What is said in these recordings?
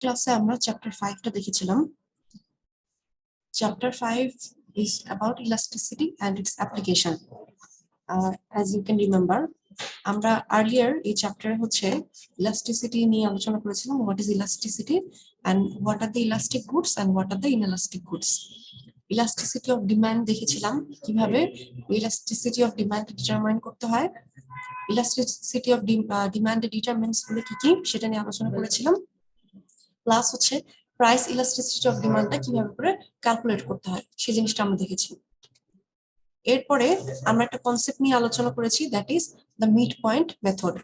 ক্লাসে আমরা চ্যাপ্টার 5টা দেখেছিলাম। Chapter 5 is about elasticity and its application. As you can remember, আমরা earlier এই চ্যাপ্টারে হচ্ছে elasticity নিয়ে আলোচনা করেছিলাম। What is elasticity and what are the elastic goods and what are the inelastic goods? Elasticity of demand দেখেছিলাম কিভাবে elasticity of demand determine করতে হয়। Elasticity of demand determinants গুলো কি সেটা নিয়ে আলোচনা করেছিলাম। প্লাস হচ্ছে প্রাইস ইলাস্টিসিটি অফ ডিমান্ডটা কিভাবে করে ক্যালকুলেট করতে হয় সেই জিনিসটা আমরা দেখেছি। এরপরে আমরা একটা কনসেপ্ট নিয়ে আলোচনা করেছি, that is the mid point method.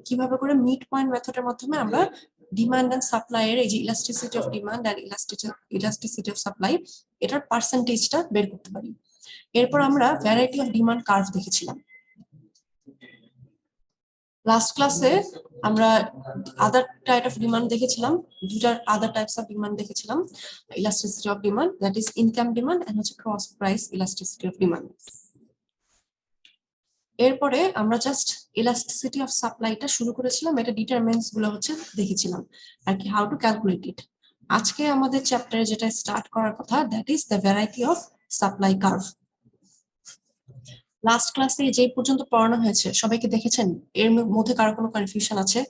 কিভাবে করে মিড পয়েন্ট মেথডের মাধ্যমে আমরা ডিমান্ড এন্ড সাপ্লাই এর এই যে elasticity of demand and elasticity of supply এটার পার্সেন্টেজটা বের করতে পারি। এরপর আমরা ভ্যারাইটি অফ ডিমান্ড কার্ভ দেখেছিলাম। লাস্ট ক্লাসে আমরা আদার টাইপ অফ ডিমান্ড দেখেছিলাম, দুটা আদার টাইপস অফ ডিমান্ড দেখেছিলাম, elasticity of demand that is income demand and হচ্ছে cross price elasticity of demand. এরপরে আমরা জাস্ট ইলাস্টিসিটি অফ সাপ্লাইটা শুরু করেছিলাম, এটা ডিটারমিনেন্টস গুলো হচ্ছে দেখেছিলাম আর কি, হাউ টু ক্যালকুলেট ইট। আজকে আমাদের চ্যাপ্টারে যেটা স্টার্ট করার কথা that is the variety of supply curve. Last ক্লাসে যে পর্যন্ত পড়ানো হয়েছে সবাইকে দেখেছেন? এর মধ্যে কারো কোনো কনফিউশন আছে?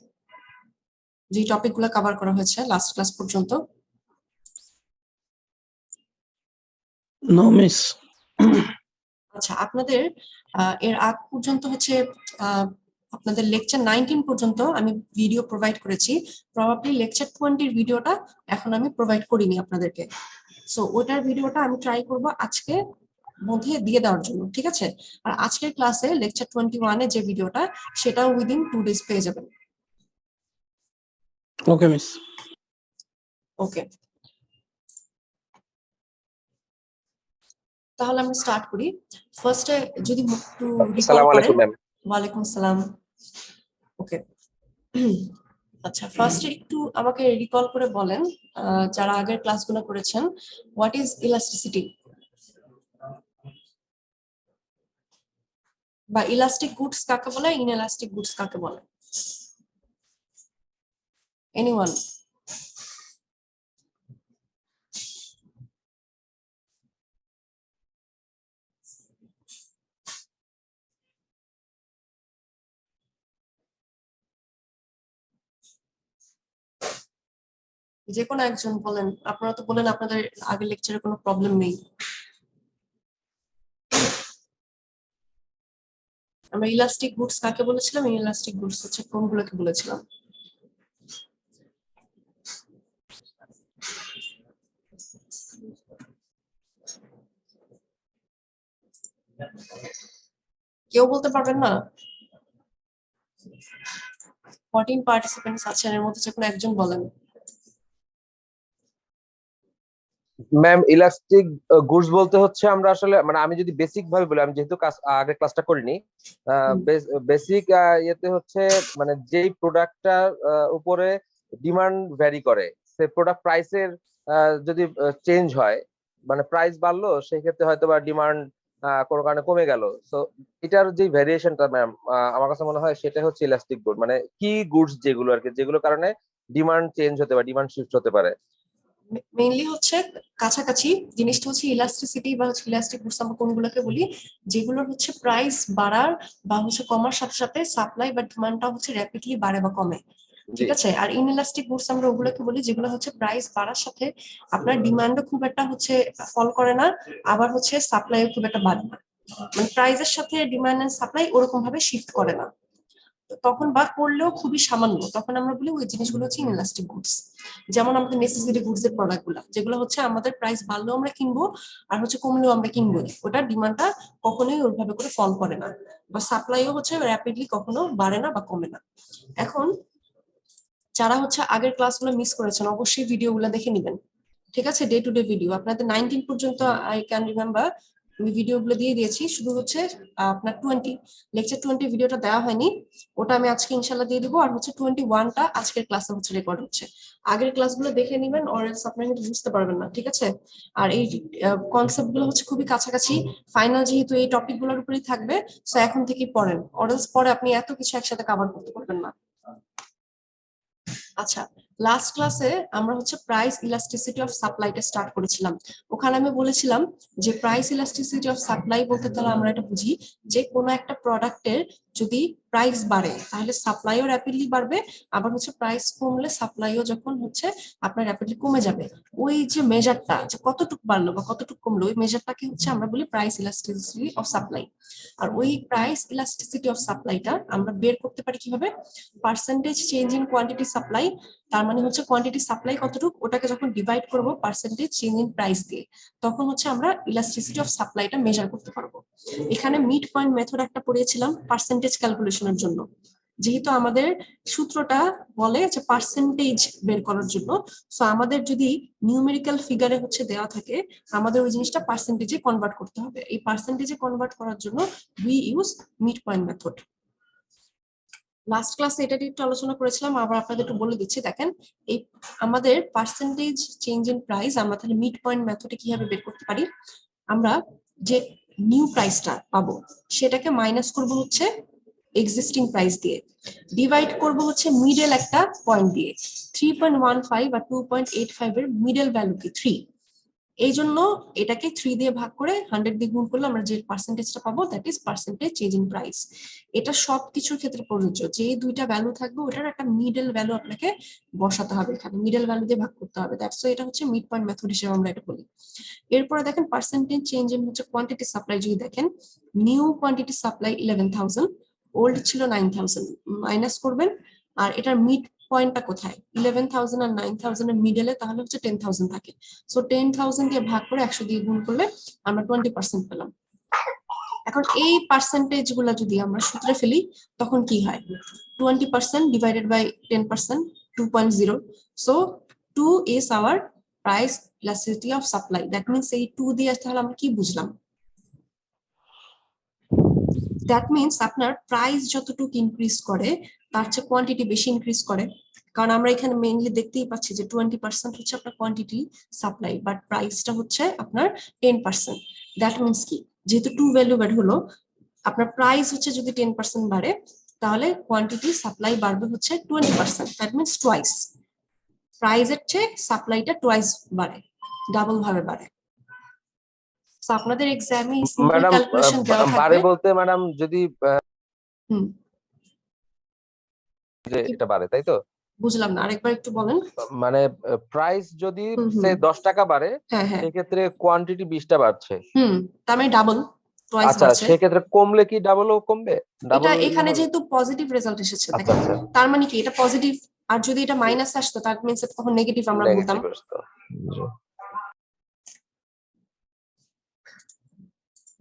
যে টপিকগুলো কভার করা হয়েছে লাস্ট ক্লাস পর্যন্ত? No miss. আচ্ছা, আপনাদের এর আগ পর্যন্ত হচ্ছে আপনাদের লেকচার 19 পর্যন্ত আমি ভিডিও প্রোভাইড করেছি। প্রবাবলি লেকচার 20 এর ভিডিওটা এখন আমি প্রোভাইড করিনি আপনাদেরকে। সো ওটার ভিডিওটা আমি ট্রাই করব আজকে মধ্যে দিয়ে দেওয়ার জন্য, ঠিক আছে? আর আজকের ক্লাসে লেকচার 21 এর যে ভিডিওটা সেটাও উইদিন 2 ডেজ পেয়ে যাবেন। ওকে মিস। ওকে, তাহলে আমরা স্টার্ট করি। ফার্স্টে যদি একটু রিকল করেন। ওয়ালাইকুম আসসালাম। ওকে, আচ্ছা, ফার্স্টে একটু আমাকে রিকল করে বলেন, যারা আগের ক্লাসগুলো করেছেন, হোয়াট ইজ ইলাস্টিসিটি বা ইলাস্টিক গুডস কাকে বলে, ইনএলাস্টিক গুডস কাকে বলে? এনিওয়ান? যে কোনো একজন বলেন। আপনারা তো বলেন আপনাদের আগের লেকচারে কোনো প্রবলেম নেই। আমরা ইলাস্টিক গুডস কাকে বলেছিলাম, ইনএলাস্টিক গুডস হচ্ছে কোনগুলোকে বলেছিলাম? কেউ বলতে পারবেন না? 14 পার্টিসিপেন্টস আছেন, এর মধ্যে যে কোনো একজন বলেন। ম্যাম, ইলাস্টিক গুডস বলতে হচ্ছে আমরা আসলে মানে আমি যদি বেসিক ভাবে বলি, আমি যেহেতু আগে ক্লাসটা করিনি, বেসিক ইয়েতে হচ্ছে মানে যেই প্রোডাক্টটার উপরে ডিমান্ড ভ্যারি করে, সে প্রোডাক্ট প্রাইসের যদি চেঞ্জ হয়, মানে প্রাইস বাড়লো সেই ক্ষেত্রে হয়তো বা ডিমান্ড কোনো কারণে কমে গেল, তো এটার যে ভ্যারিয়েশনটা ম্যাম আমার কাছে মনে হয় সেটা হচ্ছে ইলাস্টিক গুড, মানে কি গুডস যেগুলো আর কি, যেগুলোর কারণে ডিমান্ড চেঞ্জ হতে পারে, ডিমান্ড শিফট হতে পারে। মেইনলি হচ্ছে কাছাকাছি জিনিসটা হচ্ছে ইলাস্টিসিটি বা হচ্ছে ইলাস্টিক গুডস আমরা কোনগুলোকে বলি, যেগুলোর হচ্ছে প্রাইস বাড়ার বা হচ্ছে কমার সাথে সাথে সাপ্লাই বা ডিমান্ডটা হচ্ছে র্যাপিডলি বাড়ে বা কমে, ঠিক আছে? আর ইনএলাস্টিক গুডস আমরা ওগুলোকে বলি যেগুলো হচ্ছে প্রাইস বাড়ার সাথে আপনার ডিমান্ডও খুব একটা হচ্ছে ফল করে না, আবার হচ্ছে সাপ্লাইও খুব একটা বাড়ে না, মানে প্রাইসের সাথে ডিমান্ড এন্ড সাপ্লাই ওরকম ভাবে শিফট করে না, তখন বা করলেও খুবই সামান্য, তখন আমরা বলি ওই জিনিসগুলো হচ্ছে ইনএলাস্টিক গুডস। যেমন আমাদের নেসেসিটি গুডস এর প্রোডাক্ট গুলা, যেগুলো হচ্ছে আমাদের প্রাইস বাড়লেও আমরা কিনবো আর হচ্ছে কমলেও আমরা কিনবো, ওটার ডিমান্ডটা কখনোই ওইভাবে করে ফল করে না, বা সাপ্লাইও হচ্ছে র্যাপিডলি কখনো বাড়ে না বা কমে না। এখন যারা হচ্ছে আগের ক্লাসগুলো মিস করেছেন অবশ্যই ভিডিওগুলো দেখে নেবেন, ঠিক আছে? ডে টু ডে ভিডিও আপনাদের 19 পর্যন্ত আই ক্যান রিমেম্বার আমি ভিডিওগুলো দিয়ে দিয়েছি, শুধু হচ্ছে আপনার লেকচার 20 ভিডিওটা দেওয়া হয়নি, ওটা আমি আজকে ইনশাল্লাহ দিয়ে দিব। আর হচ্ছে 21টা আজকের ক্লাসে হচ্ছে রেকর্ড হচ্ছে, আগের ক্লাসগুলো দেখে নেবেন, অর এলস আপনারা কিন্তু বুঝতে পারবেন না, ঠিক আছে? আর এই কনসেপ্ট গুলো হচ্ছে খুবই কাছাকাছি, ফাইনাল যেহেতু এই টপিক গুলোর উপরেই থাকবে, সো এখন থেকেই পড়েন, অর এলস পরে আপনি এত কিছু একসাথে কভার করতে পারবেন না। আচ্ছা, লাস্ট ক্লাসে আমরা হচ্ছে প্রাইস ইলাস্টিসিটি অফ সাপ্লাইটা স্টার্ট করেছিলাম। ওখানে আমি বলেছিলাম যে প্রাইস ইলাস্টিসিটি অফ সাপ্লাই বলতে তাহলে আমরা এটা বুঝি যে কোনো একটা প্রোডাক্টের যদি প্রাইস বাড়ে তাহলে সাপ্লাইও র্যাপিডলি বাড়বে, আবার হচ্ছে প্রাইস কমলে সাপ্লাইও যখন হচ্ছে আপনার র্যাপিডলি কমে যাবে। ওই যে মেজারটা যে কতটুকু বাড়লো বা কতটুকু কমলো ওই মেজারটাকে হচ্ছে আমরা বলি প্রাইস ইলাস্টিসিটি অফ সাপ্লাই। আর ওই প্রাইস ইলাস্টিসিটি অফ সাপ্লাইটা আমরা বের করতে পারি কিভাবে, percentage change in quantity supply, তার মানে হচ্ছে কোয়ান্টিটি সাপ্লাই কতটুকু ওটাকে যখন ডিভাইড করব পার্সেন্টেজ চেঞ্জ ইন প্রাইস দিয়ে, তখন হচ্ছে আমরা ইলাস্টিসিটি অফ সাপ্লাইটা মেজার করতে পারবো। এখানে মিড পয়েন্ট মেথড একটা পড়িয়েছিলাম পার্সেন্টেজ ক্যালকুলেশনের জন্য, যেহেতু আমাদের সূত্রটা বলে যে পার্সেন্টেজ বের করার জন্য, সো আমাদের যদি নিউমেরিক্যাল ফিগারে হচ্ছে দেওয়া থাকে আমাদের ওই জিনিসটা পার্সেন্টেজে কনভার্ট করতে হবে। এই পার্সেন্টেজে কনভার্ট করার জন্য we use mid point method. Last ক্লাসে এটা নিয়ে একটু আলোচনা করেছিলাম, আবার আপনাদের একটু বলে দিচ্ছি। দেখেন এই আমাদের পার্সেন্টেজ চেঞ্জ ইন প্রাইস আমরা তাহলে মিড পয়েন্ট মেথডে কিভাবে বের করতে পারি, আমরা যে নিউ প্রাইসটা পাবো সেটাকে মাইনাস করব হচ্ছে এক্সিস্টিং প্রাইস দিয়ে, ডিভাইড করব হচ্ছে মিডল একটা পয়েন্ট দিয়ে। 3.15 আর 2.85 এর মিডল ভ্যালু কি 3, এই জন্য এটাকে 3 দিয়ে ভাগ করে 100 দিয়ে গুণ করলে আমরা যে পার্সেন্টেজটা পাবো that is percentage change in price. এটা সব কিছুর ক্ষেত্রে প্রযোজ্য, যে দুইটা ভ্যালু থাকবে ওটার একটা মিডল ভ্যালু আপনাকে বসাতে হবে, এখানে মিডল ভ্যালু দিয়ে ভাগ করতে হবে। দ্যাটস এটা হচ্ছে মিড পয়েন্ট মেথড হিসেবে আমরা এটা বলি। এরপরে দেখেন পার্সেন্টেজ চেঞ্জ ইন হচ্ছে কোয়ান্টিটি সাপ্লাই, যদি দেখেন নিউ কোয়ান্টিটি সাপ্লাই 11,000, ওল্ড ছিল 9,000, মাইনাস করবেন। আর এটার মিড পয়েন্টটা কোথায়, 11,000 আর 9,000 এর মিডলে, তাহলে হচ্ছে 10,000 থাকে। সো 10,000 দিয়ে ভাগ করে 100 দিয়ে গুণ করলে আমরা 20% পেলাম। এখন এই পার্সেন্টেজ গুলা যদি আমরা সূত্রে ফেলি তখন কি হয়, 20% divided by 10%, 2.0। So 2 is our price elasticity of supply. That means এই 2 দিয়ে তাহলে আমরা কি বুঝলাম, দ্যাট মিনস আপনার প্রাইস যতটুকু ইনক্রিজ করে তার চেয়ে কোয়ান্টিটি বেশি ইনক্রিজ করে। কারণ আমরা এখানে মেইনলি দেখতেই পাচ্ছি যে 20% হচ্ছে আপনার কোয়ান্টিটি সাপ্লাই, বাট প্রাইসটা হচ্ছে আপনার 10%। দ্যাট মিনস কি, যেহেতু 2 ভ্যালু বের হলো, আপনার প্রাইস হচ্ছে যদি 10% বাড়ে তাহলে কোয়ান্টিটি সাপ্লাই বাড়বে হচ্ছে 20%। দ্যাট মিনস টোয়াইস, প্রাইসের চেয়ে সাপ্লাইটা টোয়াইস বাড়ে, ডাবল ভাবে বাড়ে। সো আপনাদের এক্সামে সিম্পল ম্যাডাম ক্যালকুলেশন দেওয়া বাড়ে থাকবে। বলতে ম্যাডাম যদি হুম, যে এটা বাড়ে তাই তো, বুঝলাম না, আরেকবার একটু বলেন। মানে প্রাইস যদি হুম, হুম। সে 10 টাকা বাড়ে হ্যাঁ হ্যাঁ, সেক্ষেত্রে কোয়ান্টিটি 20টা বাড়ছে। তার মানে ডাবল, টোয়াইস আচ্ছা বাড়ছে। সেক্ষেত্রে কমলে কি ডাবলও কমবে, ডাবল এটা এখানে যেহেতু পজিটিভ রেজাল্ট এসেছে আচ্ছা দেখেন, আচ্ছা তার মানে কি এটা পজিটিভ, আর যদি এটা মাইনাস আসতো তার মিন্স তখন নেগেটিভ আমরা বলতাম। নেগেটিভ আসতো।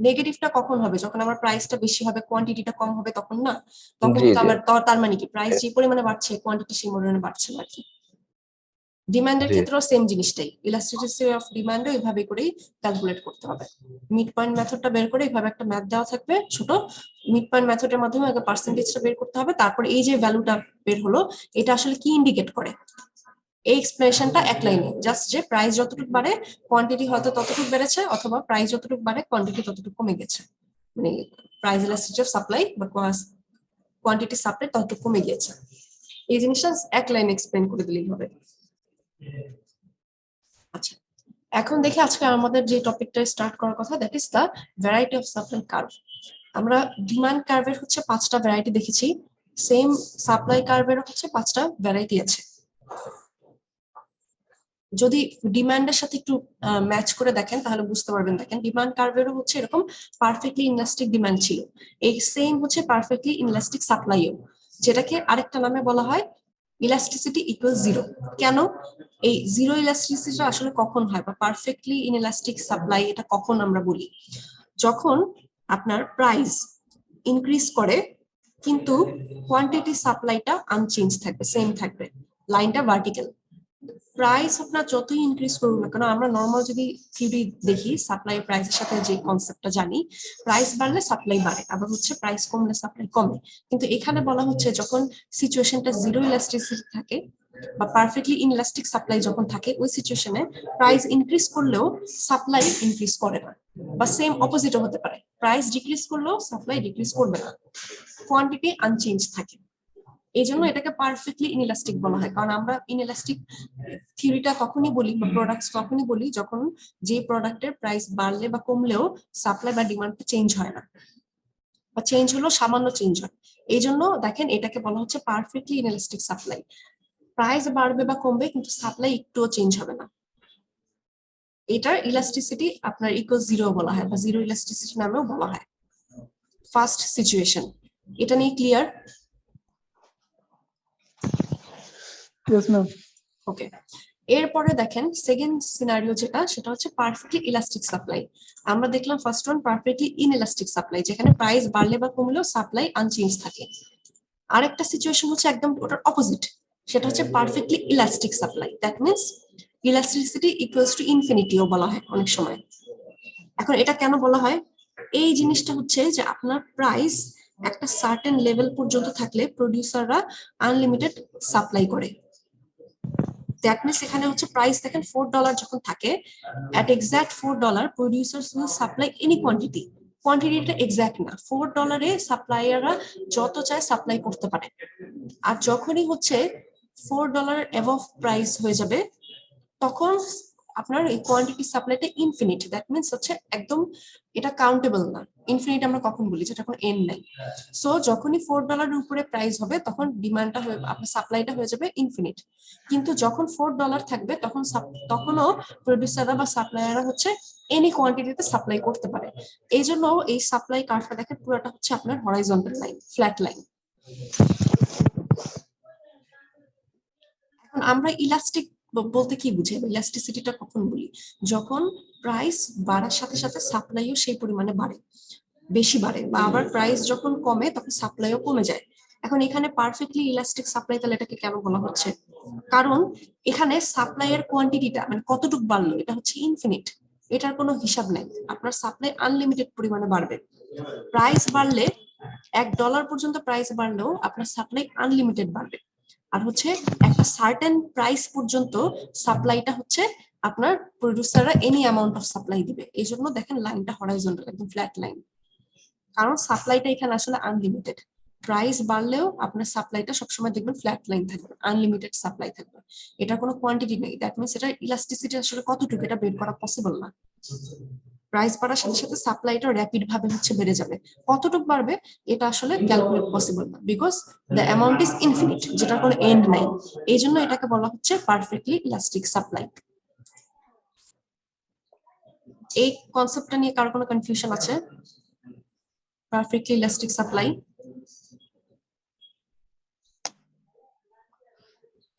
নেগেটিভটা কখন হবে, যখন আমার প্রাইসটা বেশি হবে কোয়ান্টিটিটা কম হবে তখন না, তখন জি কিন্তু জি আমার তার মানে কি প্রাইস যে পরিমাণে বাড়ছে কোয়ান্টিটি সেই পরিমাণে বাড়ছে না আর কি। ডিমান্ডের জি ক্ষেত্রেও সেম জিনিসটাই, ইলাস্টিসিটি অফ ডিমান্ডও এইভাবে করেই ক্যালকুলেট করতে হবে। মিড পয়েন্ট মেথডটা বের করে এইভাবে একটা ম্যাথ দেওয়া থাকবে ছোট, মিড পয়েন্ট মেথডের মাধ্যমে আগে পার্সেন্টেজটা বের করতে হবে, তারপর এই যে ভ্যালুটা বের হলো এটা আসলে কি ইন্ডিকেট করে, এই এক্সপ্রেশনটা এক লাইনে জাস্ট যে প্রাইস যতটুকু বাড়ে কোয়ান্টিটি হয়তো ততটুকু বেড়েছে, অথবা প্রাইস যতটুকু বাড়ে কোয়ান্টিটি ততটুকু কমে গেছে, মানে প্রাইস ইলাস্টিসিটি অফ সাপ্লাই বা কোয়ান্টিটি সাপ্লাই ততটুকু কমে গিয়েছে। এই জিনিসটা এক লাইনে এক্সপ্লেন করে দিলেই হবে। আচ্ছা, এখন দেখি আজকে আমাদের যে টপিকটা স্টার্ট করার কথা, that is the variety of supply curve. আমরা ডিমান্ড কার্ভের হচ্ছে 5টা ভ্যারাইটি দেখেছি, সেম সাপ্লাই কার্ভেরও হচ্ছে 5টা ভ্যারাইটি আছে। যদি ডিমান্ডের সাথে একটু ম্যাচ করে দেখেন তাহলে বুঝতে পারবেন। দেখেন ডিমান্ড কার্ভেরও হচ্ছে এরকম পারফেক্টলি ইনলাস্টিক ডিমান্ড ছিল, এই সেম হচ্ছে পারফেক্টলি ইনলাস্টিক সাপ্লাইও, যেটাকে আরেকটা নামে বলা হয় ইলাস্টিসিটি ইকুয়াল জিরো। কেন এই জিরো ইলাস্টিসিটি আসলে কখন হয়, বা পারফেক্টলি ইনএলাস্টিক সাপ্লাই এটা কখন আমরা বলি, যখন আপনার প্রাইস ইনক্রিজ করে কিন্তু কোয়ান্টিটি সাপ্লাইটা আনচেঞ্জ থাকবে, সেম থাকবে, লাইনটা ভার্টিক্যাল। প্রাইস আপনার যতই ইনক্রিজ করুন না কেন, আমরা নর্মাল যদি থিওরি দেখি সাপ্লাই প্রাইসের সাথে যে কনসেপ্টটা জানি, প্রাইস বাড়লে সাপ্লাই বাড়ে, আবার হচ্ছে প্রাইস কমলে সাপ্লাই কমে। কিন্তু এখানে বলা হচ্ছে যখন সিচুয়েশনটা জিরো ইলাস্টিসিটি থাকে বা পারফেক্টলি ইনইলাস্টিক সাপ্লাই যখন থাকে, ওই সিচুয়েশনে প্রাইস ইনক্রিজ করলেও সাপ্লাই ইনক্রিজ করে না, বা সেম অপোজিটও হতে পারে, প্রাইস ডিক্রিজ করলেও সাপ্লাই ডিক্রিজ করবে না, কোয়ান্টিটি আনচেঞ্জ থাকে। এই জন্য এটাকে পারফেক্টলি ইনইলাস্টিক বলা হয়, কারণ আমরা ইনইলাস্টিক থিওরিটা কখনই বলি বা প্রোডাক্টস তখনই বলি যখন যে প্রোডাক্টের প্রাইস বাড়লে বা কমলেও সাপ্লাই বা ডিমান্ডটা চেঞ্জ হয় না, বা চেঞ্জ হলো সামান্য চেঞ্জ হয়। এই জন্য দেখেন এটাকে বলা হচ্ছে পারফেক্টলি ইনইলাস্টিক সাপ্লাই। প্রাইস বাড়বে বা কমবে কিন্তু সাপ্লাই একটুও চেঞ্জ হবে না। এটার ইলাস্টিসিটি আপনার ইকুয়াল জিরো বলা হয় বা জিরো ইলাস্টিসিটি নামেও বলা হয়। ফার্স্ট সিচুয়েশন, এটা নিয়ে ক্লিয়ার? Yes, ma'am. ওকে, এরপরে দেখেন সেকেন্ড সিনারিও যেটা, সেটা হচ্ছে পারফেক্টলি ইলাস্টিক সাপ্লাই। আমরা দেখলাম first one perfectly inelastic supply, যেখানে প্রাইস বাড়লে বা কমলেও সাপ্লাই আনচেঞ্জ থাকে। আরেকটা সিচুয়েশন হচ্ছে একদম ওটার অপোজিট, সেটা হচ্ছে perfectly elastic supply. That means elasticity equals to ইনফিনিটিও বলা হয় অনেক সময়। এখন এটা কেন বলা হয়? এই জিনিসটা হচ্ছে যে আপনার প্রাইস একটা সার্টেন লেভেল পর্যন্ত থাকলে প্রোডিউসাররা আনলিমিটেড সাপ্লাই করে। দ্যাট মিনস এখানে হচ্ছে প্রাইস দেখেন $4 যখন থাকে, at exact $4 producers will supply any quantity. কোয়ান্টিটিটা এক্সাক্ট না, $4 সাপ্লায়াররা যত চায় সাপ্লাই করতে পারে। আর যখনই হচ্ছে $4 অ্যাবভ প্রাইস হয়ে যাবে তখন আপনার এই কোয়ান্টিটি সাপ্লাইটা ইনফিনিট। দ্যাট মিনস হচ্ছে একদম এটা কাউন্টেবল না। ইনফিনিট আমরা কখন বলি? যেটা কোনো এন্ড নাই। সো যখনই $4 উপরে প্রাইস হবে তখন ডিমান্ডটা হয়ে আপনার সাপ্লাইটা হয়ে যাবে ইনফিনিট। কিন্তু যখন $4 থাকবে তখন তখনও প্রোডিউসাররা বা সাপ্লায়াররা হচ্ছে এনি কোয়ান্টিটিতে সাপ্লাই করতে পারে। এই জন্য এই সাপ্লাই কার্ভটা দেখেন পুরোটা হচ্ছে আপনার হরাইজন্টাল লাইন, ফ্ল্যাট লাইন। এখন আমরা ইলাস্টিক বলতে কি বুঝি, ইলাস্টিসিটিটা কখন বলি? যখন প্রাইস বাড়ার সাথে সাথে সাপ্লাইও সেই পরিমাণে বাড়ে, বেশি বাড়ে, বা আবার প্রাইস যখন কমে তখন সাপ্লাইও কমে যায়। এখন এখানে পারফেক্টলি ইলাস্টিক সাপ্লাই, তাহলে এটাকে কেন বলা হচ্ছে? কারণ এখানে সাপ্লাইয়ের কোয়ান্টিটিটা মানে কতটুকু বাড়লো এটা হচ্ছে ইনফিনিট, এটার কোনো হিসাব নেই। আপনার সাপ্লাই আনলিমিটেড পরিমাণে বাড়বে। প্রাইস বাড়লে $1 পর্যন্ত প্রাইস বাড়লেও আপনার সাপ্লাই আনলিমিটেড বাড়বে। আর হচ্ছে একটা সার্টেন প্রাইস পর্যন্ত সাপ্লাইটা হচ্ছে আপনার প্রোডিউসাররা এনি অ্যামাউন্ট অফ সাপ্লাই দিবে। এই জন্য দেখেন লাইনটা হরাইজন্টাল, একদম ফ্ল্যাট লাইন, কারণ সাপ্লাইটা এখানে আসলে আনলিমিটেড। প্রাইস বাড়লেও আপনার সাপ্লাইটা সবসময় দেখবেন ফ্ল্যাট লাইন থাকবে, আনলিমিটেড সাপ্লাই থাকবে, এটা কোনো কোয়ান্টিটি নেই। দ্যাট মিনস এটা ইলাস্টিসিটি আসলে কতটুকু এটা বের করা পসিবল না। প্রাইস বাড়ার সাথে সাথে সাপ্লাইটা র্যাপিড ভাবে হচ্ছে বেড়ে যাবে, কতটুকু বাড়বে এটা আসলে ক্যালকুলেট পসিবল না, because the amount is infinite, যেটার কোনো এন্ড নাই। এই জন্য এটাকে বলা হচ্ছে পারফেক্টলি ইলাস্টিক সাপ্লাই। এই কনসেপ্টটা নিয়ে কারো কোনো কনফিউশন আছে? Perfectly elastic supply.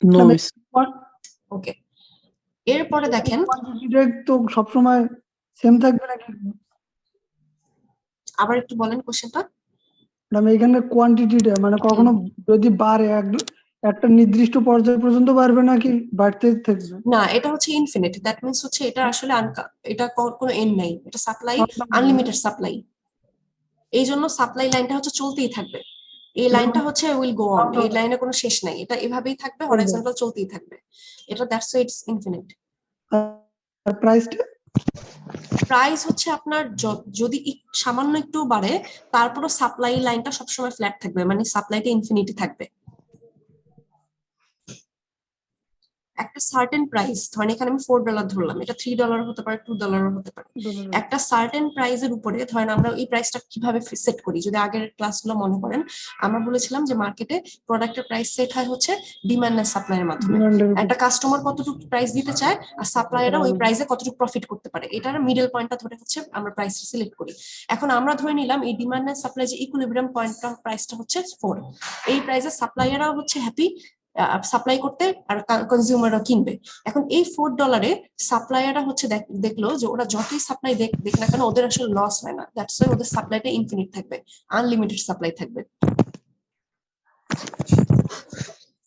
No, miss. ওকে, এরপরে দেখেন কোয়ান্টিটিটা তো সবসময় সেম থাকবে নাকি? আবার একটু বলেন কোশ্চেনটা। মানে এখানে কোয়ান্টিটিটা মানে কখনো যদি বাড়ে একটা নির্দিষ্ট পর্যায় পর্যন্ত বাড়বে নাকি বাড়তে থাকবে? না, এটা হচ্ছে ইনফিনিট। দ্যাট মিন্স হচ্ছে এটা আসলে এটা কোনো এন্ড নাই, এটা সাপ্লাই আনলিমিটেড সাপ্লাই। এই জন্য সাপ্লাই লাইনটা হচ্ছে চলতেই থাকবে। এই লাইনটা হচ্ছে উইল গো অন, এই লাইনে কোনো শেষ নাই, এটা এভাবেই থাকবে, হরাইজন্টাল চলতেই থাকবে। এটা দ্যাটস ওয়াই ইটস ইনফিনিট। আর প্রাইসটা? প্রাইস হচ্ছে আপনার যদি সামান্য একটু বাড়ে তারপরও সাপ্লাই লাইনটা সবসময় ফ্ল্যাট থাকবে, মানে সাপ্লাইটা ইনফিনিটি থাকবে। একটা সার্টেন প্রাইস, ধরেন এখানে আমি $4 ধরলাম, এটা $3 হতে পারে, $2 হতে পারে। একটা সার্টেন প্রাইসের উপরে ধরেন আমরা এই প্রাইসটা কিভাবে সেট করি, যদি আগের ক্লাসগুলো মনে করেন আমরা বলেছিলাম যে মার্কেটে প্রোডাক্টের প্রাইস সেট হয় হচ্ছে ডিমান্ড এন্ড সাপ্লাইয়ের মাধ্যমে। একটা কাস্টমার কতটুকু প্রাইস দিতে চায় আর সাপ্লায়াররা ওই প্রাইসে কতটুকু প্রফিট করতে পারে, এটার মিডল পয়েন্টটা ধরে হচ্ছে আমরা প্রাইসটা সিলেক্ট করি। এখন আমরা ধরে নিলাম এই ডিমান্ড এন্ড সাপ্লাই যে ইকুইলিব্রিয়াম পয়েন্টটা প্রাইসটা হচ্ছে 4, এই প্রাইসে সাপ্লায়াররাও হচ্ছে হ্যাপি সাপ্লাই করতে আর কনজিউমাররা কিনবে। এখন এই $4 সাপ্লায়াররা হচ্ছে দেখলো যে ওরা যতই সাপ্লাই দেখ না কেন ওদের আসলে লস হয় না, দ্যাটস ওয়াই ওদের সাপ্লাইটা ইনফিনিট থাকবে, আনলিমিটেড সাপ্লাই থাকবে।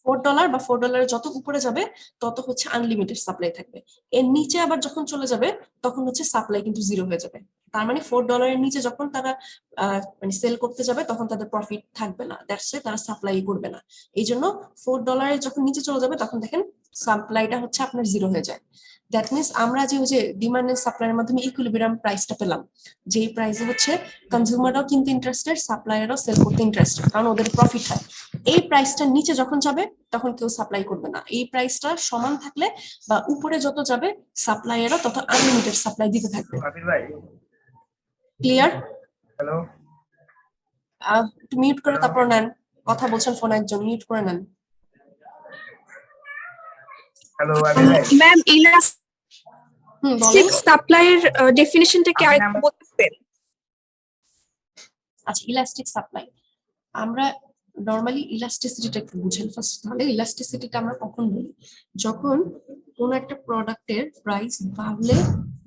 $4 বা $4 যত উপরে যাবে তত হচ্ছে আনলিমিটেড সাপ্লাই থাকবে। এর নিচে আবার যখন চলে যাবে তখন হচ্ছে সাপ্লাই কিন্তু জিরো হয়ে যাবে। তার মানে $4 নিচে যখন তারা মানে সেল করতে যাবে তখন তাদের প্রফিট থাকবে না, দ্যাটস ওয়াই তারা সাপ্লাই করবে না। এই জন্য $4 যখন নিচে চলে যাবে তখন দেখেন সাপ্লাইটা হচ্ছে আপনার জিরো হয়ে যায়। দ্যাট মিনস আমরা যে ওই যে ডিমান্ড এন্ড সাপ্লাইয়ের মাধ্যমে ইকুইলিব্রিয়াম প্রাইসটা পেলাম, যেই প্রাইসে হচ্ছে কনজিউমাররাও কিনতে ইন্টারেস্টেড, সাপ্লায়াররাও সেল করতে ইন্টারেস্টেড, কারণ ওদের প্রফিট হয়। এই প্রাইসটা নিচে যখন যাবে তখন কেউ সাপ্লাই করবে না। এই প্রাইসটা সমান থাকলে বা উপরে যত যাবে সাপ্লায়াররা তত আনলিমিটেড সাপ্লাই দিতে থাকবে। ক্লিয়ার? হ্যালো, একটু মিউট করে তারপর নেন, কথা বলছেন ফোনে একজন, মিউট করে নেন। হ্যালো আবির ভাই। ম্যাম বলেন। ইলাস্টিক সাপ্লাইয়ের ডেফিনিশনটা কি আরেকটু বলতে পারবেন? আচ্ছা, ইলাস্টিক সাপ্লাই আমরা নরমালি ইলাস্টিসিটিটা একটু বুঝেন ফার্স্ট। তাহলে ইলাস্টিসিটিটা আমরা কখন বলি? যখন কোন একটা প্রোডাক্টের প্রাইস বাড়লে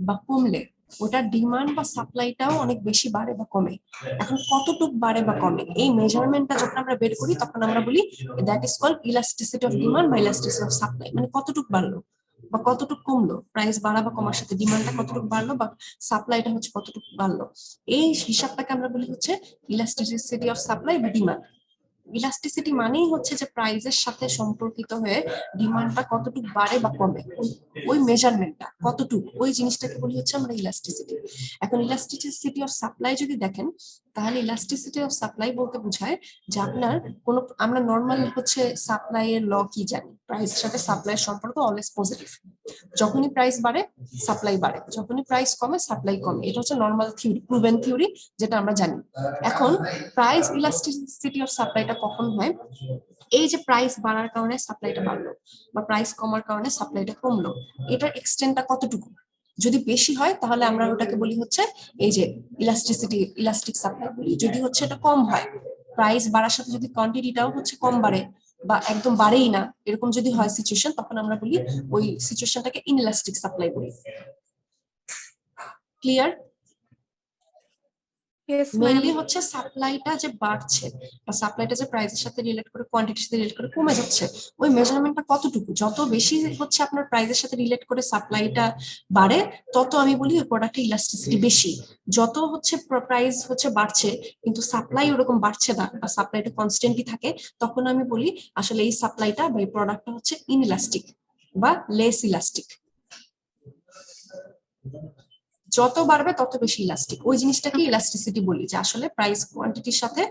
বা কমলে ওটা ডিমান্ড বা সাপ্লাইটাও অনেক বেশি বাড়ে বা কমে। এখন কতটুক বাড়ে বা কমে এই মেজারমেন্টটা যখন আমরা বের করি তখন আমরা বলি that is called elasticity of demand বা ইলাস্টিসিটি অফ সাপ্লাই। মানে কতটুক বাড়লো বা কতটুকু কমলো, প্রাইস বাড়া বা কমার সাথে ডিমান্ডটা কতটুকু বাড়লো বা সাপ্লাইটা হচ্ছে কতটুকু বাড়লো, এই হিসাবটাকে আমরা বলি হচ্ছে ইলাস্টিসিটি অফ সাপ্লাই বা ডিমান্ড। ইলাস্টিসিটি মানেই হচ্ছে যে প্রাইসের সাথে সম্পর্কিত হয়ে ডিমান্ডটা কতটুকু বাড়ে বা কমে, ওই মেজারমেন্টটা কতটুকু, ওই জিনিসটাকে বলি হচ্ছে আমরা ইলাস্টিসিটি। এখন ইলাস্টিসিটি অফ সাপ্লাই যদি দেখেন তাহলে ইলাস্টিসিটি অফ সাপ্লাই বলতে বোঝায় যে আপনার কোন, আমরা নর্মাল হচ্ছে সাপ্লাই এর ল কি জানি, প্রাইসের সাথে সাপ্লাইয়ের সম্পর্ক অলওয়েজ পজিটিভ। যখনই প্রাইস বাড়ে সাপ্লাই বাড়ে, যখনই প্রাইস কমে সাপ্লাই কমে, এটা হচ্ছে নর্মাল থিওরি, প্রুভেন থিওরি, যেটা আমরা জানি। এখন প্রাইস ইলাস্টিসিটি অফ সাপ্লাইটা কখন হয়? এই যে প্রাইস বাড়ার কারণে সাপ্লাইটা বাড়লো বা প্রাইস কমার কারণে সাপ্লাইটা কমলো, এটার এক্সটেন্টটা কতটুকু। যদি বেশি হয় তাহলে আমরা ওটাকে বলি হচ্ছে এই যে ইলাস্টিসিটি, ইলাস্টিক সাপ্লাই বলি। যদি হচ্ছে এটা কম হয়, প্রাইস বাড়ার সাথে যদি কোয়ান্টিটিটাও হচ্ছে কম বাড়ে বা একদম বাড়েই না, এরকম যদি হয় সিচুয়েশন, তখন আমরা বলি ওই সিচুয়েশনটাকে ইনইলাস্টিক সাপ্লাই বলি। ক্লিয়ার? Yes, mainly ma'am. হচ্ছে সাপ্লাইটা যে বাড়ছে বা সাপ্লাইটা যে প্রাইসের সাথে রিলেট করে কোয়ান্টিটির সাথে রিলেট করে কমে যাচ্ছে, ওই মেজারমেন্টটা কতটুকু। যত বেশি হচ্ছে আপনার প্রাইসের সাথে রিলেট করে সাপ্লাইটা বাড়ে তত আমি বলি ওই প্রোডাক্টের ইলাস্টিসিটি বেশি। যত হচ্ছে প্রাইস হচ্ছে বাড়ছে কিন্তু সাপ্লাই ওরকম বাড়ছে না বা সাপ্লাইটা কনস্ট্যান্টই থাকে, তখন আমি বলি আসলে এই সাপ্লাইটা বা এই প্রোডাক্টটা হচ্ছে ইনইলাস্টিক বা লেস ইলাস্টিক। যত বাড়বে তত বেশি ইলাস্টিক, ওই জিনিসটাকে ইলাস্টিসিটি বলি, যে আসলে প্রাইস কোয়ান্টিটির সাথে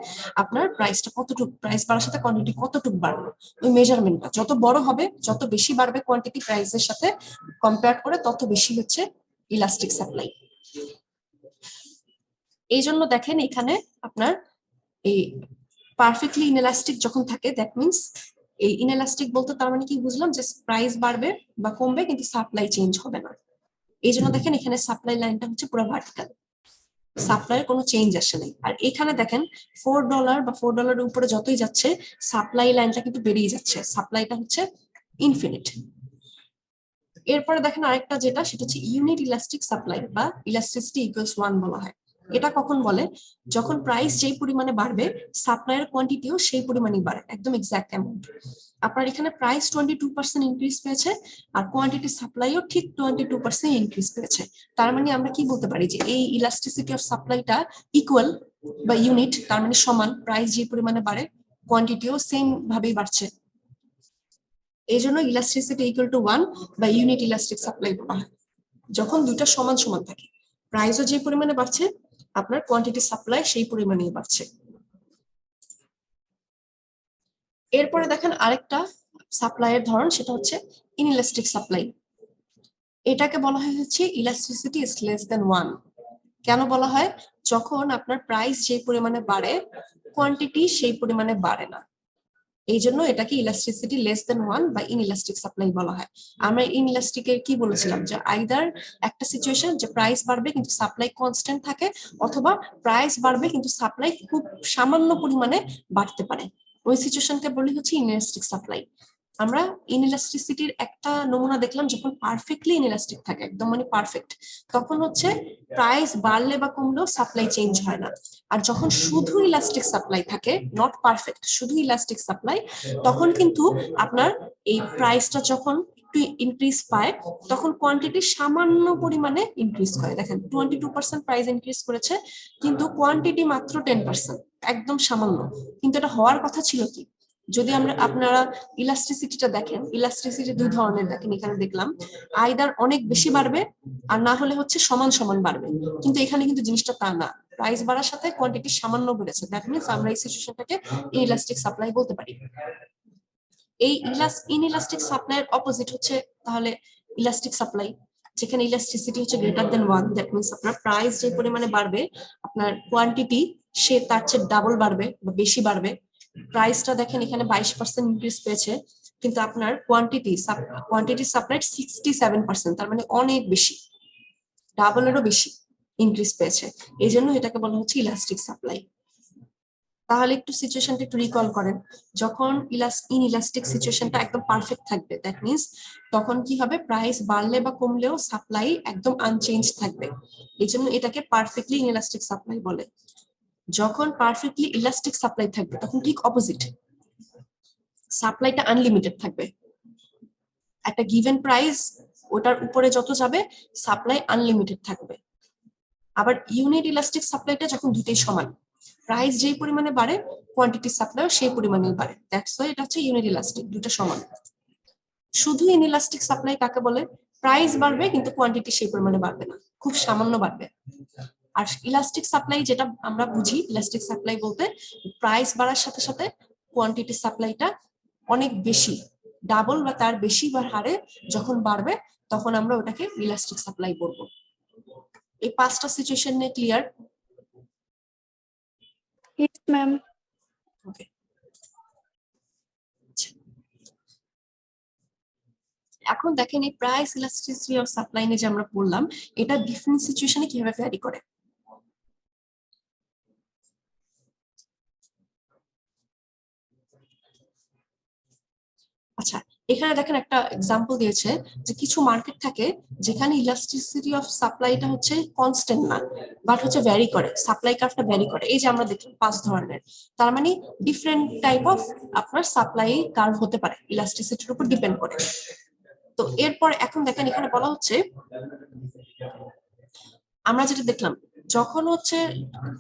আপনার প্রাইসটা কতটুকু, প্রাইস বাড়ার সাথে কোয়ান্টিটি কতটুকু বাড়লো, ওই মেজারমেন্টটা যত বড় হবে, যত বেশি বাড়বে কোয়ান্টিটি প্রাইসের সাথে কম্পেয়ার করে, তত বেশি হচ্ছে ইলাস্টিক সাপ্লাই। এই জন্য দেখেন এখানে আপনার এই পারফেক্টলি ইনএলাস্টিক যখন থাকে, দ্যাট মিনস এই ইনএলাস্টিক বলতে তার মানে কি বুঝলাম, যে প্রাইস বাড়বে বা কমবে কিন্তু সাপ্লাই চেঞ্জ হবে না। এই জন্য দেখেন এখানে সাপ্লাই লাইনটা হচ্ছে পুরো ভার্টিক্যাল, সাপ্লাইয়ের কোনো চেঞ্জ আসে নাই। আর এখানে দেখেন $4 বা $4 উপরে যতই যাচ্ছে সাপ্লাই লাইনটা কিন্তু বেরিয়ে যাচ্ছে, সাপ্লাইটা হচ্ছে ইনফিনিট। এরপরে দেখেন আরেকটা যেটা, সেটা হচ্ছে ইউনিট ইলাস্টিক সাপ্লাই বা ইলাস্টিসিটি ইকুয়ালস 1 বলা হয়। এটা কখন বলে? যখন প্রাইস যেই পরিমাণে বাড়বে সাপ্লাইয়ের কোয়ান্টিটিও সেই পরিমাণই বাড়ে, একদম এক্সাক্ট অ্যামাউন্ট। আপনার এখানে প্রাইস 22% ইনক্রিজ পেয়েছে আর কোয়ান্টিটি সাপ্লাইও ঠিক 22% ইনক্রিজ পেয়েছে। তার মানে আমরা কি বলতে পারি যে এই ইলাস্টিসিটি অফ সাপ্লাইটা ইকুয়াল বা ইউনিট, তার মানে সমান, প্রাইস যে পরিমাণে বাড়ে কোয়ান্টিটিও সেম ভাবেই বাড়ছে। এই জন্য ইলাস্টিসিটি ইকুয়াল টু 1 বা ইউনিট ইলাস্টিক সাপ্লাই বলা হয়, যখন দুইটা সমান সমান থাকে, প্রাইসও যে পরিমাণে বাড়ছে আপনার কোয়ান্টিটি সাপ্লাই সেই পরিমাণেই বাড়ছে। এরপরে দেখেন আরেকটা সাপ্লাইয়ের ধরন, সেটা হচ্ছে ইনইলাস্টিক সাপ্লাই। এটাকে বলা হয় হচ্ছে ইলাস্টিসিটি ইজ লেস দেন 1। কেন বলা হয়? যখন আপনার প্রাইস যে পরিমাণে বাড়ে কোয়ান্টিটি সেই পরিমাণে বাড়ে না, এই জন্য এটাকে ইলাস্টিসিটি লেস দেন 1 বা ইনইলাস্টিক সাপ্লাই বলা হয়। আমরা ইনইলাস্টিকের কি বলেছিলাম, যে আইদার একটা সিচুয়েশন যে প্রাইস বাড়বে কিন্তু সাপ্লাই কনস্ট্যান্ট থাকে, অথবা প্রাইস বাড়বে কিন্তু সাপ্লাই খুব সামান্য পরিমাণে বাড়তে পারে, ওই সিচুয়েশনকে বলি হচ্ছে ইনইলাস্টিক সাপ্লাই। আমরা ইনইলাস্টিসিটির একটা নমুনা দেখলাম, যখন পারফেক্টলি ইনইলাস্টিক থাকে, একদম মানে পারফেক্ট, তখন হচ্ছে প্রাইস বাড়লে বা কমলেও সাপ্লাই চেঞ্জ হয় না। আর যখন শুধু ইলাস্টিক সাপ্লাই থাকে, নট পারফেক্ট, শুধু ইলাস্টিক সাপ্লাই, তখন কিন্তু আপনার এই প্রাইসটা যখন একটু ইনক্রিজ পায় তখন কোয়ান্টিটি সামান্য পরিমাণে ইনক্রিজ করে। দেখেন 22% প্রাইস ইনক্রিজ করেছে, কিন্তু কোয়ান্টিটি মাত্র 10%, একদম সামান্য। কিন্তু এটা হওয়ার কথা ছিল কি, যদি আপনারা ইলাস্টিসিটিটা দেখেন, ইলাস্টিসিটি দুই ধরনের দেখেন, এখানে দেখলাম আইদার অনেক বেশি বাড়বে আর না হলে হচ্ছে সমান সমান বাড়বে, কিন্তু এখানে কিন্তু জিনিসটা তা না, প্রাইস বাড়ার সাথে কোয়ান্টিটি সামান্য বেড়েছে। দ্যাট মিনস আমরা এই সিচুয়েশনটাকে ইনইলাস্টিক সাপ্লাই বলতে পারি। এই ইনইলাস্টিক সাপ্লাইয়ের অপোজিট হচ্ছে তাহলে ইলাস্টিক সাপ্লাই, যেখানে ইলাস্টিসিটি হচ্ছে গ্রেটার দেন 1। দ্যাট মিনস আপনার প্রাইস যে পরিমাণে বাড়বে আপনার কোয়ান্টিটি সে তার চেয়ে ডাবল বাড়বে বা বেশি বাড়বে। প্রাইসটা দেখেন এখানে 22% ইনক্রিজ পেয়েছে, কিন্তু আপনার কোয়ান্টিটি সাপ্লাই 67%, তার মানে অনেক বেশি, ডাবলেরও বেশি ইনক্রিজ পেয়েছে। এই জন্য এটাকে বলা হচ্ছে ইলাস্টিক সাপ্লাই। তাহলে একটু সিচুয়েশনটা একটু রিকল করেন, যখন ইনইলাস্টিক সিচুয়েশনটা একদম পারফেক্ট থাকবে, দ্যাট মিনস তখন কি হবে, প্রাইস বাড়লে বা কমলেও সাপ্লাই একদম আনচেঞ্জ থাকবে। এই জন্য এটাকে পারফেক্টলি ইনইলাস্টিক সাপ্লাই বলে। যখন পারফেক্টলি ইলাস্টিক সাপ্লাই থাকবে তখন ঠিক অপোজিট, সাপ্লাইটা আনলিমিটেড থাকবে। একটা গিভেন প্রাইস, ওটার উপরে যত যাবে সাপ্লাই আনলিমিটেড থাকবে। আবার ইউনিট ইলাস্টিক সাপ্লাইটা যখন দুটোই সমান, প্রাইস যেই পরিমাণে বাড়ে কোয়ান্টিটি সাপ্লাইও সেই পরিমাণেই বাড়ে, দ্যাটস ওয়াই এটা হচ্ছে ইউনিট ইলাস্টিক, দুটো সমান। শুধু ইনইলাস্টিক সাপ্লাই কাকে বলে, প্রাইস বাড়বে কিন্তু কোয়ান্টিটি সেই পরিমাণে বাড়বে না, খুব সামান্য বাড়বে। আর ইলাস্টিক সাপ্লাই যেটা আমরা বুঝি, ইলাস্টিক সাপ্লাই বলতে প্রাইস বাড়ার সাথে সাথে কোয়ান্টিটি সাপ্লাইটা অনেক বেশি, ডাবল বা তার বেশি হারে যখন বাড়বে তখন আমরা ওটাকে ইলাস্টিক সাপ্লাই বলবো। এই পাঁচটা সিচুয়েশন নিয়ে ক্লিয়ার? Yes, ma'am. ওকে, এখন দেখেন এই প্রাইস ইলাস্টিসিটি অফ সাপ্লাই নিয়ে যে আমরা বললাম, এটা ডিফারেন্ট সিচুয়েশনে কিভাবে ভ্যারি করে। আচ্ছা, এখানে দেখেন একটা এক্সাম্পল দিয়েছে যে কিছু মার্কেট থাকে যেখানে ইলাস্টিসিটি অফ সাপ্লাইটা হচ্ছে কনস্ট্যান্ট না, বাট হচ্ছে ভ্যারি করে, সাপ্লাই কার্ভটা ভ্যারি করে। এই যে আমরা দেখলাম 5 ধরনের, তার মানে ডিফারেন্ট টাইপ অফ আপনার সাপ্লাই কার্ভ হতে পারে, ইলাস্টিসিটির উপর ডিপেন্ড করে। তো এরপর এখন দেখেন এখানে বলা হচ্ছে, আমরা যেটা দেখলাম যখন হচ্ছে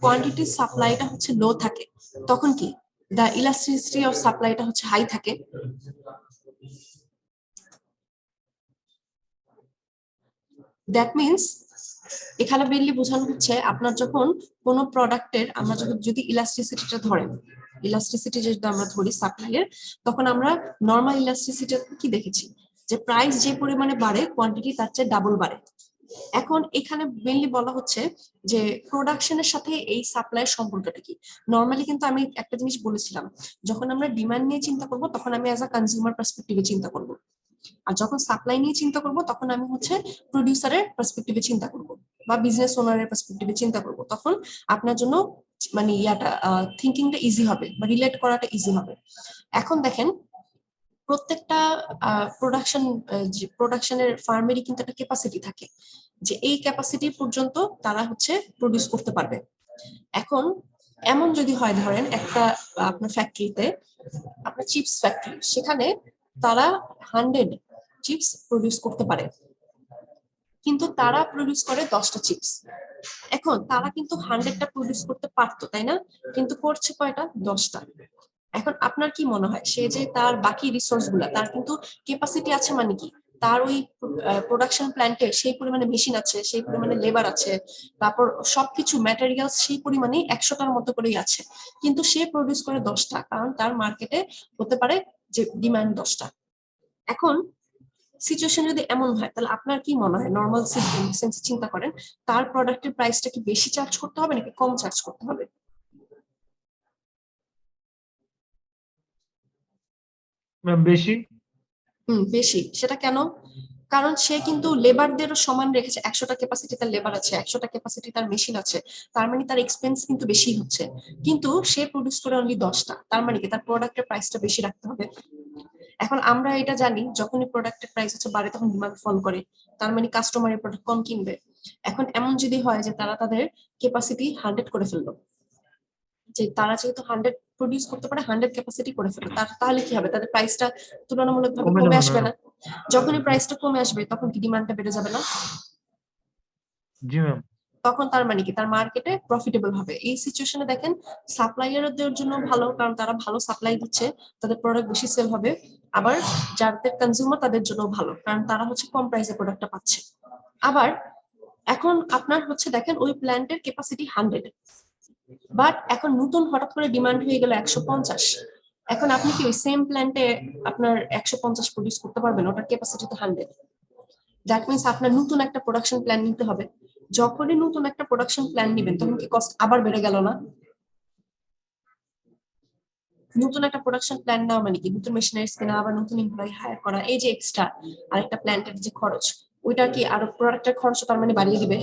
কোয়ান্টিটি সাপ্লাইটা হচ্ছে লো থাকে তখন কি দা ইলাস্টিসিটি অফ সাপ্লাইটা হচ্ছে হাই থাকে। দ্যাট মিনস এখানে মেইনলি বোঝানো হচ্ছে আপনার যখন কোনো প্রোডাক্টের আমরা যদি ইলাস্টিসিটিটা ধরেন, ইলাস্টিসিটি যদি আমরা ধরি সাপ্লাইয়ের, তখন আমরা নর্মাল ইলাস্টিসিটি কি দেখেছি যে প্রাইস যে পরিমাণে বাড়ে কোয়ান্টিটি তার চেয়ে ডাবল বাড়ে। এখন এখানে মেইনলি বলা হচ্ছে যে প্রোডাকশনের সাথে এই সাপ্লাইয়ের সম্পর্কটা কি। নর্মালি কিন্তু আমি একটা জিনিস বলেছিলাম, যখন আমরা ডিমান্ড নিয়ে চিন্তা করব তখন আমি অ্যাজ আ কনজিউমার পার্সপেক্টিভে চিন্তা করব, আর যখন সাপ্লাই নিয়ে চিন্তা করব তখন আমি হচ্ছে প্রডিউসারের পার্সপেক্টিভে চিন্তা করব বা বিজনেস ওনারের পার্সপেক্টিভে চিন্তা করব। তখন আপনার জন্য মানে ইয়াটা থিঙ্কিংটা ইজি হবে বা রিলেট করাটা ইজি হবে। এখন দেখেন প্রত্যেকটা প্রোডাকশনের ফার্মেরই কিন্তু একটা ক্যাপাসিটি থাকে, যে এই ক্যাপাসিটি পর্যন্ত তারা হচ্ছে প্রডিউস করতে পারবে। এখন এমন যদি হয় ধরেন একটা আপনার ফ্যাক্টরিতে, আপনার চিপস ফ্যাক্টরি, সেখানে তারা 100 চিপস প্রডিউস করতে পারে, কিন্তু তারা প্রডিউস করে 10টা চিপস। এখন তারা কিন্তু 100টা প্রডিউস করতে পারতো, তাই না? কিন্তু করছে কয়টা? 10টা। এখন আপনার কি মনে হয় সে যে তার বাকি রিসোর্স গুলা, তার কিন্তু ক্যাপাসিটি আছে মানে কি, তার ওই প্রোডাকশন প্ল্যান্টে সেই পরিমাণে মেশিন আছে, সেই পরিমাণে লেবার আছে, তারপর সবকিছু ম্যাটেরিয়ালস সেই পরিমাণে 100টার মতো করেই আছে, কিন্তু সে প্রডিউস করে 10টা, কারণ তার মার্কেটে হতে পারে যে ডিমান্ড 10টা। এখন সিচুয়েশন যদি এমন হয় তাহলে আপনার কি মনে হয়, নর্মাল সেন্সে চিন্তা করেন, তার প্রোডাক্টের প্রাইসটা কি বেশি চার্জ করতে হবে নাকি কম চার্জ করতে হবে? বেশি। বেশি। সেটা কেন? কারণ সে কিন্তু লেবারদেরও সমান রেখেছে, 100টা ক্যাপাসিটি তার লেবার আছে, 100টা ক্যাপাসিটি তার মেশিন আছে, তার মানে তার এক্সপেন্স কিন্তু বেশি হচ্ছে, কিন্তু সে প্রডিউস করে অনলি 10টা, তার মানে কি তার প্রোডাক্টের প্রাইসটা বেশি রাখতে হবে। এখন আমরা এটা জানি যখনই প্রোডাক্টের প্রাইস হচ্ছে বাড়ে তখন ডিমান্ড ফল করে, তার মানে কাস্টমারের প্রোডাক্ট কম কিনবে। এখন এমন যদি হয় যে তারা তাদের ক্যাপাসিটি 100 করে ফেললো, যে তারা যেহেতু 100 প্রডিউস করতে পারে, 100 ক্যাপাসিটি করে ফেললো, তাহলে কি হবে, তাদের প্রাইসটা তুলনামূলকভাবে কমে কমে যাবে আসবে না। না? যখনই প্রাইসটা কমে আসবে তখন কি ডিমান্ডটা বেড়ে যাবে না? জি ম্যাম। তখন তার মানে কি তার মার্কেটে প্রফিটেবল হবে। এই সিচুয়েশনে দেখেন সাপ্লাইয়ারদের জন্য ভালো, কারণ তারা ভালো সাপ্লাই দিচ্ছে, তাদের প্রোডাক্ট বেশি সেল হবে। আবার যাদের কনজিউমার তাদের জন্য ভালো, কারণ তারা হচ্ছে কম প্রাইসে প্রোডাক্টটা পাচ্ছে। আবার এখন আপনার হচ্ছে দেখেন ওই প্ল্যান্টের ক্যাপাসিটি 100, বাট এখন নতুন হঠাৎ করে ডিমান্ড হয়ে গেল 150। এখন আপনি কি ওই সেম প্ল্যান্টে আপনার 150 প্রডিউস করতে পারবেন? ওটার ক্যাপাসিটি তো 100। দ্যাট মিনস আপনার নতুন একটা প্রোডাকশন প্ল্যান নিতে হবে। যখনই নতুন একটা প্রোডাকশন প্ল্যান নিবেন তখন কি কস্ট আবার বেড়ে গেল না? নতুন একটা প্রোডাকশন প্ল্যান নেওয়া মানে কি নতুন মেশিনারিজ কেনা, আবার নতুন এমপ্লয়ি হায়ার করা, এই যে এক্সট্রা আরেকটা প্ল্যান্টের যে খরচ, ওইটা কি আরো প্রোডাক্টের খরচ তার মানে বাড়িয়ে দিবে,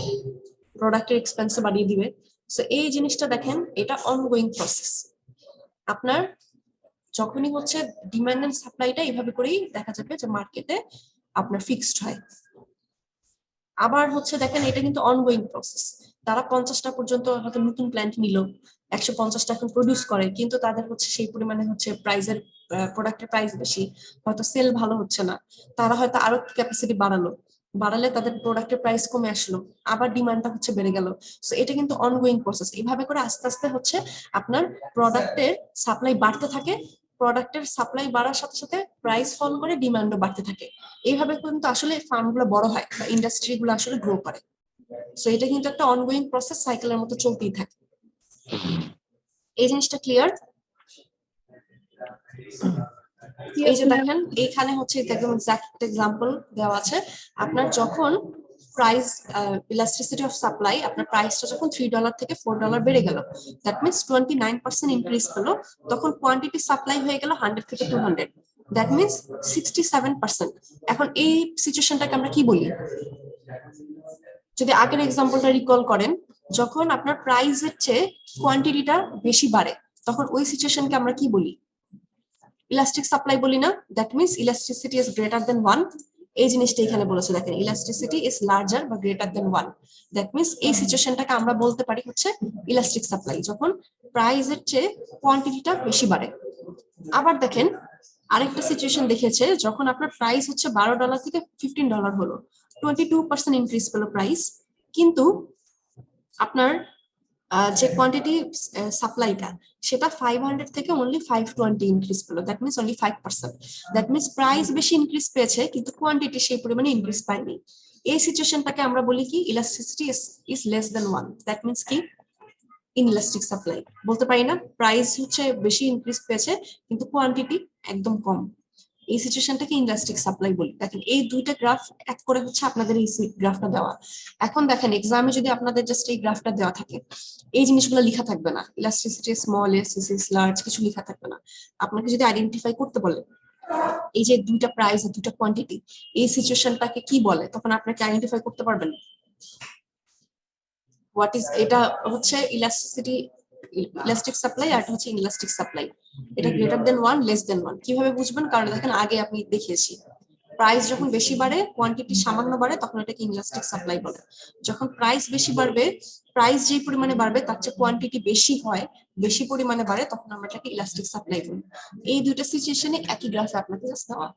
প্রোডাক্টের এক্সপেন্সও বাড়িয়ে দিবে। সো এই জিনিসটা দেখেন এটা অনগোয়িং প্রসেস। আপনার যখনই হচ্ছে ডিমান্ড এন্ড সাপ্লাইটা এইভাবে করেই দেখা যাবে যে মার্কেটে আপনার ফিক্সড হয়। আবার হচ্ছে দেখেন এটা কিন্তু অনগোয়িং প্রসেস। তারা 50টা পর্যন্ত হয়তো নতুন প্ল্যান্ট নিল, 150টা এখন প্রডিউস করে, কিন্তু তাদের হচ্ছে সেই পরিমাণে হচ্ছে প্রাইসের প্রোডাক্টের প্রাইস বেশি, হয়তো সেল ভালো হচ্ছে না। তারা হয়তো আরো ক্যাপাসিটি বাড়ালে তাদের প্রোডাক্টের প্রাইস কমে আসলো, আবার ডিমান্ডটা হচ্ছে বেড়ে গেল। সো এটা কিন্তু অনগোয়িং প্রসেস। এইভাবে করে আস্তে আস্তে হচ্ছে আপনার প্রোডাক্টের সাপ্লাই বাড়তে থাকে, প্রোডাক্টের সাপ্লাই বাড়ার সাথে সাথে প্রাইস ফল করে ডিমান্ডও বাড়তে থাকে। এইভাবে কিন্তু আসলে ফার্মগুলো বড় হয় বা ইন্ডাস্ট্রি গুলো আসলে গ্রো করে। সো এটা কিন্তু একটা অনগোয়িং প্রসেস, সাইকেলের মতো চলতেই থাকে। এই জিনিসটা ক্লিয়ার? এই যে দেখেন এইখানে হচ্ছে একদম এক্সাক্ট এক্সাম্পল দেওয়া আছে। আপনার যখন প্রাইস ইলাস্টিসিটি অফ সাপ্লাই, আপনার প্রাইসটা যখন $3 থেকে $4 বেড়ে গেল, দ্যাট মিনস 29% ইনক্রিজ হলো, তখন কোয়ান্টিটি সাপ্লাই হয়ে গেল 100 থেকে 200, দ্যাট মিনস 67%। এখন এই সিচুয়েশনটাকে আমরা কি বলি? যদি আগের এক্সাম্পলটা রিকল করেন, যখন আপনার প্রাইসের চেয়ে কোয়ান্টিটিটা বেশি বাড়ে তখন ওই সিচুয়েশনকে আমরা কি বলি? ইলাস্টিক সাপ্লাই বলি না? That means elasticity is greater than 1। এই জিনিসটা এখানে বলেছে দেখেন, ইলাস্টিসিটি ইজ লার্জার বা গ্রেটার দেন 1। দ্যাট মিনস এই সিচুয়েশনটাকে আমরা বলতে পারি হচ্ছে ইলাস্টিক সাপ্লাই, যখন প্রাইসের চেয়ে কোয়ান্টিটিটা বেশি বাড়ে। আবার দেখেন আরেকটা সিচুয়েশন দেখেছে, যখন আপনার প্রাইস হচ্ছে $12 থেকে $15 হলো, 22% ইনক্রিজ পেলো প্রাইস, কিন্তু আপনার যে কোয়ান্টিটি সাপ্লাইটা সেটা 500 থেকে অনলি 520 ইনক্রিজ পেলো, that means only 5%। That means price বেশি ইনক্রিজ পেয়েছে কিন্তু কোয়ান্টিটি সেই পরিমাণে ইনক্রিজ পায়নি। এই সিচুয়েশনটাকে আমরা বলি কি? Elasticity is less than 1। That means কি? Inelastic supply. বলতে পারি না প্রাইস হচ্ছে বেশি ইনক্রিজ পেয়েছে কিন্তু কোয়ান্টিটি একদম কম, এই সিচুয়েশনটাকে ইনইলাস্টিক সাপ্লাই বলি। দেখেন এই দুইটা গ্রাফ এক করে হচ্ছে আপনাদের এই গ্রাফটা দেওয়া। এখন দেখেন এক্সামে যদি আপনাদের জাস্ট এই গ্রাফটা দেওয়া থাকে, এই জিনিসগুলো লেখা থাকবে না, ইলাস্টিসিটি স্মল, ইলাস্টিসিটি লার্জ, কিছু লেখা থাকবে না। আপনাকে যদি আইডেন্টিফাই করতে বলে এই যে দুইটা প্রাইস আর দুইটা কোয়ান্টিটি, এই সিচুয়েশনটাকে কি বলে, তখন আপনাকে আইডেন্টিফাই করতে পারবেন হোয়াট ইজ, এটা হচ্ছে ইলাস্টিসিটি ইলাস্টিক সাপ্লাই আর এটা হচ্ছে ইনইলাস্টিক সাপ্লাই। এটা গ্রেটার দেন 1 লেস দেন 1 কিভাবে বুঝবেন? কারণ দেখেন আগে আমি দেখিয়েছি, প্রাইস যখন বেশি বাড়ে কোয়ান্টিটি সামান্য বাড়ে তখন এটাকে ইনইলাস্টিক সাপ্লাই বলে। যখন প্রাইস বেশি বাড়বে, প্রাইস যে পরিমাণে বাড়বে তার চেয়ে কোয়ান্টিটি বেশি হয়, বেশি পরিমাণে বাড়ে, তখন আমরা এটাকে ইলাস্টিক সাপ্লাই বলি। এই দুইটা সিচুয়েশনে একই গ্রাফে আপনাকে জাস্ট দেওয়া।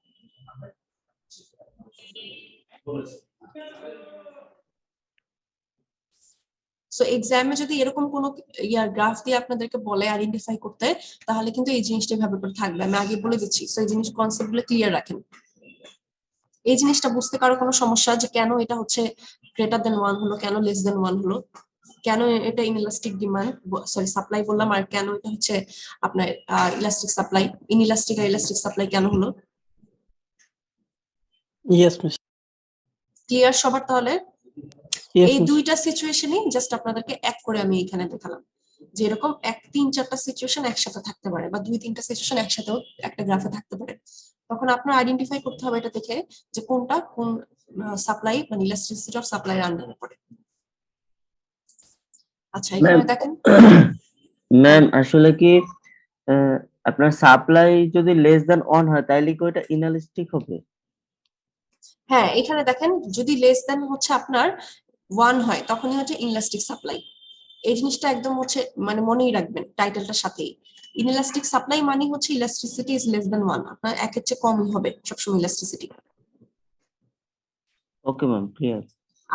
সো এক্সামে যদি এরকম কোন গ্রাফ দিয়ে আপনাদেরকে বলে আইডেন্টিফাই করতে, তাহলে কিন্তু এই জিনিসটা ভাবে করে থাকবে, আমি আগে বলে দিচ্ছি। সো এই জিনিস কনসেপ্ট গুলো ক্লিয়ার রাখেন। এই জিনিসটা বুঝতে কারো কোনো সমস্যা যে কেন এটা হচ্ছে গ্রেটার দেন 1 হলো, কেন লেস দেন 1 হলো, কেন এটা ইনইলাস্টিক ডিমান্ড সরি সাপ্লাই বললাম, আর কেন এটা হচ্ছে আপনার ইলাস্টিক সাপ্লাই, ইনইলাস্টিক আর ইলাস্টিক সাপ্লাই কেন হলো? Yes miss. ক্লিয়ার সবার? তাহলে ইয়েস এই মিস। দুইটা সিচুয়েশনই জাস্ট আপনাদেরকে এক করে আমি এখানে দেখালাম, যে এরকম 3-4টা সিচুয়েশন একসাথে থাকতে পারে বা 2-3টা সিচুয়েশন একসাথেও একটা গ্রাফে থাকতে পারে। তখন আপনার আইডেন্টিফাই করতে হবে এটা দেখে যে কোনটা কোন সাপ্লাই মানে ইলাস্টিসিটি অফ সাপ্লাই আন্ডারে পড়ে। আচ্ছা এখানে দেখেন ম্যাম আসলে কি আপনার সাপ্লাই যদি লেস দ্যান 1 হয় তাহলে কি ওটা ইনইলাস্টিক হবে? হ্যাঁ এখানে দেখেন যদি লেস দেন হচ্ছে আপনার 1 হয় তখনই হচ্ছে ইনইলাস্টিক সাপ্লাই। এই জিনিসটা একদম হচ্ছে মানে মনেই রাখবেন টাইটেলটার সাথেই। ইনইলাস্টিক সাপ্লাই মানে হচ্ছে ইলাস্টিসিটি ইজ লেস দেন 1, আপনার একের চেয়ে কমই হবে সবসময় ইলাস্টিসিটি। Okay ma'am, clear.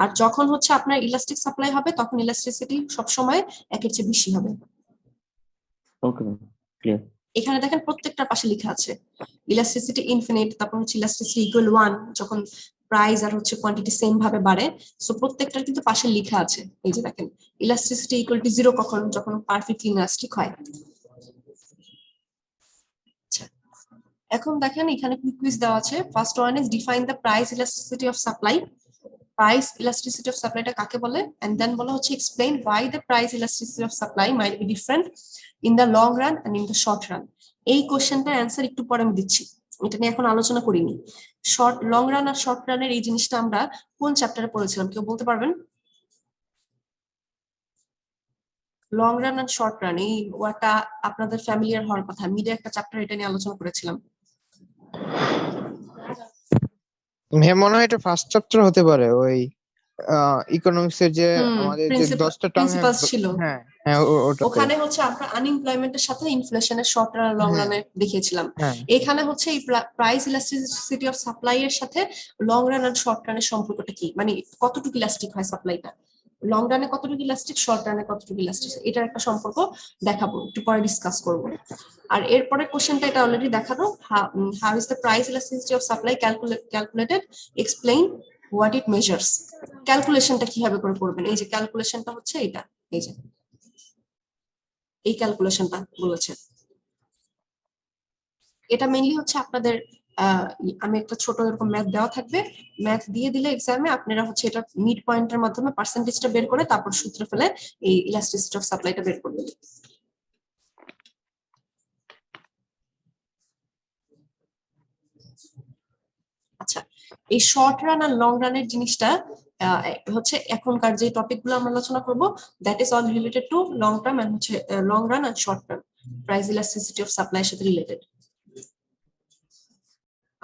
আর যখন হচ্ছে আপনার ইলাস্টিক সাপ্লাই হবে তখন ইলাস্টিসিটি সবসময় একের চেয়ে বেশি হবে। ওকে ম্যাম, ক্লিয়ার। এখানে দেখেন প্রত্যেকটা পাশে লেখা আছে ইলাস্টিসিটি ইনফিনিট, তারপর হচ্ছে ইলাস্টিসিটি ইকুয়াল 1 যখন প্রাইস আর হচ্ছে কোয়ান্টিটি সেম ভাবে বাড়ে। সো প্রত্যেকটার কিন্তু পাশে লেখা আছে, এই যে দেখেন ইলাস্টিসিটি ইকুয়াল টু 0 কখন, যখন পারফেক্টলি ইলাস্টিক হয়। আচ্ছা, এখন দেখেন এখানে কুইক কুইজ দেওয়া আছে। First one is define the price elasticity of supply. Price elasticity of সাপ্লাইটা কাকে বলে, এন্ড দেন বলা হচ্ছে explain why the price elasticity of supply might be different in the long run and in the short run. এই কোশ্চেনটার answer একটু পরে আমি দিচ্ছি, এটা নিয়ে এখন আলোচনা করিনি। লং রান আর শর্ট রানের এই জিনিসটা আমরা কোন চ্যাপ্টারে পড়েছিলাম, কেউ বলতে পারবেন? লং রান আর শর্ট রান এই ওয়ার্ডটা আপনাদের ফ্যামিলিয়ার হওয়ার কথা, মিডে একটা চ্যাপ্টার এটা নিয়ে আলোচনা করেছিলাম। হ্যাঁ, মনে হয় এটা ফার্স্ট চ্যাপ্টার হতে পারে, ওই ইকোনমিক্স এর যে আমাদের যে 10টা টার্ম। প্রিন্সিপালস ছিল, হ্যাঁ হ্যাঁ, ওটা ওখানে হচ্ছে আমরা আনএমপ্লয়মেন্টের সাথে ইনফ্লেশনের শর্ট রান লং রানে দেখিয়েছিলাম। হ্যাঁ এখানে হচ্ছে এই প্রাইস ইলাস্টিসিটি অফ সাপ্লাই এর সাথে লং রান আর শর্ট রানের সম্পর্কটা কি, মানে কতটুকু ইলাস্টিক হয় সাপ্লাইটা, লং রানে কতটুকু ইলাস্টিক, শর্ট রানে কতটুকু ইলাস্টিক, এটার একটা সম্পর্ক দেখাবো, একটু পরে ডিসকাস করব। আর এরপরে কোশ্চেনটা এটা অলরেডি দেখানো, how is the price elasticity of supply calculated, explain what it measures. ক্যালকুলেশনটা কিভাবে করে করবেন, এই যে ক্যালকুলেশনটা হচ্ছে এটা, এই যে এই ক্যালকুলেশনটা বলেছে। এটা মেইনলি হচ্ছে আপনাদের আমি একটা ছোট এরকম ম্যাথ দেওয়া থাকবে, ম্যাথ দিয়ে দিলে এক্সামে আপনারা হচ্ছে এটা মিড পয়েন্টের মাধ্যমে পার্সেন্টেজটা বের করে তারপর সূত্র ফেলে এই ইলাস্টিসিটি অফ সাপ্লাইটা বের করবে। আচ্ছা, এই শর্ট রান আর লং রানের জিনিসটা হচ্ছে এখনকার যে টপিক গুলো আমরা আলোচনা করবো, that is all related to long term and হচ্ছে লং রান আর short run price elasticity of supply এর সাথে রিলেটেড।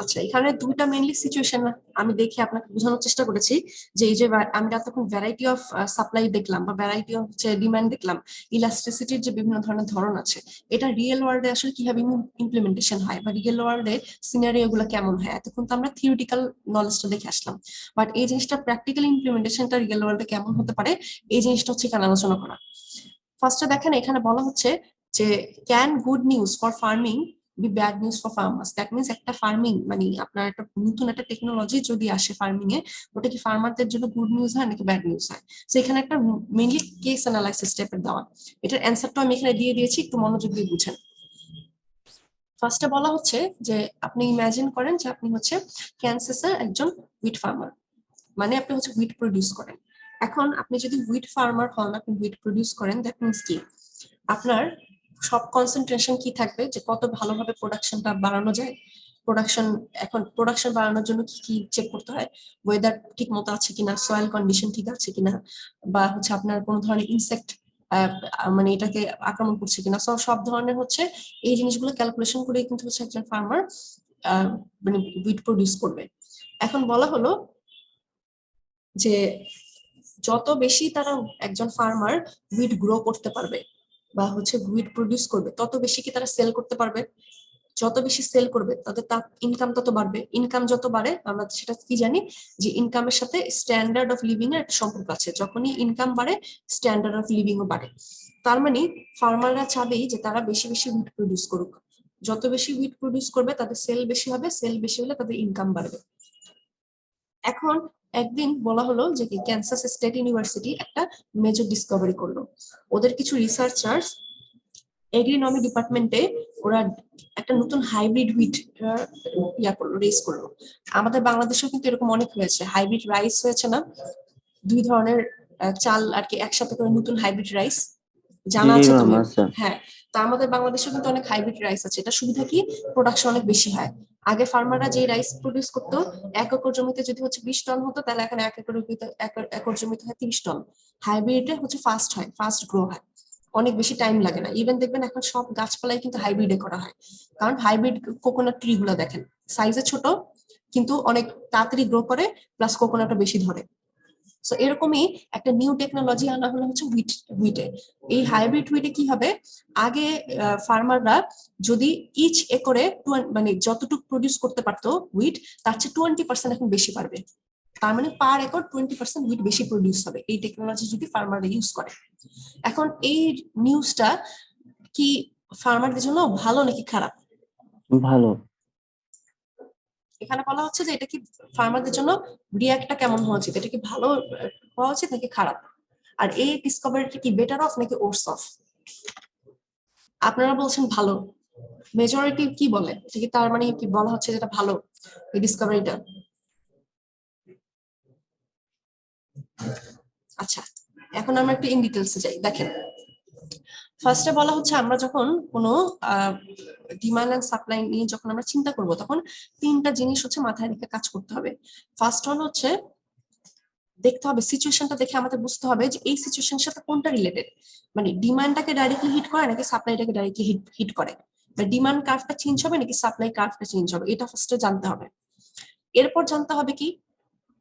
আচ্ছা, এখানে দুইটা মেইনলি সিচুয়েশন আমি দেখে আপনাকে বোঝানোর চেষ্টা করেছি যে এই যে আমরা এতক্ষণ ভ্যারাইটি অফ সাপ্লাই দেখলাম বা ভ্যারাইটি অফ হচ্ছে ডিমান্ড দেখলাম, ইলাস্টিসিটির যে বিভিন্ন ধরনের ধরন আছে, এটা রিয়েল ওয়ার্ল্ডে আসলে কিভাবে ইমপ্লিমেন্টেশন হয় বা রিয়েল ওয়ার্ল্ডে সিনারিও গুলো কেমন হয়। এতক্ষণ তো আমরা থিওরিটিক্যাল নলেজটা দেখে আসলাম, বাট এই জিনিসটা প্র্যাকটিক্যাল ইমপ্লিমেন্টেশনটা রিয়েল ওয়ার্ল্ডে কেমন হতে পারে, এই জিনিসটা হচ্ছে এখানে আলোচনা করা। ফার্স্টে দেখেন এখানে বলা হচ্ছে যে can good news for farming B bad news for farmers. That means একটা ফার্মিং মানে আপনার একটা নতুন একটা টেকনোলজি যদি আসে ফার্মিং এ, ওটা কি ফার্মারদের জন্য গুড নিউজ হয় নাকি ব্যাড নিউজ হয়। তো এখানে একটা মেইনলি কেস অ্যানালাইসিস টাইপের দেওয়া, এটার অ্যান্সারটা আমি এখানে দিয়ে দিয়েছি, একটু মনোযোগ দিয়ে বুঝেন। ফার্স্টে বলা হচ্ছে যে আপনি ইমাজিন করেন যে আপনি হচ্ছে ক্যানসাসের একজন হুইট ফার্মার, মানে আপনি হচ্ছে হুইট প্রডিউস করেন। এখন আপনি যদি হুইট ফার্মার হন, আপনি হুইট প্রডিউস করেন, দ্যাট মিনস কি আপনার সব কনসেন্ট্রেশন কি থাকবে যে কত ভালোভাবে প্রোডাকশনটা বাড়ানো যায়। এখন প্রোডাকশন বাড়ানোর জন্য কি কি চেক করতে হয়, ওয়েদার ঠিক মতো আছে কিনা, সয়েল কন্ডিশন ঠিক আছে কিনা, বা হচ্ছে আপনার কোনো ধরনের ইনসেক্ট মানে এটাকে আক্রমণ করছে কিনা। সব ধরনের হচ্ছে এই জিনিসগুলো ক্যালকুলেশন করে কিন্তু হচ্ছে একজন ফার্মার মানে হুইট প্রডিউস করবে। এখন বলা হলো যে যত বেশি তারা একজন ফার্মার হুইট গ্রো করতে পারবে বা হচ্ছে হুইট প্রডিউস করবে, তত বেশি কি তারা সেল করতে পারবে। যত বেশি সেল করবে তাদের ইনকাম তত বাড়বে। ইনকাম যত বাড়ে, আমরা সেটা কি জানি যে ইনকামের সাথে স্ট্যান্ডার্ড অফ লিভিং এর একটা সম্পর্ক আছে। যখনই ইনকাম বাড়ে স্ট্যান্ডার্ড অফ লিভিংও বাড়ে। তার মানে ফার্মাররা চাবেই যে তারা বেশি বেশি হুইট প্রডিউস করুক। যত বেশি হুইট প্রডিউস করবে তাদের সেল বেশি হবে, সেল বেশি হলে তাদের ইনকাম বাড়বে। এখন একদিন বলা হলো যে কি ক্যান্সাস স্টেট ইউনিভার্সিটি একটা মেজর ডিসকভারি করলো। ওদের কিছু রিসার্চার্স এগ্রিনমি ডিপার্টমেন্টে ওরা একটা নতুন হাইব্রিড হুইট করলো, রেস করলো। আমাদের বাংলাদেশেও কিন্তু এরকম অনেক হয়েছে, হাইব্রিড রাইস হয়েছে না, দুই ধরনের চাল আর কি একসাথে করে নতুন হাইব্রিড রাইস, জানা আছে তো? হ্যাঁ, তো আমাদের বাংলাদেশেও কিন্তু অনেক হাইব্রিড রাইস আছে। এটা সুবিধা কি, প্রোডাকশন অনেক বেশি হয়। আগে ফার্মাররা যে রাইস প্রডিউস করতো 1 একর জমিতে যদি হচ্ছে 20 টন হতো, তাহলে এখন 1 একর জমিতে হয় 30 টন। হাইব্রিডে হচ্ছে ফাস্ট হয়, ফাস্ট গ্রো হয়, অনেক বেশি টাইম লাগে না। ইভেন দেখবেন এখন সব গাছপালাই কিন্তু হাইব্রিডে করা হয়, কারণ হাইব্রিড কোকোনাট ট্রি গুলো দেখেন সাইজে ছোট কিন্তু অনেক তাড়াতাড়ি গ্রো করে, প্লাস কোকোনাটও বেশি ধরে। সো এরকমই একটা নিউ টেকনোলজি আনা হলো হচ্ছে হুইটে। এই হাইব্রিড হুইটে কি হবে, আগে ফার্মাররা যদি ইচ একরে মানে যতটুকু প্রডিউস করতে পারতো হুইট, তার চেয়ে 20% এখন বেশি পারবে। তার মানে পার একর 20% হুইট বেশি প্রডিউস হবে এই টেকনোলজি যদি ফার্মাররা ইউজ করে। এখন এই নিউজটা কি ফার্মারদের জন্য ভালো নাকি খারাপ? ভালো। এখানে বলা হচ্ছে যে এটা কি ফার্মারদের জন্য রিয়াক্টটা কেমন হওয়া উচিত, এটা কি ভালো হওয়া উচিত নাকি খারাপ? আর এই ডিসকভারিটা কি বেটার অফ নাকি ওর্স অফ? আপনারা বলছেন ভালো, মেজরিটি কি বলে? এটা কি তার মানে কি বলা হচ্ছে যেটা ভালো এই ডিসকভারিটা? আচ্ছা, এখন আমরা একটু ইন ডিটেলসে যাই। দেখেন, ফার্স্টে বলা হচ্ছে আমরা যখন কোনো ডিমান্ড এন্ড সাপ্লাই নিয়ে যখন আমরা চিন্তা করব তখন তিনটা জিনিস হচ্ছে মাথায় রেখে কাজ করতে হবে। ফার্স্ট ওয়ান হচ্ছে দেখতে হবে সিচুয়েশনটা দেখে আমাদের বুঝতে হবে যে এই সিচুয়েশনের সাথে কোনটা রিলেটেড, মানে ডিমান্ডটাকে ডাইরেক্টলি হিট করে নাকি সাপ্লাইটাকে ডাইরেক্টলি হিট করে, বা ডিমান্ড কার্ভটা চেঞ্জ হবে নাকি সাপ্লাই কার্ভটা চেঞ্জ হবে, এটা ফার্স্টে জানতে হবে। এরপর জানতে হবে কি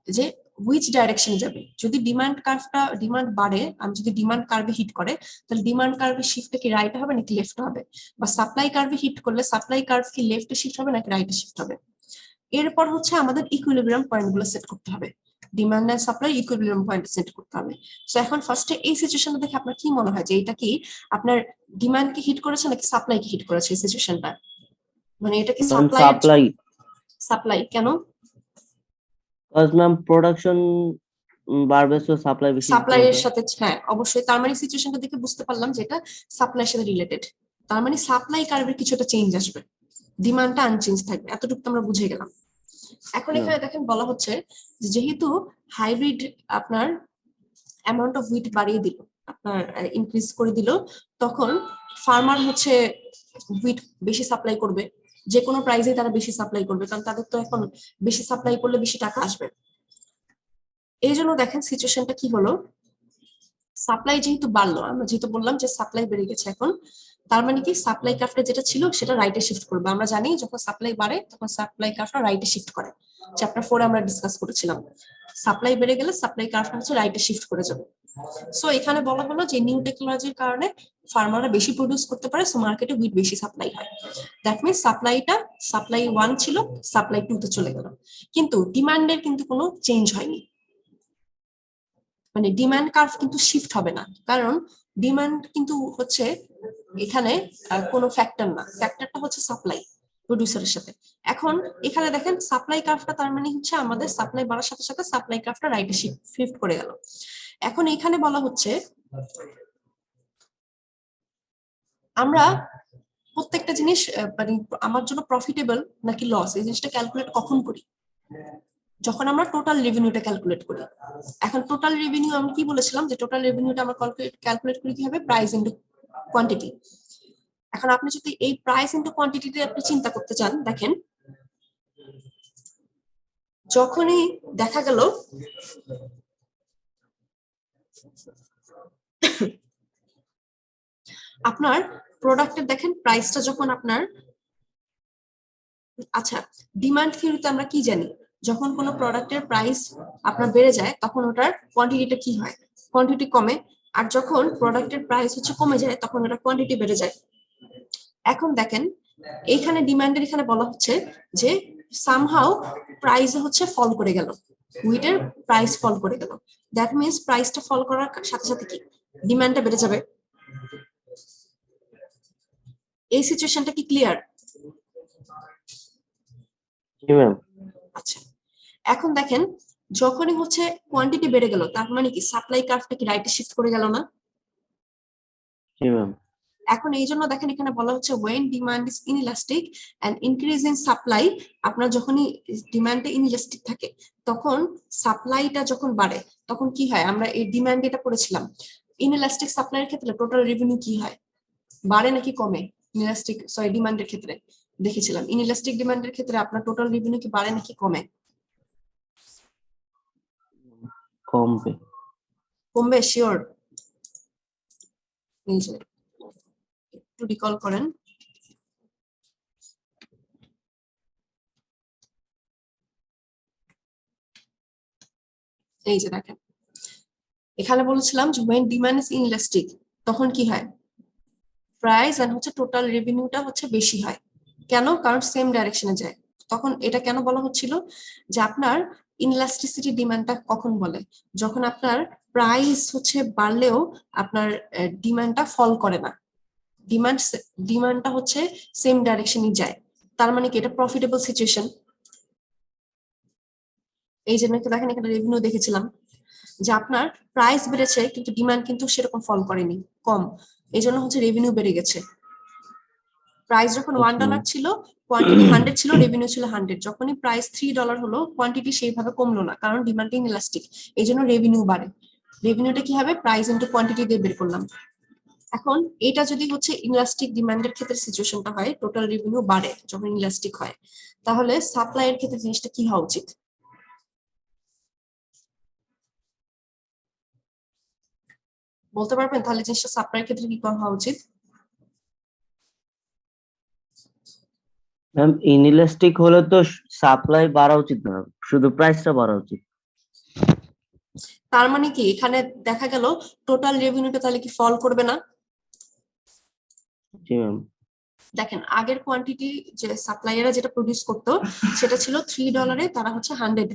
যে হুইচ ডাইরেকশনে যাবে। যদি ডিমান্ড বাড়ে, আমি যদি ডিমান্ড কার্ভে হিট করে তাহলে ডিমান্ড কার্ভে শিফটটা কি রাইটে হবে নাকি লেফট হবে, বা সাপ্লাই কার্ভে হিট করলে সাপ্লাই কার্ভ কি লেফটে শিফট হবে নাকি রাইটে শিফট হবে। এরপর হচ্ছে আমাদের ইকুইলিব্রিয়াম পয়েন্টগুলো সেট করতে হবে, demand and supply equilibrium point set করতে হবে। সো এখন ফার্স্টে এই সিচুয়েশনটা দেখে আপনার কি মনে হয় যে এটা কি আপনার ডিমান্ড কে হিট করেছে নাকি সাপ্লাই কে হিট করেছে এই সিচুয়েশনটা? মানে এটা কি সাপ্লাই। সাপ্লাই কেন? কজ ম্যাম প্রোডাকশন বাড়বে, সো সাপ্লাই বেশি সাপ্লাই এর হবে। সাথে, হ্যাঁ অবশ্যই, তার মানে সিচুয়েশনটা দেখে বুঝতে পারলাম যে এটা সাপ্লাইয়ের সাথে রিলেটেড। তার মানে সাপ্লাই কার্ভের কিছুটা চেঞ্জ আসবে, ডিমান্ডটা আনচেঞ্জ থাকবে, এতটুকু আমরা বুঝে গেলাম। এখন এখানে দেখেন বলা হচ্ছে যে যেহেতু হাইব্রিড আপনার অ্যামাউন্ট অফ হুইট বাড়িয়ে দিল, আপনার ইনক্রিজ করে দিল, তখন ফার্মার হচ্ছে হুইট বেশি সাপ্লাই করবে, যে কোনো প্রাইসে তারা বেশি সাপ্লাই করবে, কারণ তাদের তো এখন বেশি সাপ্লাই করলে বেশি টাকা আসবে। এই জন্য দেখেন সিচুয়েশনটা কি হলো, সাপ্লাই যেহেতু বাড়লো, আমরা যেহেতু বললাম যে সাপ্লাই বেড়ে গেছে এখন, তার মানে কি সাপ্লাই কার্ভটা যেটা ছিল সেটা রাইটে শিফট করবে। আমরা জানি যখন সাপ্লাই বাড়ে তখন সাপ্লাই কার্ভটা রাইটে শিফট করে, চ্যাপ্টার 4 আমরা ডিসকাস করেছিলাম। সাপ্লাই বেড়ে গেলে সাপ্লাই কার্ভটা হচ্ছে রাইটে শিফট করে যাবে। সো এখানে বলা হলো যে নিউ টেকনোলজির কারণে ফার্মাররা বেশি প্রডিউস করতে পারে, সো মার্কেটে হুইট বেশি সাপ্লাই হয়। দ্যাট মিনস সাপ্লাই 1 ছিল, সাপ্লাই 2 তে চলে গেল, কিন্তু ডিমান্ডের কিন্তু কোনো চেঞ্জ হয়নি, মানে ডিমান্ড কার্ভ কিন্তু শিফট হবে না, কারণ ডিমান্ড কিন্তু হচ্ছে এখানে কোনো ফ্যাক্টর না, ফ্যাক্টরটা হচ্ছে সাপ্লাই প্রডিউসারের সাথে। এখন এখানে দেখেন সাপ্লাই কার্ভটা, তার মানে হচ্ছে আমাদের সাপ্লাই বাড়ার সাথে সাথে সাপ্লাই কার্ভটা রাইটে শিফট করে গেল। এখন এখানে বলা হচ্ছে আমরা প্রত্যেকটা জিনিস মানে আমার জন্য প্রফিটেবল নাকি লস এই জিনিসটা ক্যালকুলেট কখন করি? যখন আমরা টোটাল রেভিনিউটা ক্যালকুলেট করি। এখন টোটাল রেভিনিউ আমি কি বলেছিলাম যে টোটাল রেভিনিউটা আমরা ক্যালকুলেট করি কিভাবে? Price into quantity. এখন আপনি যদি এই প্রাইস ইনটু কোয়ান্টিটিতে আপনি চিন্তা করতে চান, দেখেন যখনই দেখা গেল আপনার প্রোডাক্টের দেখেন প্রাইসটা যখন আপনার, আচ্ছা ডিমান্ড থিওরিতে আমরা কি জানি, যখন কোনো প্রোডাক্টের প্রাইস আপনার বেড়ে যায় তখন ওটার কোয়ান্টিটিটা কি হয়? কোয়ান্টিটি কমে। আর যখন প্রোডাক্টের প্রাইস হচ্ছে কমে যায় তখন ওটার কোয়ান্টিটি বেড়ে যায়। এখন দেখেন এইখানে ডিমান্ডের এখানে বলা হচ্ছে যে সামহাউ প্রাইস হচ্ছে ফল করে গেল, হুইটের প্রাইস ফল করে গেল। দ্যাট মিনস প্রাইসটা ফল করার সাথে সাথে কি ডিমান্ডটা বেড়ে যাবে। এই সিচুয়েশনটা কি ক্লিয়ার? জি ম্যাম। আচ্ছা, এখন দেখেন যখনই হচ্ছে কোয়ান্টিটি বেড়ে গেল তার মানে কি সাপ্লাই কার্ভটা কি রাইটে শিফট করে গেল না? জি ম্যাম। এখন এই জন্য দেখেন এখানে বলা হচ্ছে when demand is inelastic and increase in supply, আপনার যখনই ডিমান্ডে ইনইলাস্টিক থাকে তখন সাপ্লাইটা যখন বাড়ে তখন কি হয়? আমরা এই ডিমান্ড এটা পড়েছিলাম, ইনইলাস্টিক সাপ্লাইয়ের ক্ষেত্রে টোটাল রেভিনিউ কি হয়, বাড়ে নাকি কমে? ডিমান্ডের ক্ষেত্রে দেখেছিলাম, ইনইলাস্টিক ডিমান্ডের ক্ষেত্রে আপনার টোটাল রেভিনিউ কি বাড়ে নাকি কমে? কমবে। কমবে শিওর? একটু রিকল করেন। এই যে দেখেন এখানে বলেছিলাম যে when demand is inelastic তখন কি হয়? প্রাইস এন্ড হচ্ছে টোটাল রেভিনিউটা হচ্ছে বেশি হয়। কেন? কারণ সেম ডাইরেকশনে যায়। তখন এটা কেন বলা হচ্ছিল যে আপনার ইনইলাস্টিসিটি ডিমান্ডটা কখন বলে? যখন আপনার প্রাইস হচ্ছে বাড়লেও আপনার ডিমান্ডটা ফল করে না, ডিমান্ডটা হচ্ছে সেম ডাইরেকশনই যায়, তার মানে কি এটা প্রফিটেবল সিচুয়েশন। এই জন্য কি দেখেন এখানে রেভিনিউ দেখেছিলাম যে আপনার প্রাইস বেড়েছে কিন্তু ডিমান্ড কিন্তু সেরকম ফল করেনি, কম, এই জন্য হচ্ছে রেভিনিউ বেড়ে গেছে। প্রাইস যখন $1 ছিল, কোয়ান্টিটি 100 ছিল, রেভিনিউ ছিল 100। যখনই প্রাইস $3 হলো, কোয়ান্টিটি সেইভাবে কমলো না, কারণ ডিমান্ড ইনইলাস্টিক, এই জন্য রেভিনিউ বাড়ে। রেভিনিউটা কি হবে? প্রাইস ইনটু কোয়ান্টিটি দিয়ে বের করলাম। এখন এটা যদি হচ্ছে ইনইলাস্টিক ডিমান্ডের ক্ষেত্রে সিচুয়েশনটা হয়, টোটাল রেভিনিউ বাড়ে যখন ইনইলাস্টিক হয়, তাহলে সাপ্লাইয়ের ক্ষেত্রে জিনিসটা কি হওয়া উচিত? বলতে পারবেন তাহলে জিনিসটা সাপ্লাইয়ের ক্ষেত্রে কি করা হওয়া উচিত? ম্যাম ইনইলাস্টিক হলে তো সাপ্লাই বাড়া উচিত না, শুধু প্রাইসটা বাড়া উচিত। তার মানে কি এখানে দেখা গেল টোটাল রেভিনিউটা তাহলে কি ফল করবে না? জি ম্যাম। দেখেন আগের কোয়ান্টিটি যে সাপ্লাইয়াররা যেটা প্রডিউস করতো সেটা ছিল $3, তারা হচ্ছে 100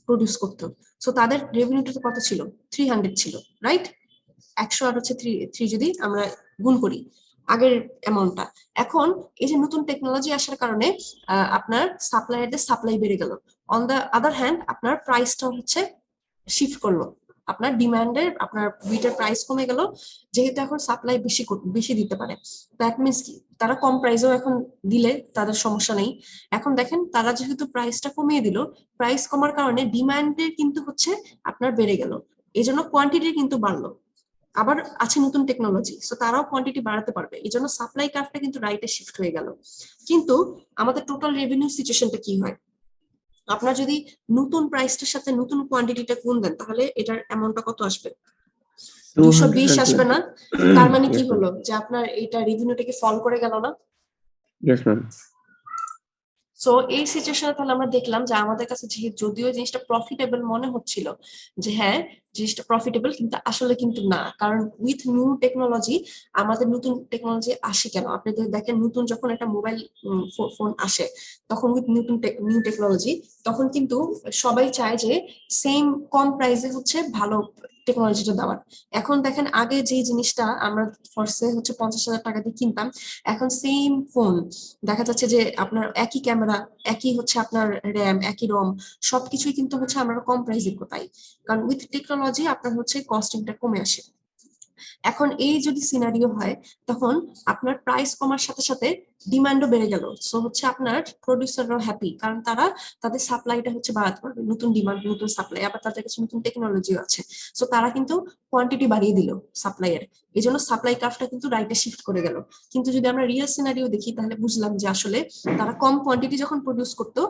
প্রডিউস করতো, সো তাদের রেভিনিউটা কত ছিল? 300 ছিল, রাইট? 100 আর হচ্ছে 3 যদি আমরা গুণ করি আগের অ্যামাউন্টটা। এখন এই যে নতুন টেকনোলজি আসার কারণে আপনার সাপ্লাইয়ারদের সাপ্লাই বেড়ে গেল, অন দ্য আদার হ্যান্ড আপনার প্রাইসটা হচ্ছে শিফট করলো, আপনার ডিমান্ডের আপনার উইটের প্রাইস কমে গেল, যেহেতু এখন সাপ্লাই বেশি দিতে পারে, দ্যাট মিনস কি তারা কম প্রাইসেও এখন দিলে তাদের সমস্যা নেই। এখন দেখেন তারা যেহেতু প্রাইসটা কমিয়ে দিল, প্রাইস কমার কারণে ডিমান্ডের কিন্তু হচ্ছে আপনার বেড়ে গেল, এই জন্য কোয়ান্টিটি কিন্তু বাড়লো। আবার আছে নতুন টেকনোলজি, সো তারাও কোয়ান্টিটি বাড়াতে পারবে, এই জন্য সাপ্লাই কার্ভটা কিন্তু রাইটে শিফট হয়ে গেল। কিন্তু আমাদের টোটাল রেভিনিউ সিচুয়েশনটা কি হয়? আপনার যদি নতুন প্রাইসটার সাথে নতুন কোয়ান্টিটিটা গুণ দেন, তাহলে এটার অ্যামাউন্টটা কত আসবে? 220 আসবে না? তার মানে কি হলো যে আপনার এটা রেভিনিউটাকে ফল করে গেল না? Yes ma'am. সো এই সিচুয়েশনে তাহলে আমরা দেখলাম যে আমাদের কাছে যদিও জিনিসটা প্রফিটেবল মনে হচ্ছিল, যে হ্যাঁ জিনিসটা প্রফিটেবল, কিন্তু আসলে কিন্তু না, কারণ উইথ নিউ টেকনোলজি, আমাদের নতুন টেকনোলজি আসে কেন? আপনি যদি দেখেন নতুন যখন একটা মোবাইল ফোন আসে, তখন উইথ নিউ টেকনোলজি, তখন কিন্তু সবাই চায় যে সেম কম প্রাইসে হচ্ছে ভালো টেকনোলজিটা দেওয়ার। এখন দেখেন আগে যে জিনিসটা আমরা ফরসে হচ্ছে 50,000 টাকা দিয়ে কিনতাম, এখন সেম ফোন দেখা যাচ্ছে যে আপনার একই ক্যামেরা, একই হচ্ছে আপনার র্যাম, একই রম, সবকিছুই কিন্তু হচ্ছে আমরা কম প্রাইসে পাই, কারণ উইথ টেকনোলজি আপনার হচ্ছে কস্টিংটা কমে আসে। এখন এই যদি সিনারিও হয়, তখন আপনার প্রাইস কমার সাথে সাথে ডিমান্ডও বেড়ে গেল, সো হচ্ছে আপনার প্রডিউসাররাও হ্যাপি, কারণ তারা তাদের সাপ্লাইটা হচ্ছে বাড়াতে পারবে, নতুন ডিমান্ড নতুন সাপ্লাই, আবার তাদের কাছে নতুন টেকনোলজিও আছে, সো তারা কিন্তু কোয়ান্টিটি বাড়িয়ে দিল সাপ্লাইয়ের, এই জন্য সাপ্লাই কার্ভটা কিন্তু রাইটে শিফট করে গেল। কিন্তু যদি আমরা রিয়েল সিনারিও দেখি, তাহলে বুঝলাম যে আসলে তারা কম কোয়ান্টিটি যখন প্রডিউস করতো,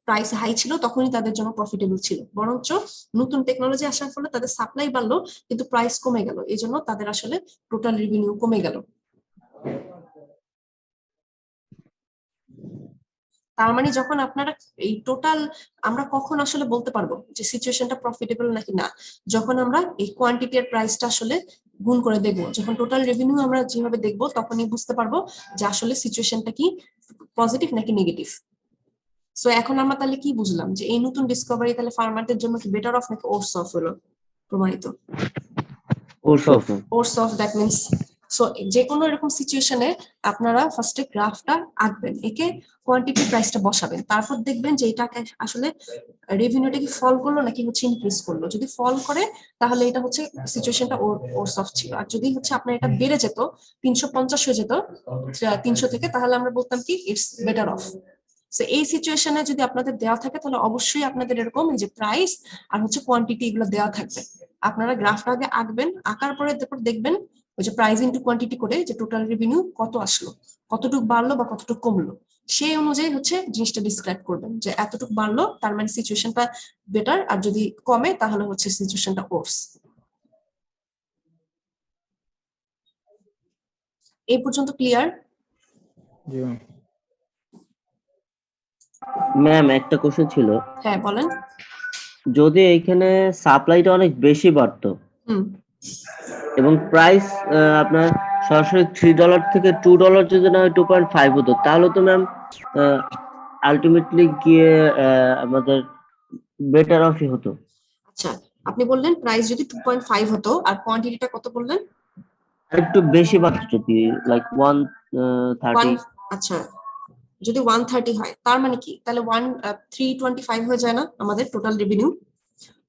প্রাইস হাই ছিল, তখনই তাদের জন্য প্রফিটেবল ছিল, বরঞ্চ নতুন টেকনোলজি আসার ফলে তাদের সাপ্লাই বাড়লো কিন্তু প্রাইস কমে গেল, এই জন্য তাদের আসলে টোটাল রেভিনিউ কমে গেল। তার মানে যখন আপনারা এই টোটাল, আমরা কখন আসলে বলতে পারবো যে সিচুয়েশনটা প্রফিটেবল নাকি না? যখন আমরা এই কোয়ান্টিটি আর প্রাইসটা আসলে গুণ করে দেখবো, যখন টোটাল রেভিনিউ আমরা যেভাবে দেখবো, তখনই বুঝতে পারবো যে আসলে সিচুয়েশনটা কি পজিটিভ নাকি নেগেটিভ। সো এখন আমরা তাহলে কি বুঝলাম যে এই নতুন ডিসকভারি তাহলে ফার্মারদের জন্য কি বেটার অফ নাকি ওর্স অফ হলো? প্রমাণিত ওর্স অফ, দ্যাট মিনস, সো যে কোনো এরকম সিচুয়েশনে আপনারা ফার্স্টে গ্রাফটা আঁকবেন, একে কোয়ান্টিটি প্রাইসটা বসাবেন, তারপর দেখবেন যে এটা আসলে রেভিনিউটা কি ফল করলো নাকি হচ্ছে ইনক্রিজ করলো। যদি ফল করে তাহলে এটা হচ্ছে সিচুয়েশনটা ওর্স অফ ছিল, আর যদি হচ্ছে আপনার এটা বেড়ে যেত 350 হয়ে যেত 300 থেকে, তাহলে আমরা বলতাম কি ইটস বেটার অফ। সো এই সিচুয়েশনে যদি আপনাদের দেওয়া থাকে, তাহলে অবশ্যই আপনাদের এরকম এই যে প্রাইস আর হচ্ছে কোয়ান্টিটি এগুলো দেওয়া থাকবে, আপনারা গ্রাফটা আগে আঁকবেন, আঁকার পরে তারপর দেখবেন ওই যে প্রাইস ইনটু কোয়ান্টিটি করে যে টোটাল রেভিনিউ কত আসলো, কতটুকু বাড়লো বা কতটুকু কমলো, সেই অনুযায়ী হচ্ছে জিনিসটা ডিসক্রাইব করবেন যে এতটুকু বাড়লো তার মানে সিচুয়েশনটা বেটার, আর যদি কমে তাহলে হচ্ছে সিচুয়েশনটা ওর্স। এই পর্যন্ত ক্লিয়ার? ম্যাম একটা কোশ্চেন ছিল, হ্যাঁ বলেন। যদি এইখানে সাপ্লাইটা অনেক বেশি বাড়তো হুম এবং প্রাইস আপনার সরাসরি $3 থেকে $2 যদি না হয় 2.5 হতো, তাহলে তো ম্যাম আলটিমেটলি গিয়ে আমাদের বেটার অফই হতো। আচ্ছা, আপনি বললেন প্রাইস যদি 2.5 হতো আর কোয়ান্টিটিটা কত বললেন? আর একটু বেশি বাড়তো যদি লাইক 130। আচ্ছা, যদি 130 হয় তার মানে কি, তাহলে 325 হয়ে যায় না আমাদের টোটাল রেভিনিউ?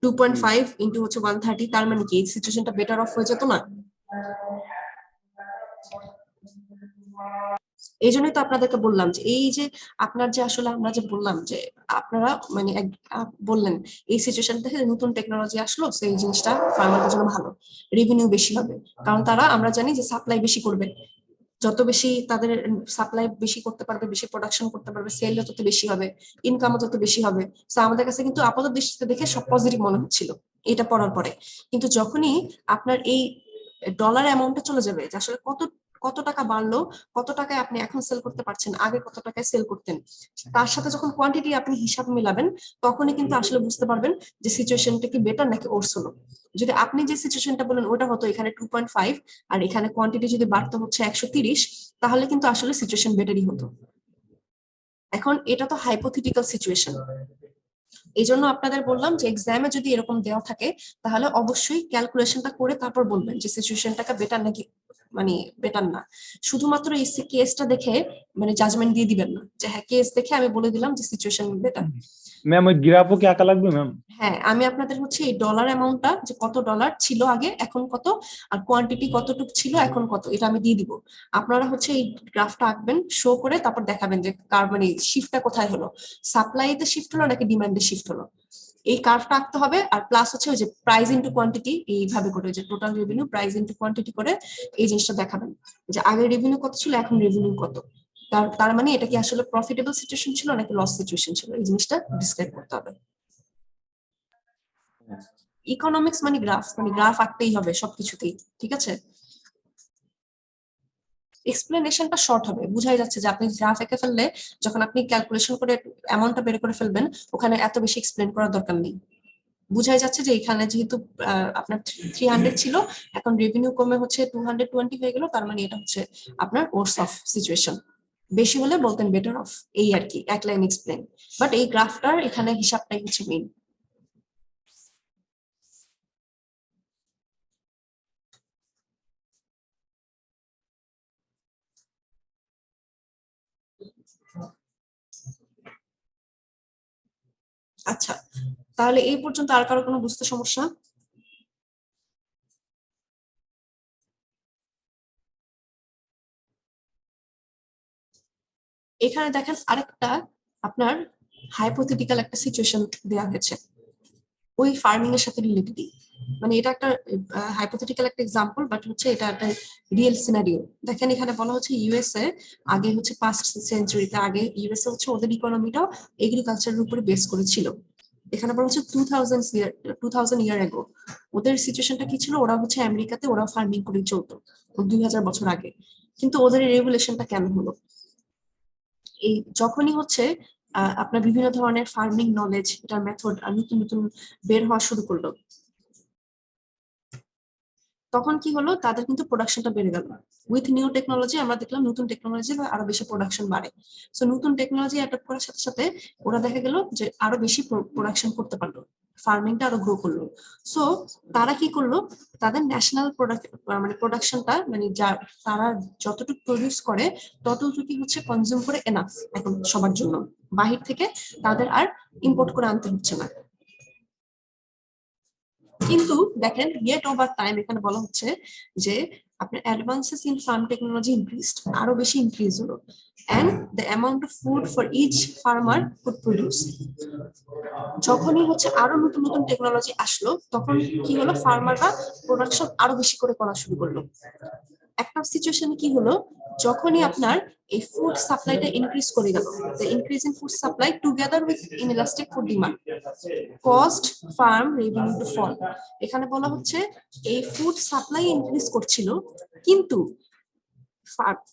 2.5 ইন্টু হচ্ছে 130, তার মানে কি এই সিচুয়েশনটা বেটার অফ হয়ে যেত না? এই জন্যই তো আপনাদেরকে বললাম যে এই যে আপনার যে আসলে আমরা যে বললাম যে আপনারা মানে বললেন এই সিচুয়েশন থেকে নতুন টেকনোলজি আসলো, সেই জিনিসটা ফার্মারদের জন্য ভালো, রেভিনিউ বেশি হবে, কারণ তারা আমরা জানি যে সাপ্লাই বেশি করবে, যত বেশি তাদের সাপ্লাই বেশি করতে পারবে, বেশি প্রোডাকশন করতে পারবে, সেল তত বেশি হবে, ইনকামও তত বেশি হবে। তো আমাদের কাছে কিন্তু আপাত দৃষ্টিতে দেখে সব পজিটিভ মনে হচ্ছিল এটা পড়ার পরে, কিন্তু যখনই আপনার এই ডলার অ্যামাউন্টটা চলে যাবে যে আসলে কত কত টাকা বাড়লো, কত টাকায় আপনি এখন সেল করতে পারছেন, আগে কত টাকায় সেল করতেন, তার সাথে যখন কোয়ান্টিটি আপনি হিসাব মিলাবেন তখনই কিন্তু আসলে বুঝতে পারবেন যে সিচুয়েশনটা কি বেটার নাকি ওর্স হলো। যদি আপনি যে সিচুয়েশনটা বলেন ওটা হতো এখানে 2.5 আর এখানে কোয়ান্টিটি যদি বাড়তো হচ্ছে 130, তাহলে কিন্তু আসলে সিচুয়েশন বেটারই হতো। এখন এটা তো হাইপোথেটিক্যাল সিচুয়েশন, এই জন্য আপনাদের বললাম যে এক্সামে যদি এরকম দেওয়া থাকে তাহলে অবশ্যই ক্যালকুলেশনটা করে তারপর বলবেন যে সিচুয়েশনটাকে বেটার নাকি মানে বেটার না। শুধুমাত্র এই কেসটা দেখে মানে জাজমেন্ট দিয়ে দিবেন না যে হ্যাঁ কেস দেখে আমি বলে দিলাম যে সিচুয়েশন বেটার। ম্যাম ওই গ্রাফও কি আঁকা লাগবে ম্যাম? হ্যাঁ, আমি আপনাদের হচ্ছে এই ডলার অ্যামাউন্টটা যে কত ডলার ছিল আগে এখন কত আর কোয়ান্টিটি কতটুকু ছিল এখন কত, এটা আমি দিয়ে দিব। আপনারা হচ্ছে এই গ্রাফটা আঁকবেন, শো করে তারপর দেখাবেন যে কার মানে শিফটটা কোথায় হলো, সাপ্লাইতে শিফট হলো নাকি ডিমান্ডে শিফট হলো, এই কার্ভটা আঁকতে হবে। আর প্লাস হচ্ছে ওই যে প্রাইস ইনটু কোয়ান্টিটি এইভাবে করে, যে total revenue price into quantity করে এই জিনিসটা দেখাবেন যে আগে রেভিনিউ কত ছিল এখন রেভিনিউ কত, তার মানে এটা কি আসলে প্রফিটেবল সিচুয়েশন ছিল নাকি লস সিচুয়েশন ছিল, এই জিনিসটা ডিসক্রাইব করতে হবে। ইকোনমিক্স মানে গ্রাফ আঁকতেই হবে সবকিছুতেই, ঠিক আছে? এক্সপ্লেনেশনটা শর্ট হবে, বুঝাই যাচ্ছে যে আপনি গ্রাফ এঁকে ফেললে যখন আপনি ক্যালকুলেশন করে অ্যামাউন্টটা বের করে ফেলবেন ওখানে এত বেশি এক্সপ্লেন করার দরকার নেই। বুঝাই যাচ্ছে যে এখানে যেহেতু আপনার 300 ছিল এখন রেভিনিউ কমে হচ্ছে 220 হয়ে গেল, তার মানে এটা হচ্ছে আপনার ওর্স অফ সিচুয়েশন, বেশি হলে বলতেন বেটার অফ, এই আর কি এক লাইন এক্সপ্লেন। বাট এই গ্রাফটার এখানে হিসাবটাই হচ্ছে মেইন। আচ্ছা, তাহলে এই পর্যন্ত আর কারো কোনো বুঝতে সমস্যা? এখানে দেখেন আরেকটা আপনার হাইপোথেটিক্যাল একটা সিচুয়েশন দেওয়া হয়েছে ওই ফার্মিং এর সাথে রিলেটেড, মানে এটা একটা হাইপোথেটিক্যাল একটা এক্সাম্পল বাট হচ্ছে এটা একটা রিয়েল সিনারিও। দেখেন এখানে বলা হচ্ছে ইউএসএ আগে হচ্ছে 5th সেঞ্চুরিতে আগে ইউএসএ হচ্ছে ওদের ইকোনমিটাও এগ্রিকালচারের উপরে বেস করেছিল। এখানে বলা হচ্ছে 2000 ইয়ার এগো ওদের সিচুয়েশনটা কি ছিল, ওরা হচ্ছে আমেরিকাতে ওরা ফার্মিং করে চলতো 2000 বছর আগে, কিন্তু ওদের রেভলিউশনটা কেন হলো, এই যখনই হচ্ছে আপনার বিভিন্ন ধরনের ফার্মিং নলেজ এটার মেথড নতুন নতুন বের হওয়া শুরু করলো, তখন কি হলো তাদের কিন্তু প্রোডাকশনটা বেড়ে গেল। উইথ নিউ টেকনোলজি আমরা দেখলাম নতুন টেকনোলজি আরো বেশি প্রোডাকশন বাড়ে। সো নতুন টেকনোলজি অ্যাডপ্ট করার সাথে সাথে ওরা দেখা গেল যে আরো বেশি প্রোডাকশন করতে পারলো, ফার্মিংটা আরো গ্রো করলো। সো তারা কি করলো, তাদের ন্যাশনাল মানে প্রোডাকশনটা মানে যা তারা যতটুকু প্রডিউস করে ততটুকুই হচ্ছে কনজিউম করে এনাফ এখন সবার জন্য, বাহির থেকে তাদের আর ইম্পোর্ট করে আনতে হচ্ছে না। কিন্তু দেখেন ইয়েট ওভার টাইম এখানে বলা হচ্ছে যে আপনার advances in farm technology increased, আরো বেশি ইনক্রিজ হলো, and the amount of food for each farmer could produce. যখনই হচ্ছে আরো নতুন নতুন টেকনোলজি আসলো তখন কি হলো, ফার্মাররা প্রোডাকশন আরো বেশি করে করা শুরু করলো। একটা সিচুয়েশন কি হলো, যখনই আপনার এই ফুড সাপ্লাইটা ইনক্রিজ করে গেল, the increase in food supply together with inelastic food demand cost farm revenue to fall. এখানে বলা হচ্ছে এই ফুড সাপ্লাই ইনক্রিজ করছিল কিন্তু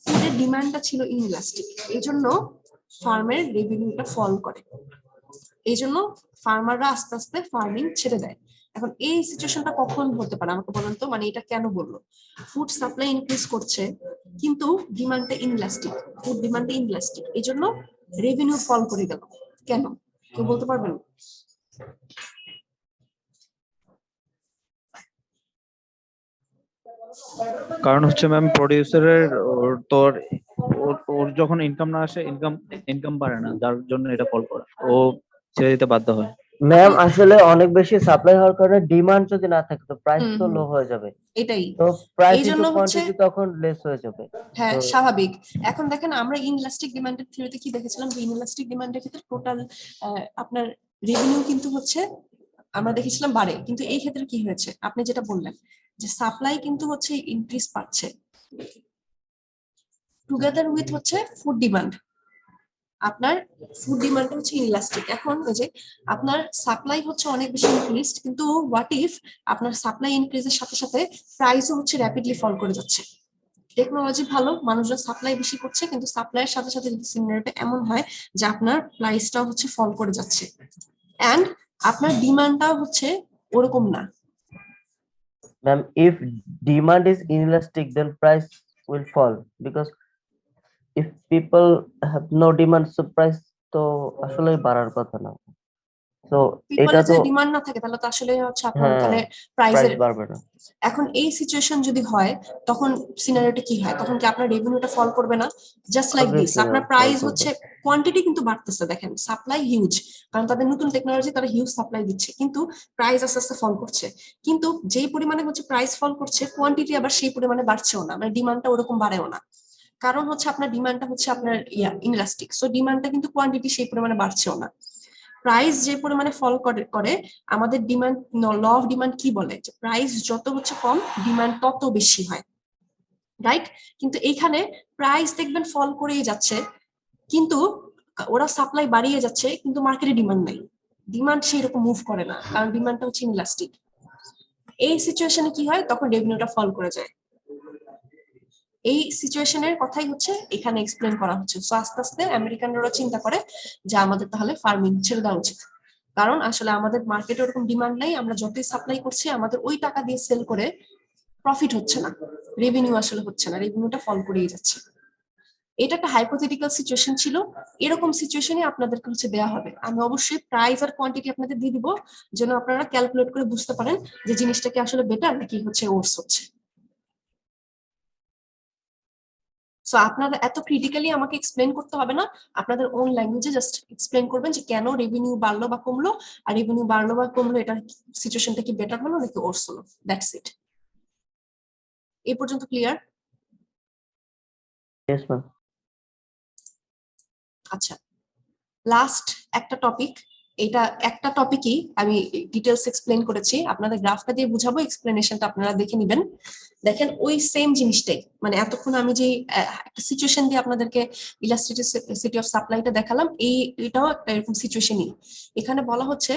ফুডের ডিমান্ডটা ছিল ইনএলাস্টিক, এই জন্য ফার্মের রেভিনিউটা ফল করে, এই জন্য ফার্মাররা আস্তে আস্তে ফার্মিং ছেড়ে দেয়। এখন এই সিচুয়েশনটা কখন হতে পারে আমাকে বলেন তো, মানে এটা কেন বললো, ফুড সাপ্লাই ইনক্রিজ করছে কিন্তু ডিমান্ডটা ইনএলাস্টিক, ফুড ডিমান্ডটা ইনএলাস্টিক, এই জন্য রেভিনিউ ফল করে গেল, কেন কেউ বলতে পারবেন? কারণ হচ্ছে ম্যাম প্রডিউসারের তোর ওর যখন ইনকাম না আসে, ইনকাম বাড়ে না, যার জন্য এটা ফল করে, ও ছেড়ে দিতে বাধ্য হয়। ম্যাম আসলে অনেক বেশি সাপ্লাই হওয়ার কারণে ডিমান্ড যদি না থাকে তো প্রাইস হুম তো হুম লো হয়ে যাবে, এটাই তো প্রাইস এই ইনটু জন্য হচ্ছে কোয়ান্টিটি তখন লেস হয়ে যাবে। হ্যাঁ তো স্বাভাবিক। এখন দেখেন আমরা ইনইলাস্টিক ডিমান্ডের থিওরিতে কি দেখেছিলাম যে ইনইলাস্টিক ডিমান্ডের ক্ষেত্রে টোটাল আপনার রেভিনিউ কিন্তু হচ্ছে আমরা দেখেছিলাম বাড়ে, কিন্তু এই ক্ষেত্রে কি হয়েছে আপনি যেটা বললেন যে সাপ্লাই কিন্তু হচ্ছে ইনক্রিজ পাচ্ছে টুগেদার উইথ হচ্ছে ফুড ডিমান্ড। আপনার ফুড ডিমান্ড হচ্ছে ইনইলাস্টিক। এখন ওই যে আপনার সাপ্লাই হচ্ছে অনেক বেশি ইনক্রিজ, কিন্তু হোয়াট ইফ আপনার সাপ্লাই ইনক্রিজের সাথে সাথে প্রাইসও হচ্ছে র্যাপিডলি ফল করে যাচ্ছে। টেকনোলজি ভালো, মানুষজন সাপ্লাই বেশি করছে, কিন্তু সাপ্লাইয়ের সাথে সাথে যদি সিনারিওটা এমন হয় যে আপনার প্রাইসটাও হচ্ছে ফল করে যাচ্ছে এন্ড আপনার ডিমান্ডটাও হচ্ছে ওরকম না। Ma'am if demand is inelastic then price will fall because if people have no demand so price তো আসলে বাড়ার কথা না, তো এটা পিপলের তো যদি ডিমান্ড না থাকে তাহলে তো আসলে হচ্ছে আপনার হ্যাঁ তাহলে প্রাইস প্রাইসের বাড়বে না। এখন এই সিচুয়েশন যদি হয় তখন সিনারিওটা কি হয়, তখন কি আপনার রেভিনিউটা ফল করবে না? জাস্ট লাইক দিস Obviously আপনার ma'am, fall প্রাইস করবে। হচ্ছে কোয়ান্টিটি কিন্তু বাড়তেছে, দেখেন সাপ্লাই হিউজ, কারণ তাদের নতুন টেকনোলজি, তারা হিউজ সাপ্লাই দিচ্ছে, কিন্তু প্রাইস আস্তে আস্তে ফল করছে। কিন্তু যেই পরিমাণে হচ্ছে প্রাইস ফল করছে কোয়ান্টিটি আবার সেই পরিমাণে বাড়ছেও না, মানে ডিমান্ডটা ওরকম বাড়েও না। কারণ হচ্ছে আপনার ডিমান্ডটা হচ্ছে আপনার ইনইলাস্টিক, সো ডিমান্ডটা কিন্তু কোয়ান্টিটি সেই পরিমাণে বাড়ছেও না। প্রাইস যে পরিমাণে ফল করে আমাদের ডিমান্ড, ল অফ ডিমান্ড কি বলে যে প্রাইস যত হচ্ছে কম ডিমান্ড তত বেশি হয়, রাইট? কিন্তু এইখানে প্রাইস দেখবেন ফল করেই যাচ্ছে, কিন্তু ওরা সাপ্লাই বাড়িয়ে যাচ্ছে, কিন্তু মার্কেটে ডিমান্ড নাই, ডিমান্ড সেই রকম মুভ করে না, কারণ ডিমান্ডটা হচ্ছে ইনইলাস্টিক। এই সিচুয়েশনে কি হয়, তখন রেভিনিউটা ফল করে যায়। এই সিচুয়েশনের কথাই হচ্ছে এখানে এক্সপ্লেন করা হচ্ছে। সো আস্তে আস্তে আমেরিকানরা চিন্তা করে যে আমাদের তাহলে ফার্মিং ছেড়ে দেওয়া উচিত, কারণ আসলে আমাদের মার্কেটে ওরকম ডিমান্ড নাই, আমরা যতই সাপ্লাই করছি আমাদের ওই টাকা দিয়ে সেল করে প্রফিট হচ্ছে না, রেভিনিউ আসলে হচ্ছে না, রেভিনিউটা ফল করেই যাচ্ছে। এটা একটা হাইপোথেটিক্যাল সিচুয়েশন ছিল, এরকম সিচুয়েশনে আপনাদেরকে হচ্ছে দেওয়া হবে। আমি অবশ্যই প্রাইস আর কোয়ান্টিটি আপনাদের দিয়ে দিব, যেন আপনারা ক্যালকুলেট করে বুঝতে পারেন যে জিনিসটা কি আসলে বেটার নাকি হচ্ছে ওর্স হচ্ছে। সো আপনারা এত ক্রিটিক্যালি আমাকে এক্সপ্লেন করতে হবে না, আপনাদের ওন ল্যাঙ্গুয়েজে জাস্ট এক্সপ্লেন করবেন যে কেন রেভিনিউ বাড়লো বা কমলো, আর রেভিনিউ বাড়লো বা কমলো এটা সিচুয়েশনটা কি বেটার হলো নাকি ওর্স হলো, দ্যাটস ইট। এই পর্যন্ত ক্লিয়ার? Yes ma'am. আচ্ছা, লাস্ট একটা টপিক, এটা একটা টপিকই আমি ডিটেলস এক্সপ্লেন করেছি, আপনাদের গ্রাফটা দিয়ে বুঝাবো, এক্সপ্লেনেশনটা আপনারা দেখে নেবেন। দেখেন ওই সেম জিনিসটাই, মানে এতক্ষণ আমি যে একটা সিচুয়েশন দিয়ে আপনাদেরকে ইলাস্টিসিটি অফ সাপ্লাইটা দেখালাম, এটাও একটা এরকম সিচুয়েশনই। এখানে বলা হচ্ছে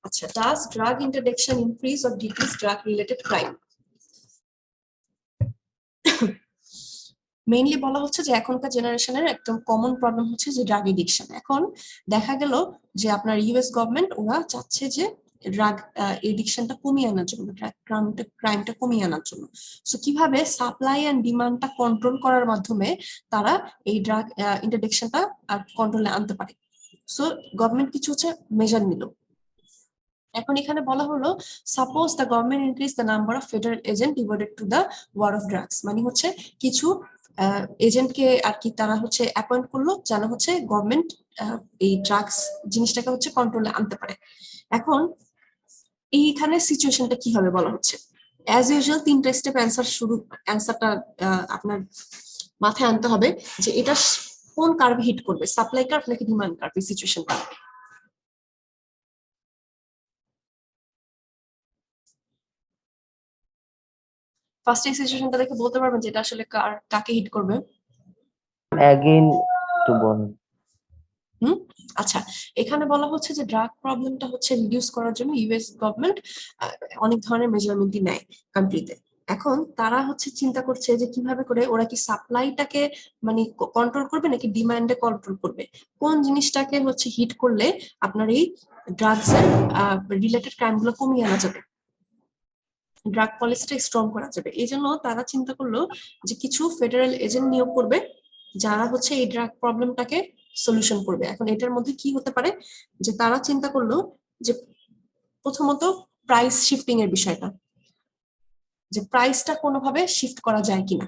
আচ্ছা, does drug interdiction increase or decrease drug related crime? Mainly বলা হচ্ছে যে এখনকার জেনারেশনের একদম কমন প্রবলেম হচ্ছে যে ড্রাগ এডিকশন। এখন দেখা গেল যে আপনার ইউএস গভর্নমেন্ট ওরা চাচ্ছে যে ড্রাগ এডিকশনটা কমিয়ে আনার জন্য, ড্রাগ ক্রাইমটা কমিয়ে আনার জন্য। সো কিভাবে সাপ্লাই এন্ড ডিমান্ডটা কন্ট্রোল করার মাধ্যমে তারা এই ড্রাগ ইন্টারডিকশনটা কন্ট্রোলে আনতে পারে। সো গভর্নমেন্ট কিছু হচ্ছে মেজার নিল। এখন এখানে বলা হলো suppose the government increase the number of federal agent devoted to the war of drugs, মানে হচ্ছে কিছু এজেন্টকে আর কি তারা হচ্ছে অ্যাপয়েন্ট করলো যেন হচ্ছে গভর্নমেন্ট এই ড্রাগস জিনিসটাকে হচ্ছে কন্ট্রোলে আনতে পারে। এখন এইখানে সিচুয়েশনটা কি হবে বলা হচ্ছে, অ্যাজ ইউজুয়াল 3টা স্টেপ অ্যান্সারটা আপনার মাথায় আনতে হবে যে এটা কোন কার্ভে হিট করবে, সাপ্লাই কার্ভ নাকি ডিমান্ড কার্ভ এই সিচুয়েশনটা। ফার্স্ট এই সিচুয়েশনটা দেখে বলতে পারবেন যে এটা আসলে কাকে হিট করবে? Again to বলেন। আচ্ছা, এখানে বলা হচ্ছে যে ড্রাগ প্রবলেমটা হচ্ছে রিডিউস করার জন্য ইউএস গভর্নমেন্ট অনেক ধরনের মেজারমেন্টই নেয় কান্ট্রিতে। এখন তারা হচ্ছে চিন্তা করছে যে কিভাবে করে ওরা কি সাপ্লাইটাকে মানে কন্ট্রোল করবে নাকি ডিমান্ডে কন্ট্রোল করবে, কোন জিনিসটাকে হচ্ছে হিট করলে আপনার এই ড্রাগস এর রিলেটেড ক্রাইম গুলো কমিয়ে আনা যাবে, ড্রাগ পলিসিটা স্ট্রং করা যাবে। এই জন্য তারা চিন্তা করলো যে কিছু ফেডারেল এজেন্ট নিয়োগ করবে যারা হচ্ছে এই ড্রাগ প্রবলেমটাকে সলিউশন করবে। এখন এটার মধ্যে কি হতে পারে, যে তারা চিন্তা করলো যে প্রথমত প্রাইস শিফটিং এর বিষয়টা, যে প্রাইসটা কোনোভাবে শিফট করা যায় কিনা।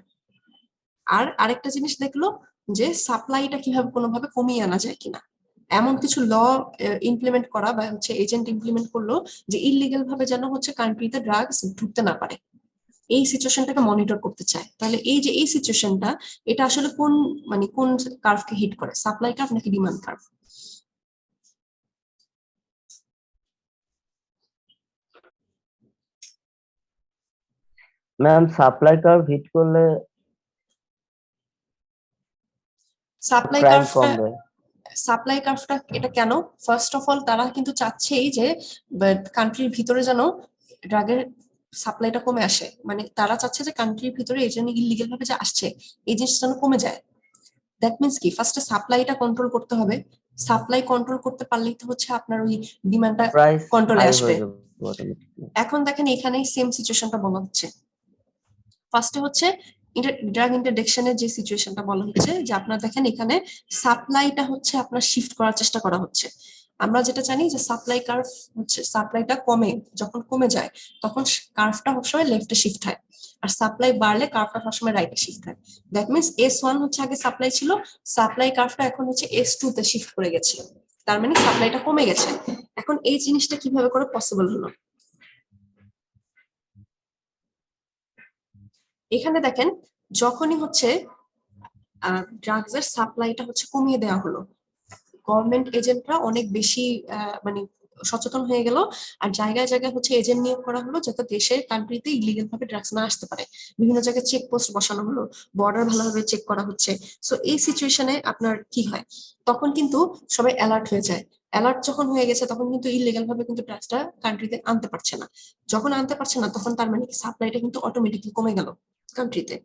আর আরেকটা জিনিস দেখলো যে সাপ্লাইটা কিভাবে কোনোভাবে কমিয়ে আনা যায় কিনা। এমন কিছু ল ইমপ্লিমেন্ট করা বা হচ্ছে এজেন্ট ইমপ্লিমেন্ট করলো যে ইললিগাল ভাবে যেন হচ্ছে কান্ট্রিতে ড্রাগস ঢুকতে না পারে, এই সিচুয়েশনটাকে মনিটর করতে চায়। তাহলে এই যে এই সিচুয়েশনটা, এটা আসলে কোন মানে কোন কার্ভকে হিট করে, সাপ্লাই কার্ভ নাকি demand curve? Ma'am supply curve hit করলে সাপ্লাই ক্রাইম কার্ভটা, কমবে। সাপ্লাই কার্ভটা এটা কেন? ফার্স্ট অফ অল তারা কিন্তু চাচ্ছেই যে কান্ট্রির ভিতরে যেন ড্রাগের সাপ্লাইটা কমে আসে, মানে তারা চাচ্ছে যে কান্ট্রির ভিতরে এই জন্য ইলিগাল ভাবে যে আসছে এই জিনিসটা যেন কমে যায়। দ্যাট মিনস কি, ফার্স্টে সাপ্লাইটা কন্ট্রোল করতে হবে, সাপ্লাই কন্ট্রোল করতে পারলেই তো হচ্ছে আপনার ওই ডিমান্ডটা প্রাইস কন্ট্রোলে হাই আসবে। হয়ে যাবে automatically। এখন দেখেন এখানেই সেম সিচুয়েশনটা বলা হচ্ছে। ফার্স্টে হচ্ছে ড্রাগ ইন্টারডিকশনের যে সিচুয়েশনটা বলা হচ্ছে, যে আপনার দেখেন এখানে সাপ্লাইটা হচ্ছে আপনার শিফট করার চেষ্টা করা হচ্ছে। আমরা যেটা জানি যে সাপ্লাই কার্ভ হচ্ছে, সাপ্লাইটা কমে, যখন কমে যায় তখন কার্ভটা সবসময় লেফটে শিফট হয়, আর সাপ্লাই বাড়লে কার্ভটা সবসময় রাইটে শিফট হয়। দ্যাট মিনস S1 হচ্ছে আগে সাপ্লাই ছিল, সাপ্লাই কার্ভটা এখন হচ্ছে S2 তে শিফট করে গেছে, তার মানে সাপ্লাইটা কমে গেছে। এখন এই জিনিসটা কিভাবে করে পসিবল হলো? এখানে দেখেন যখনই হচ্ছে ড্রাগস এর সাপ্লাইটা হচ্ছে কমিয়ে দেওয়া হলো, গভর্নমেন্ট এজেন্টরা অনেক বেশি মানে সচেতন হয়ে গেল, আর জায়গায় জায়গায় হচ্ছে এজেন্ট নিয়োগ করা হলো যাতে দেশের কান্ট্রিতে ইলিগাল ভাবে ড্রাগস না আসতে পারে। বিভিন্ন জায়গায় চেক পোস্ট বসানো হলো, বর্ডার ভালোভাবে চেক করা হচ্ছে। সো এই সিচুয়েশনে আপনার কি হয়, তখন কিন্তু সবাই অ্যালার্ট হয়ে যায়। অ্যালার্ট যখন হয়ে গেছে তখন কিন্তু ইলিগাল ভাবে কিন্তু ড্রাগসটা কান্ট্রিতে আনতে পারছে না। যখন আনতে পারছে না তখন তার মানে কি সাপ্লাইটা কিন্তু অটোমেটিকলি কমে গেল কান্ট্রিতে।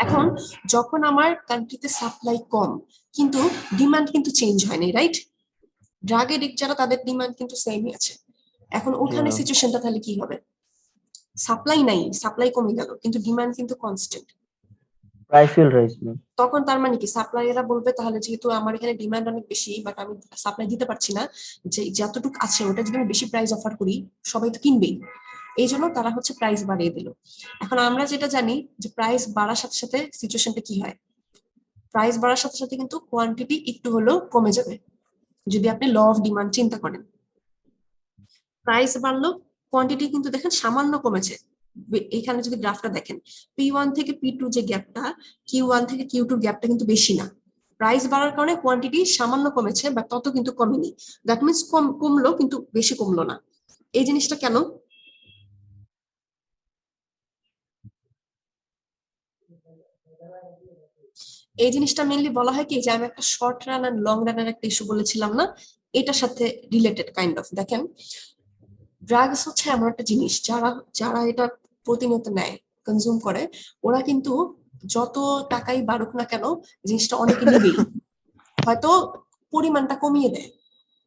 এখন যখন আমার কান্ট্রিতে সাপ্লাই কম কিন্তু ডিমান্ড কিন্তু চেঞ্জ হয়নি, রাইট? ড্রাগ এডিক্ট যারা তাদের ডিমান্ড কিন্তু সেমই আছে। এখন ওখানে Yeah. সিচুয়েশনটা তাহলে কি হবে? সাপ্লাই নাই, সাপ্লাই কমে গেল কিন্তু ডিমান্ড কিন্তু constant. Price will rise ma'am. তখন তার মানে কি সাপ্লাইয়াররা বলবে তাহলে যেহেতু আমার এখানে ডিমান্ড অনেক বেশি বাট আমি সাপ্লাই দিতে পারছি না, যে যতটুকু আছে ওটা যদি আমি বেশি প্রাইস অফার করি সবাই তো কিনবেই, এই জন্য তারা হচ্ছে প্রাইস বাড়িয়ে দিল। এখন আমরা যেটা জানি যে প্রাইস বাড়ার সাথে সাথে সিচুয়েশনটা কি হয়, প্রাইস বাড়ার সাথে সাথে কিন্তু কোয়ান্টিটি একটু হলেও কমে যাবে। যদি আপনি ল অফ ডিমান্ড চিন্তা করেন, প্রাইস বাড়লো কোয়ান্টিটি কিন্তু দেখেন সামান্য কমেছে। এখানে যদি গ্রাফটা দেখেন P1 থেকে P2 যে গ্যাপটা, Q1 থেকে Q2 গ্যাপটা কিন্তু বেশি না। প্রাইস বাড়ার কারণে কোয়ান্টিটি সামান্য কমেছে বা তত কিন্তু কমেনি। দ্যাট মিনস কমলো কিন্তু বেশি কমলো না। এই জিনিসটা কেন? এই জিনিসটা মেইনলি বলা হয় কি, যে আমি একটা শর্ট রান আর লং রানের একটা ইস্যু বলেছিলাম না, এটার সাথে রিলেটেড কাইন্ড অফ। দেখেন ড্রাগস হচ্ছে এমন একটা জিনিস, যারা যারা এটা প্রতিনিয়ত নেয়, কনজিউম করে, ওরা কিন্তু যত টাকাই বাড়ুক না কেন জিনিসটা অনেকে নিবেই। হয়তো পরিমাণটা কমিয়ে দেয়,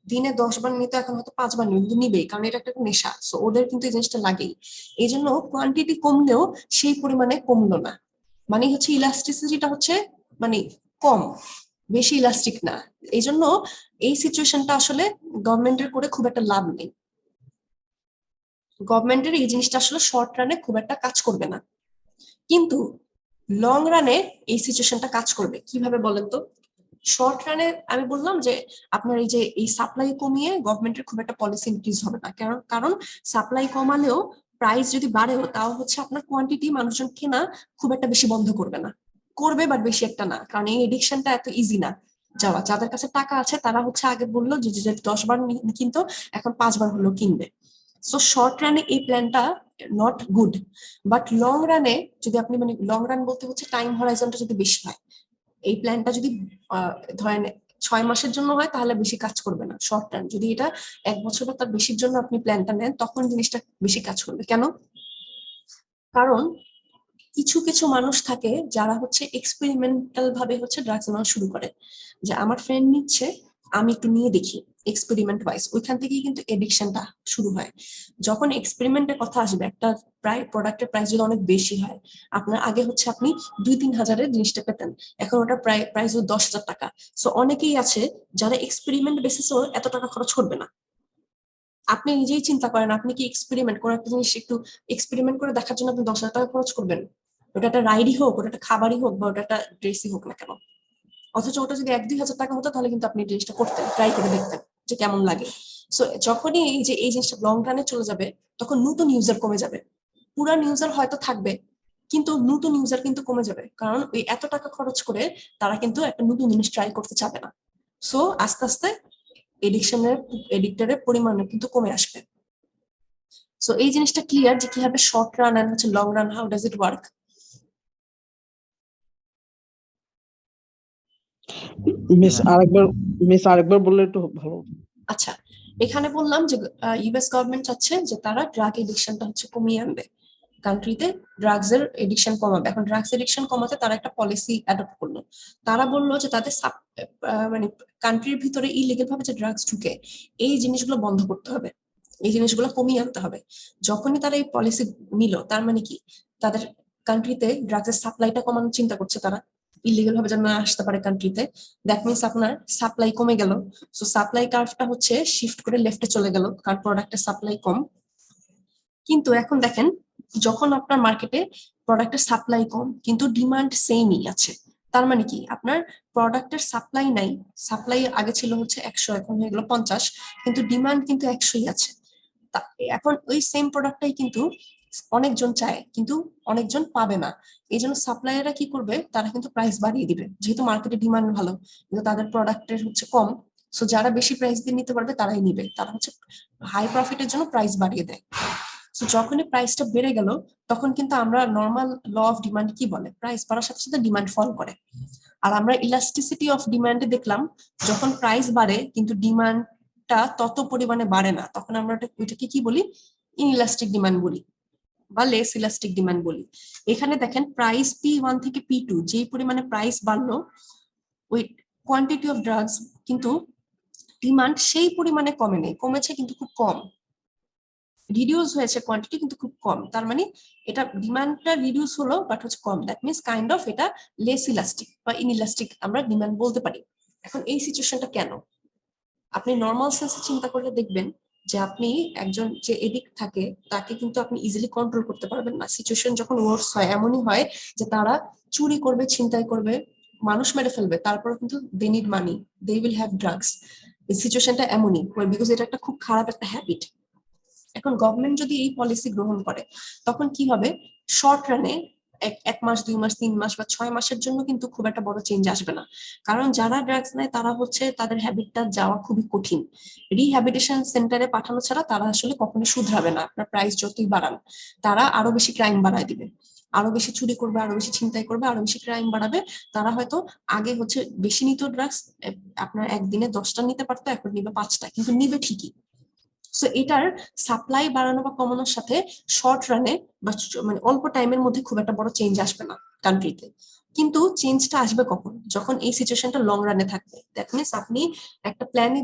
দিনে 10 বার নিতে এখন হয়তো 5 বার কিন্তু নিবেই, কারণ এটা একটা নেশা। সো ওদের কিন্তু এই জিনিসটা লাগেই। এই জন্য কোয়ান্টিটি কমলেও সেই পরিমাণে কমলো না, মানে হচ্ছে ইলাস্টিসিটিটা হচ্ছে মানে কম, বেশি ইলাস্টিক না। এই জন্য এই সিচুয়েশনটা আসলে গভর্নমেন্টের করে খুব একটা লাভ নেই। গভর্নমেন্টের এই জিনিসটা আসলে শর্ট রানে খুব একটা কাজ করবে না, কিন্তু লং রানে এই সিচুয়েশনটা কাজ করবে। কিভাবে বলেন তো? শর্ট রানে আমি বললাম যে আপনার এই যে এই সাপ্লাই কমিয়ে গভর্নমেন্টের খুব একটা পলিসি ইনক্রিজ হবে না, কারণ কারণ সাপ্লাই কমালেও প্রাইস যদি বাড়েও তাও হচ্ছে আপনার কোয়ান্টিটি মানুষজন কেনা খুব একটা বেশি বন্ধ করবে না, করবে বাট বেশি একটা না, কারণ এই এডিকশনটা এত ইজি না যাওয়া। যাদের কাছে টাকা আছে তারা হচ্ছে আগে বললো যে 10 বার কিনতো, এখন 5 বার হলো কিনবে। সো শর্ট রানে এই প্ল্যানটা নট গুড, বাট লং রানে যদি আপনি মানে লং রান বলতে হচ্ছে টাইম হরাইজনটা যদি বেশি হয়, এই প্ল্যানটা যদি ধরেন 6 মাসের জন্য হয় তাহলে বেশি কাজ করবে না। শর্ট রান যদি এটা 1 বছর বা তার বেশির জন্য আপনি প্ল্যানটা নেন তখন জিনিসটা বেশি কাজ করবে। কেন? কারণ কিছু কিছু মানুষ থাকে যারা হচ্ছে এক্সপেরিমেন্টাল ভাবে হচ্ছে ড্রাগস নেওয়া শুরু করে, যে আমার ফ্রেন্ড নিচ্ছে আমি একটু নিয়ে দেখি, এক্সপেরিমেন্ট ওয়াইজ, ওইখান থেকেই কিন্তু এডিকশনটা শুরু হয়। যখন এক্সপেরিমেন্টের কথা আসবে, একটা প্রোডাক্টের প্রাইস যদি অনেক বেশি হয়, আপনার আগে হচ্ছে আপনি 2-3 হাজারের জিনিসটা পেতেন, এখন ওটা প্রাইস 10,000 টাকা। সো অনেকেই আছে যারা এক্সপেরিমেন্ট বেসিসেও এত টাকা খরচ করবে না। আপনি নিজেই চিন্তা করেন, আপনি কি এক্সপেরিমেন্ট করে একটা জিনিস একটু এক্সপেরিমেন্ট করে দেখার জন্য আপনি 10,000 টাকা খরচ করবেন? ওটা একটা রাইডই হোক, ওটা একটা খাবারই হোক, বা ওটা একটা ড্রেসই হোক না কেন। অথচ ওটা যদি 1-2 হাজার টাকা হতো তাহলে কিন্তু আপনি জিনিসটা করতেন, ট্রাই করে দেখতেন যে কেমন লাগে। সো যখনই এই জিনিসটা লং রানে চলে যাবে, তখন নতুন ইউজার কমে যাবে। পুরান ইউজার হয়তো থাকবে, কিন্তু নতুন ইউজার কিন্তু কমে যাবে, কারণ ওই এত টাকা খরচ করে তারা কিন্তু একটা নতুন জিনিস ট্রাই করতে চাবে না। সো আস্তে আস্তে এডিক্টরের পরিমাণ কিন্তু কমে আসবে। সো এই জিনিসটা ক্লিয়ার যে কিভাবে শর্ট রান এন্ড হচ্ছে long run, how does it work? Miss আরেকবার বললে একটু ভালো হতো। আচ্ছা, এখানে বললাম যে ইউএস গভর্নমেন্ট চাচ্ছে যে তারা ড্রাগ এডিকশনটা হচ্ছে কমিয়ে আনবে, কান্ট্রিতে ড্রাগস এর এডিকশন কমাবে। এখন ড্রাগস এডিকশন কমাতে তারা একটা পলিসি অ্যাডপ্ট করলো। তারা বললো যে তাদের মানে কান্ট্রির ভিতরে ইলিগাল ভাবে যে ড্রাগস ঢুকে, এই জিনিসগুলো বন্ধ করতে হবে, এই জিনিসগুলো কমিয়ে আনতে হবে। যখনই তারা এই পলিসি নিল, তার মানে কি, তাদের কান্ট্রিতে ড্রাগসের সাপ্লাইটা কমানোর চিন্তা করছে তারা, ইলিগাল ভাবে যেন না আসতে পারে কান্ট্রিতে। দ্যাট মিনস আপনার সাপ্লাই কমে গেল। সো সাপ্লাই কার্ভটা হচ্ছে শিফট করে লেফটে চলে গেল, কারণ প্রোডাক্টের সাপ্লাই কম। কিন্তু এখন দেখেন, যখন আপনার মার্কেটে প্রোডাক্টের সাপ্লাই কম কিন্তু ডিমান্ড সেমই আছে, তার মানে কি, আপনার প্রোডাক্টের সাপ্লাই নাই, সাপ্লাই আগে ছিল হচ্ছে 100, এখন হয়ে গেল 50, কিন্তু ডিমান্ড কিন্তু 100ই আছে। এখন ওই সেম প্রোডাক্টটাই কিন্তু অনেকজন চায়, কিন্তু অনেকজন পাবে না। এই জন্য সাপ্লায়াররা কি করবে, তারা কিন্তু প্রাইস বাড়িয়ে দিবে, যেহেতু মার্কেটে ডিমান্ড ভালো কিন্তু তাদের প্রোডাক্টের হচ্ছে কম। সো যারা বেশি প্রাইস দিয়ে নিতে পারবে তারাই নিবে, তারা হচ্ছে হাই প্রফিটের জন্য প্রাইস বাড়িয়ে দেয়। সো যখনই প্রাইসটা বেড়ে গেল, তখন কিন্তু আমরা নর্মাল ল অফ ডিমান্ড কি বলে, প্রাইস বাড়ার সাথে সাথে ডিমান্ড ফল করে। আর আমরা ইলাস্টিসিটি অফ ডিমান্ডে দেখলাম, যখন প্রাইস বাড়ে কিন্তু ডিমান্ডটা তত পরিমাণে বাড়ে না, তখন আমরা ওইটাকে কি বলি, ইনইলাস্টিক ডিমান্ড বলি বা লেস ইলাস্টিক ডিমান্ড বলি। এখানে দেখেন প্রাইস P1 থেকে P2 যেই পরিমাণে প্রাইস বাড়লো, ওই কোয়ান্টিটি অফ ড্রাগস কিন্তু ডিমান্ড সেই পরিমাণে কমে নেই, কমেছে কিন্তু খুব কম, রিডিউস হয়েছে কোয়ান্টিটি কিন্তু খুব কম। তার মানে এটা ডিমান্ডটা রিডিউস হলো বাট হচ্ছে কম, দ্যাট মিনস কাইন্ড অফ এটা লেস ইলাস্টিক বা ইনইলাস্টিক আমরা ডিমান্ড বলতে পারি। এখন এই সিচুয়েশনটা কেন, আপনি নর্মাল সেন্সে চিন্তা করলে দেখবেন যে আপনি একজন যে এডিক্ট থাকে তাকে কিন্তু আপনি ইজিলি কন্ট্রোল করতে পারবেন না। সিচুয়েশন যখন ওয়ার্স হয়, এমনই হয় যে তারা চুরি করবে, ছিনতাই করবে, মানুষ মেরে ফেলবে, তারপরে কিন্তু they need money, they will have drugs. এই সিচুয়েশনটা এমনই, বিকজ এটা একটা খুব খারাপ একটা হ্যাবিট। এখন গভর্নমেন্ট যদি এই পলিসি গ্রহণ করে, তখন কি হবে, শর্ট রানে 1 মাস 2 মাস 3 মাস বা 6 মাসের জন্য কিন্তু খুব একটা বড় চেঞ্জ আসবে না, কারণ যারা ড্রাগস নেয় তারা হচ্ছে তাদের হ্যাবিটটা যাওয়া খুবই কঠিন। রিহ্যাবিলিটেশন সেন্টারে পাঠানো ছাড়া তারা আসলে কখনোই শুধরাবে না, আপনার প্রাইস যতই বাড়ান, তারা আরো বেশি ক্রাইম বাড়ায় দিবে, আরো বেশি চুরি করবে, আরো বেশি ছিনতাই করবে, আরো বেশি ক্রাইম বাড়াবে। তারা হয়তো আগে হচ্ছে বেশি নিত ড্রাগস, আপনার একদিনে 10টা নিতে পারতো, এখন নিবে 5টা, কিন্তু নিবে ঠিকই। সো এটার সাপ্লাই বাড়ানো বা কমানোর সাথে শর্ট রানে বা মানে অল্প টাইমের মধ্যে খুব একটা বড় চেঞ্জ আসবে না কান্ট্রিতে। কিন্তু চেঞ্জটা আসবে কখন, যখন এই সিচুয়েশনটা লং রানে থাকবে। দ্যাট মিনস আপনি একটা প্ল্যানই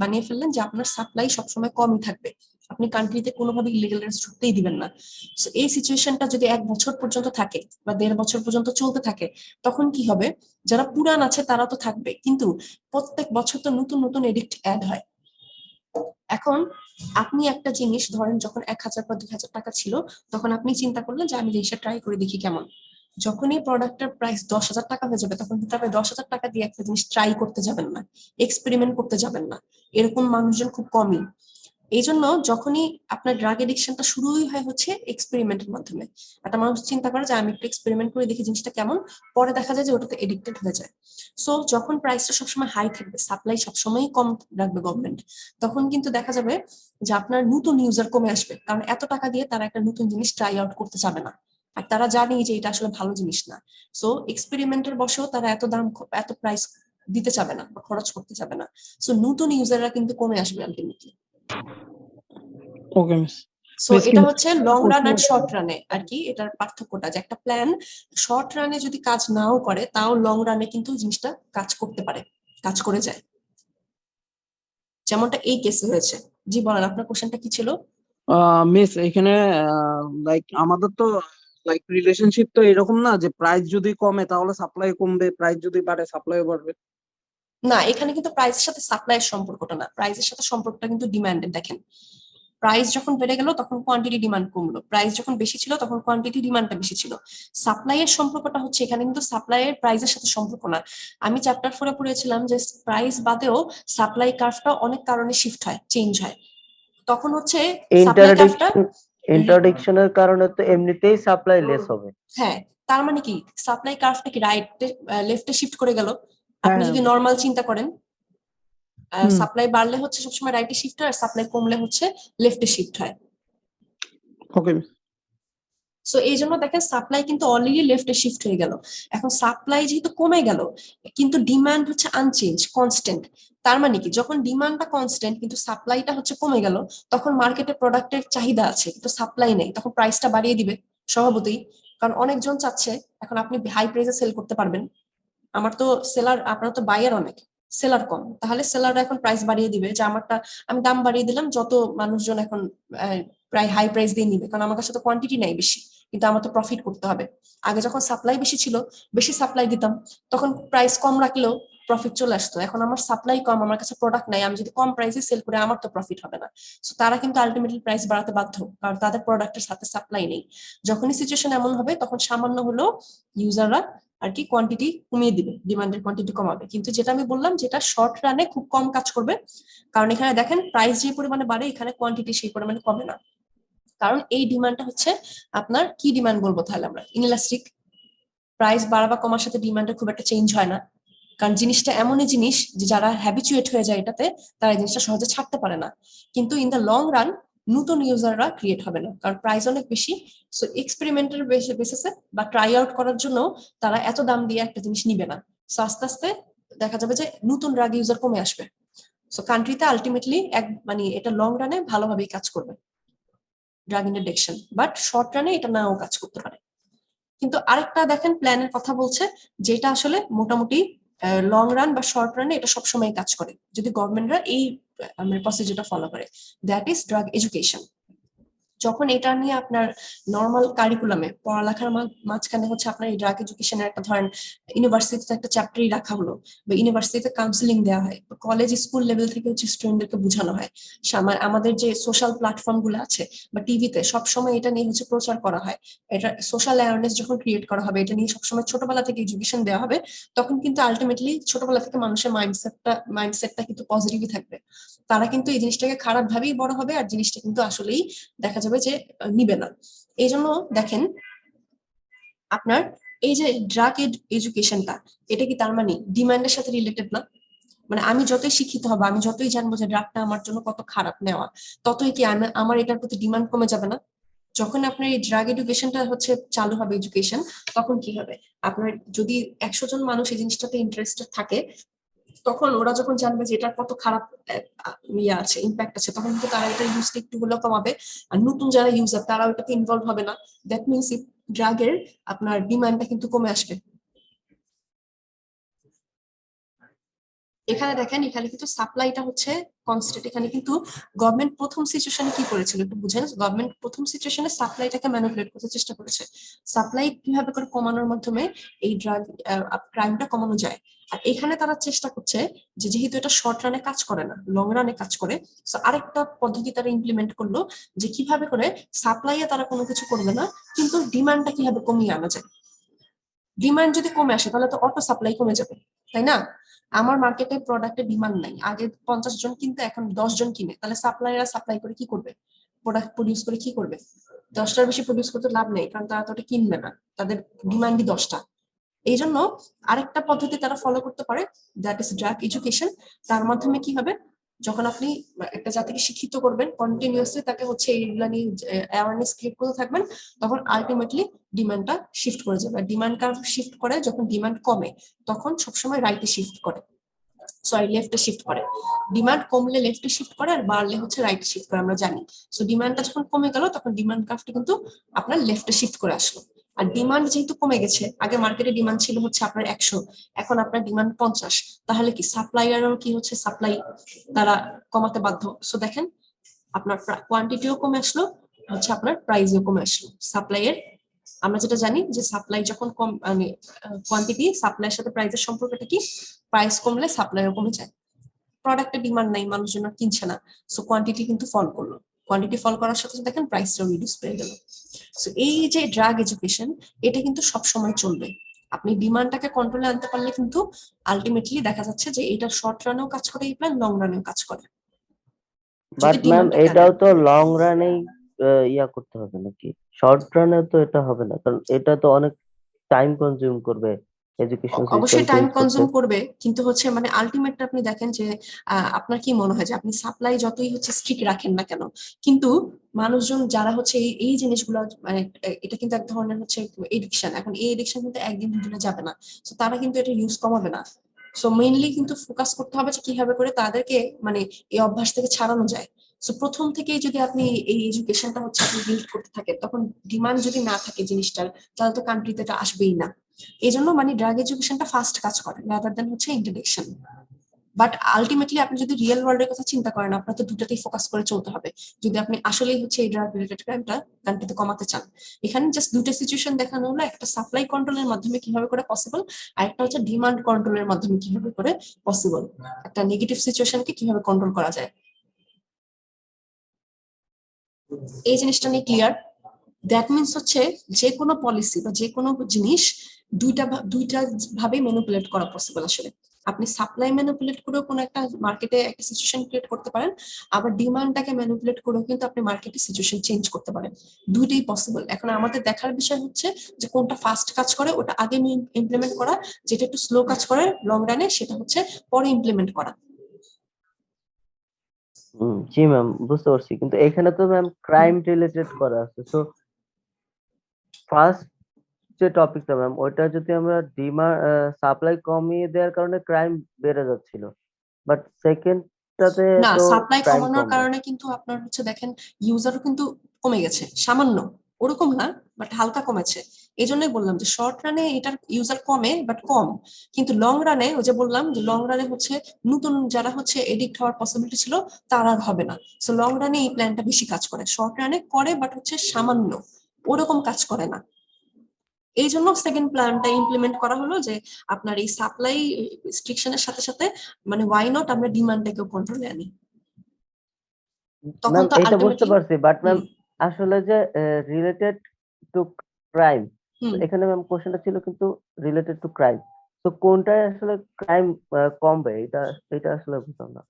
বানিয়ে ফেললেন যে আপনার সাপ্লাই সবসময় কমই থাকবে, আপনি কান্ট্রিতে কোনোভাবে ইলিগাল ঢুকতেই দিবেন না। এই সিচুয়েশনটা যদি 1 বছর পর্যন্ত থাকে বা 1.5 বছর পর্যন্ত চলতে থাকে, তখন কি হবে, যারা পুরান আছে তারা তো থাকবে, কিন্তু প্রত্যেক বছর তো নতুন নতুন এডিক্ট অ্যাড হয়। এখন আপনি একটা জিনিস ধরেন, যখন 1,000 বা 2,000 টাকা ছিল, তখন আপনি চিন্তা করলেন যে আমি জিনিসটা ট্রাই করে দেখি কেমন। যখনই প্রোডাক্টের প্রাইস 10,000 টাকা হয়ে যাবে, তখন কিন্তু আপনি 10,000 টাকা দিয়ে একটা জিনিস ট্রাই করতে যাবেন না, এক্সপেরিমেন্ট করতে যাবেন না, এরকম মানুষজন খুব কমই। এই জন্য যখনই আপনার ড্রাগ এডিকশনটা শুরুই হয় হচ্ছে এক্সপেরিমেন্টের মাধ্যমে। একটা মানুষ চিন্তা করে যে আমি একটু এক্সপেরিমেন্ট করে দেখি জিনিসটা কেমন, পরে দেখা যায় যে ওটাতে এডিক্টেড হয়ে যায়। সো যখন প্রাইসটা সবসময় হাই থাকবে, সাপ্লাই সবসময়ই কম রাখবে গভর্নমেন্ট, তখন কিন্তু দেখা যাবে যে আপনার নতুন ইউজার কমে আসবে, কারণ এত টাকা দিয়ে তারা একটা নতুন জিনিস ট্রাই আউট করতে চাবে না, আর তারা জানে যে এটা আসলে ভালো জিনিস না। সো এক্সপেরিমেন্টের বসেও তারা এত দাম এত প্রাইস দিতে চাবে না বা খরচ করতে চাবে না। সো নতুন ইউজাররা কিন্তু কমে আসবে আলটিমেটলি। ওকে মিস। সো এটা হচ্ছে লং রান আর শর্ট রানে আর কি এটার পার্থক্যটা, যে একটা প্ল্যান শর্ট রানে যদি কাজ নাও করে, তাও লং রানে কিন্তু জিনিসটা কাজ করতে পারে, কাজ করে যায়। যেমনটা এই কেসে হয়েছে। জি বলেন, আপনার কোশ্চেনটা কি ছিল? মিস এখানে লাইক আমাদের তো লাইক রিলেশনশিপ তো এরকম না যে প্রাইস যদি কমে তাহলে সাপ্লাই কমবে, প্রাইস যদি বাড়ে সাপ্লাই বাড়বে। না, এখানে কিন্তু প্রাইসের সাথে সাপ্লাইয়ের সম্পর্কটা না, প্রাইসের সাথে সম্পর্কটা কিন্তু ডিমান্ডের। দেখেন, প্রাইস যখন বেড়ে গেল তখন কোয়ান্টিটি ডিমান্ড কমলো, প্রাইস যখন বেশি ছিল তখন কোয়ান্টিটি ডিমান্ডটা বেশি ছিল। সাপ্লাইয়ের সম্পর্কটা হচ্ছে এখানে কিন্তু সাপ্লাইয়ের প্রাইসের সাথে সম্পর্ক না। আমি চ্যাপ্টার 4 পড়েছিলাম যে প্রাইস বাদেও সাপ্লাই কার্ভটা অনেক কারণে শিফট হয়, চেঞ্জ হয়। তখন হচ্ছে সাপ্লাই কার্ভটা ইন্টারডিকশনের কারণে তো এমনিতেই সাপ্লাই লেস হবে। হ্যাঁ, তার মানে কি সাপ্লাই কার্ভটা কি রাইট লেফটে শিফট করে গেল? আপনি হ্যাঁ। যদি নর্মাল চিন্তা করেন, হুম। সাপ্লাই বাড়লে হচ্ছে সবসময় রাইটে শিফট হয়, আর সাপ্লাই কমলে হচ্ছে লেফটে শিফট হয়। ওকে। সো এই জন্য দেখেন সাপ্লাই কিন্তু অলরেডি লেফটে শিফট হয়ে গেল। এখন সাপ্লাই যেহেতু কমে গেল কিন্তু ডিমান্ড হচ্ছে আনচেঞ্জ, কনস্ট্যান্ট। তার মানে কি যখন ডিমান্ডটা কনস্ট্যান্ট কিন্তু সাপ্লাইটা হচ্ছে কমে গেল, তখন মার্কেটে প্রোডাক্টের চাহিদা আছে কিন্তু সাপ্লাই নেই, তখন প্রাইসটা বাড়িয়ে দিবে স্বভাবতই। কারণ অনেকজন চাচ্ছে, এখন আপনি হাই প্রাইসে সেল করতে পারবেন, আমার তো সেলার, আপনার তো বায়ার অনেক, সেলার কম, তাহলে সেলাররা এখন প্রাইস বাড়িয়ে দিবে যে আমারটা আমি দাম বাড়িয়ে দিলাম, যত মানুষজন এখন প্রায় হাই প্রাইস দিয়ে নিবে, কারণ আমার কাছে তো কোয়ান্টিটি নাই বেশি, কিন্তু আমার তো প্রফিট করতে হবে। আগে যখন সাপ্লাই বেশি ছিল, বেশি সাপ্লাই দিতাম, তখন প্রাইস কম রাখলেও প্রফিট চলে আসতো। এখন আমার সাপ্লাই কম, আমার কাছে প্রোডাক্ট নাই, আমি যদি কম প্রাইসে সেল করে আমার তো প্রফিট হবে না। সো তারা কিন্তু আলটিমেটলি প্রাইস বাড়াতে বাধ্য, কারণ তাদের প্রোডাক্টের সাথে সাপ্লাই নেই। যখনই সিচুয়েশন এমন হবে তখন সামান্য হলেও ইউজাররা আর কি কোয়ান্টিটি কমিয়ে দিবে, ডিমান্ডের কোয়ান্টিটি কমাবে। কিন্তু যেটা আমি বললাম, যেটা শর্ট রানে খুব কম কাজ করবে, কারণ এখানে দেখেন প্রাইস যে পরিমাণে বাড়ে এখানে কোয়ান্টিটি সেই পরিমাণে কমে না। কারণ এই ডিমান্ডটা হচ্ছে আপনার কি ডিমান্ড বলবো তাহলে আমরা, ইনইলাস্টিক। প্রাইস বাড়া বা কমার সাথে ডিমান্ডের খুব একটা চেঞ্জ হয় না, কারণ জিনিসটা এমনই জিনিস যে যারা হ্যাবিচুয়েট হয়ে যায় এটাতে, তারা এই জিনিসটা সহজে ছাড়তে পারে না। কিন্তু ইন দ্য লং রান নতুন ইউজাররা ক্রিয়েট হবে না, কারণ প্রাইস অনেক বেশি। সো এক্সপেরিমেন্টের বেসিসে বা ট্রাই আউট করার জন্য তারা এত দাম দিয়ে একটা জিনিস নিবে না। সো আস্তে আস্তে দেখা যাবে যে নতুন ড্রাগ ইউজার কমে আসবে। সো কান্ট্রিতে আলটিমেটলি মানে এটা লং রানে ভালোভাবেই কাজ করবে ড্রাগ ইন্টারডিকশন, বাট শর্ট রানে এটা নাও কাজ করতে পারে। কিন্তু আরেকটা দেখেন প্ল্যানের কথা বলছে, যেটা আসলে মোটামুটি লং রান বা শর্ট রানে এটা সবসময় কাজ করে যদি গভর্নমেন্টরা এই প্রসিডিউরটা ফলো করে, দ্যাট ইজ ড্রাগ এডুকেশন। যখন এটা নিয়ে আপনার নর্মাল কারিকুলামে পড়ালেখার মাঝখানে হচ্ছে আপনার এই ড্রাগ এডুকেশনের একটা ধরেন ইউনিভার্সিটিতে একটা চ্যাপ্টারই রাখা হলো, বা ইউনিভার্সিটিতে কাউন্সিলিং দেওয়া হয়, কলেজ স্কুল লেভেল থেকে হচ্ছে স্টুডেন্টদেরকে বোঝানো হয়, আমাদের যে সোশ্যাল প্ল্যাটফর্ম গুলো আছে বা টিভিতে সবসময় এটা নিয়ে হচ্ছে প্রচার করা হয়, এটা সোশ্যাল অ্যাওয়ারনেস যখন ক্রিয়েট করা হবে, এটা নিয়ে সবসময় ছোটবেলা থেকে এডুকেশন দেওয়া হবে, তখন কিন্তু আলটিমেটলি ছোটবেলা থেকে মানুষের মাইন্ডসেটটা কিন্তু পজিটিভই থাকবে। তারা কিন্তু এই জিনিসটাকে খারাপ ভাবেই বড় হবে, আর জিনিসটা কিন্তু আসলেই দেখা যাবে যে নিবে না। এই জন্য দেখেন আপনার এই যে ড্রাগ এডুকেশনটা, এটা কি তার মানে ডিমান্ডের সাথে রিলেটেড না? মানে আমি যতই শিক্ষিত হবো, আমি যতই জানবো যে ড্রাগটা আমার জন্য কত খারাপ নেওয়া, ততই কি আমার এটার প্রতি ডিমান্ড কমে যাবে না? যখন আপনার এই ড্রাগ এডুকেশনটা হচ্ছে চালু হবে এডুকেশন, তখন কি হবে, আপনার যদি 100 জন মানুষ এই জিনিসটাতে ইন্টারেস্টেড থাকে, তখন ওরা যখন জানবে যে এটার কত খারাপ ইয়ে আছে, ইম্প্যাক্ট আছে, তখন কিন্তু তারা এটা ইউজটা একটু হলেও কমাবে, আর নতুন যারা ইউজার তারা ওটাতে ইনভলভ হবে না। দ্যাট মিনস ড্রাগের আপনার ডিমান্ডটা কিন্তু কমে আসবে। এখানে দেখেন, এখানে কিন্তু সাপ্লাইটা হচ্ছে কনস্ট্যান্ট। এখানে কিন্তু গভর্নমেন্ট প্রথম সিচুয়েশনে কি করেছিল একটু বুঝেন, গভর্নমেন্ট প্রথম সিচুয়েশনে সাপ্লাইটাকে ম্যানিপুলেট করতে চেষ্টা করেছে, সাপ্লাই কিভাবে করে কমানোর মাধ্যমে এই ড্রাগ ক্রাইমটা কমানো যায়। আর এখানে তারা চেষ্টা করছে যে যেহেতু এটা শর্ট রানে কাজ করে না, লং রানে কাজ করে, তো আরেকটা পদ্ধতি তারা ইমপ্লিমেন্ট করলো যে কিভাবে করে সাপ্লাইয়ে তারা কোনো কিছু করবে না, কিন্তু ডিমান্ডটা কিভাবে কমিয়ে আনা যায়। ডিমান্ড যদি কমে আসে তাহলে তো অটো সাপ্লাই কমে যাবে, তাই না? আমার মার্কেটে প্রোডাক্টের ডিমান্ড নাই, আগে 50 জন কিনতে এখন 10 জন কিনে, তাহলে সাপ্লাইরা সাপ্লাই করে কি করবে, প্রোডাক্ট প্রডিউস করে কি করবে? 10টার বেশি প্রডিউস করতে লাভ নেই, কারণ তারা তো ওটা কিনবে না, তাদের ডিমান্ডই 10টা। এই জন্য আরেকটা পদ্ধতি তারা ফলো করতে পারে, দ্যাট ইজ ড্রাগ এডুকেশন। তার মাধ্যমে কি হবে, যখন আপনি একটা জাতিকে শিক্ষিত করবেন কন্টিনিউয়াসলি, তাকে হচ্ছে এইগুলা নিয়ে অ্যাওয়ারনেস ক্রিয়েট করতে থাকবেন, তখন আলটিমেটলি ডিমান্ডটা শিফট করে যাবে। ডিমান্ড কার্ভ শিফট করে, যখন ডিমান্ড কমে তখন সবসময় রাইটে শিফট করে, সরি লেফটে শিফট করে। ডিমান্ড কমলে লেফটে শিফট করে, আর বাড়লে হচ্ছে রাইটে শিফট করে, আমরা জানি। সো ডিমান্ডটা যখন কমে গেল তখন ডিমান্ড কার্ভটা কিন্তু আপনার লেফটে শিফট করে আসলো। আর ডিমান্ড যেহেতু কমে গেছে, আগে মার্কেটে ডিমান্ড ছিল হচ্ছে আপনার 100, এখন আপনার ডিমান্ড 50, তাহলে কি সাপ্লায়ারও কি হচ্ছে সাপ্লাই তারা কমাতে বাধ্য। সো দেখেন আপনার কোয়ান্টিটিও কমে আসলো, হচ্ছে আপনার প্রাইসও কমে আসলো। সাপ্লাইয়ের আমরা যেটা জানি যে সাপ্লাই যখন কম মানে কোয়ান্টিটি সাপ্লাইয়ের সাথে প্রাইসের সম্পর্কটা কি, প্রাইস কমলে সাপ্লাইও কমে যায়। প্রোডাক্টের ডিমান্ড নাই, মানুষজন আর কিনছে না, সো কোয়ান্টিটি কিন্তু ফল করলো। কোয়ান্টিটি ফল করার সাথে সাথে দেখেন প্রাইসটাও রিডিউস পেয়ে গেল। সো এই যে ড্রাগ এডুকেশন, এটা কিন্তু সব সময় চলবে। আপনি ডিমান্ডটাকে কন্ট্রোলে আনতে পারলে কিন্তু আলটিমেটলি দেখা যাচ্ছে যে এটা শর্ট রানেও কাজ করে এই প্ল্যান, লং রানেও কাজ করে। বাট ম্যাম এটাও তো লং রানেই ইয়া করতে হবে নাকি? শর্ট রানে তো এটা হবে না, কারণ এটা তো অনেক টাইম কনজিউম করবে এডুকেশন সিস্টেম অবশ্যই টাইম চেঞ্জ করতে। কনজিউম করবে, কিন্তু হচ্ছে মানে আলটিমেটলি আপনি দেখেন যে আপনার কি মনে হয় যে আপনি সাপ্লাই যতই হচ্ছে স্ট্রিক্ট রাখেন না কেন, কিন্তু মানুষজন যারা হচ্ছে এই জিনিসগুলো মানে এটা কিন্তু এক ধরনের হচ্ছে এডিকশন। এখন এই এডিকশন কিন্তু একদিন দুদিনে যাবে না, তো তারা কিন্তু এটা ইউজ কমাবে না। সো মেইনলি কিন্তু ফোকাস করতে হবে যে কিভাবে করে তাদেরকে মানে এই অভ্যাস থেকে ছাড়ানো যায়। সো প্রথম থেকেই যদি আপনি এই এডুকেশনটা হচ্ছে আপনি বিল্ড করতে থাকেন, তখন ডিমান্ড যদি না থাকে জিনিসটার, তাহলে তো কান্ট্রিতে এটা আসবেই না। এই জন্য মানে ড্রাগ এডুকেশনটা ফার্স্ট কাজ করে রাদার দেন হচ্ছে ইন্ট্রোডাকশন। বাট আলটিমেটলি আপনি যদি রিয়েল ওয়ার্ল্ডের কথা চিন্তা করেন, আপনার তো দুটাতেই ফোকাস করে চলতে হবে যদি আপনি আসলেই হচ্ছে এই ড্রাগ রিলেটেড ক্রাইমটা কান্ট্রিতে কমাতে চান। এখানে জাস্ট দুটো সিচুয়েশন দেখানো হলো, একটা সাপ্লাই কন্ট্রোলের মাধ্যমে কিভাবে করে পসিবল, আর একটা হচ্ছে ডিমান্ড কন্ট্রোলের মাধ্যমে কিভাবে করে পসিবল, একটা নেগেটিভ সিচুয়েশনকে কিভাবে কন্ট্রোল করা যায়। এই জিনিসটা নিয়ে ক্লিয়ার? দ্যাট মিনস হচ্ছে যে কোনো পলিসি বা যে কোনো জিনিস দুইটা ভাবে ম্যানিপুলেট করা পসিবল। আসলে আপনি সাপ্লাই ম্যানিপুলেট করেও কোনো একটা মার্কেটে একটা সিচুয়েশন ক্রিয়েট করতে পারেন, আবার ডিমান্ডটাকে ম্যানিপুলেট করেও কিন্তু আপনি মার্কেটে সিচুয়েশন চেঞ্জ করতে পারেন। দুইটাই পসিবল। এখন আমাদের দেখার বিষয় হচ্ছে যে কোনটা ফাস্ট কাজ করে ওটা আগে ইমপ্লিমেন্ট করা, যেটা একটু স্লো কাজ করে লং রানে সেটা হচ্ছে পরে ইমপ্লিমেন্ট করা। জি ম্যাম, বুঝতে পারছি, কিন্তু এখানে তো ম্যাম ক্রাইম রিলেটেড করা আছে। তো ফার্স্ট যে টপিকটা ম্যাম, ওইটা যদি আমরা সাপ্লাই কমিয়ে দেওয়ার কারণে ক্রাইম বেড়ে যাচ্ছিল, বাট সেকেন্ডটাতে না, তো সাপ্লাই ক্রাইম কমানোর কমবে। কারণে কিন্তু আপনার হচ্ছে দেখেন ইউজারও কিন্তু কমে গেছে সামান্য, ওরকম না বাট হালকা কমেছে। এই জন্যই বললাম যে শর্ট রানে এটার ইউজার কমে বাট কম, কিন্তু লং রানে ওই যে বললাম যে লং রানে হচ্ছে নতুন যারা হচ্ছে এডিক্ট হওয়ার পসিবিলিটি ছিল তারা আর হবে না। সো লং রানে এই প্ল্যানটা বেশি কাজ করে, শর্ট রানে করে বাট হচ্ছে সামান্য, ওরকম কাজ করে না। এই জন্য সেকেন্ড প্ল্যানটা ইমপ্লিমেন্ট করা হলো যে আপনার এই সাপ্লাই রেস্ট্রিকশনের সাথে সাথে মানে ওয়াই নট আমরা ডিমান্ডটাকেও কন্ট্রোলে আনি। তখন ম্যাম তো এটা বুঝতে আলটিমেটলি পারছি, বাট ম্যাম আসলে যে রিলেটেড টু ক্রাইম, এখানে ম্যাম কোশ্চেনটা ছিল কিন্তু রিলেটেড টু ক্রাইম, তো কোনটায় আসলে ক্রাইম কমবে, এটা এটা আসলে বুঝলাম না।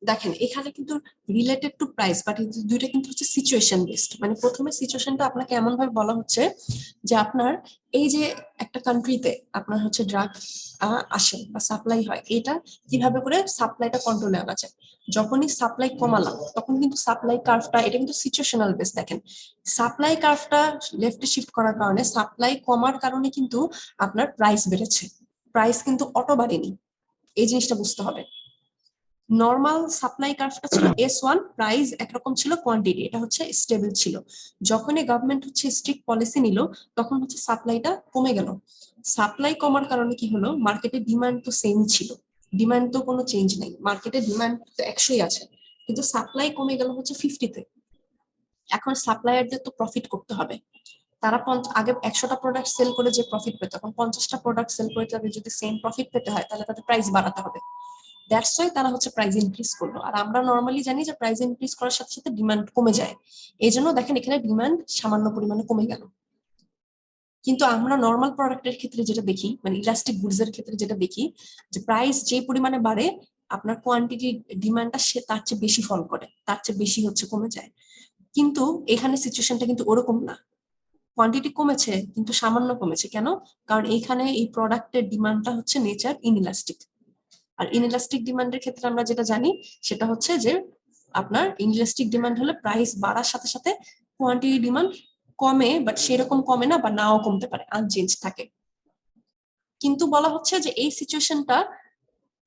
দেখেন এখানে কিন্তু রিলেটেড টু প্রাইস, বাট দুইটা কিন্তু হচ্ছে সিচুয়েশন বেসড। মানে প্রথমে সিচুয়েশনটা আপনাকে এমন ভাবে বলা হচ্ছে যে আপনার এই যে একটা কান্ট্রিতে আপনার হচ্ছে ড্রাগ আসে বা সাপ্লাই হয়, এটা কিভাবে করে সাপ্লাইটা কন্ট্রোলে আনা যায়। যখনই সাপ্লাই কমালাম তখন কিন্তু সাপ্লাই কার্ভটা, এটা কিন্তু সিচুয়েশনাল বেস। দেখেন সাপ্লাই কার্ভটা লেফটে শিফট করার কারণে, সাপ্লাই কমার কারণে কিন্তু আপনার প্রাইস বেড়েছে, প্রাইস কিন্তু অটো বাড়েনি। এই জিনিসটা বুঝতে হবে। নর্মাল সাপ্লাই কার্ভটা ছিল S1, প্রাইস একরকম ছিল, কোয়ান্টিটি এটা হচ্ছে স্টেবল ছিল। যখনই গভর্নমেন্ট হচ্ছে স্ট্রিক্ট পলিসি নিল তখন হচ্ছে সাপ্লাইটা কমে গেল। সাপ্লাই কমার কারণে কি হলো, মার্কেটে ডিমান্ড তো সেম ছিল, ডিমান্ড তো কোনো চেঞ্জ নেই, মার্কেটে ডিমান্ড তো 100ই আছে, কিন্তু সাপ্লাই কমে গেল হচ্ছে 50-তে। এখন সাপ্লায়ারদের তো প্রফিট করতে হবে, তারা আগে 100টা প্রোডাক্ট সেল করে যে প্রফিট পেত, এখন 50টা প্রোডাক্ট সেল করে তাদের যদি সেম প্রফিট পেতে হয় তাহলে তাদের প্রাইস বাড়াতে হবে। দ্যাটস ওয়াই তারা হচ্ছে প্রাইস ইনক্রিজ করলো। আর আমরা নর্মালি জানি যে প্রাইস ইনক্রিজ করার সাথে সাথে ডিমান্ড কমে যায়, এই জন্য দেখেন এখানে ডিমান্ড সামান্য পরিমাণে কমে গেল। কিন্তু আমরা নর্মাল প্রোডাক্টের ক্ষেত্রে যেটা দেখি, মানে ইলাস্টিক গুডস এর ক্ষেত্রে যেটা দেখি, যে প্রাইস যে পরিমাণে বাড়ে আপনার কোয়ান্টিটি ডিমান্ডটা সে তার চেয়ে বেশি ফল করে, তার চেয়ে বেশি হচ্ছে কমে যায়। কিন্তু এখানে সিচুয়েশনটা কিন্তু ওরকম না, কোয়ান্টিটি কমেছে কিন্তু সামান্য কমেছে। কেন? কারণ এইখানে এই প্রোডাক্টের ডিমান্ডটা হচ্ছে নেচার ইনইলাস্টিক। আর ইনইলাস্টিক ডিমান্ডের ক্ষেত্রে আমরা যেটা জানি সেটা হচ্ছে যে আপনার ইনইলাস্টিক ডিমান্ড হলে প্রাইস বাড়ার সাথে সাথে কোয়ান্টিটি ডিমান্ড কমে, বাট সেরকম কমে না বা নাও কমতে পারে, আনচেঞ্জ থাকে। কিন্তু বলা হচ্ছে যে এই সিচুয়েশনটা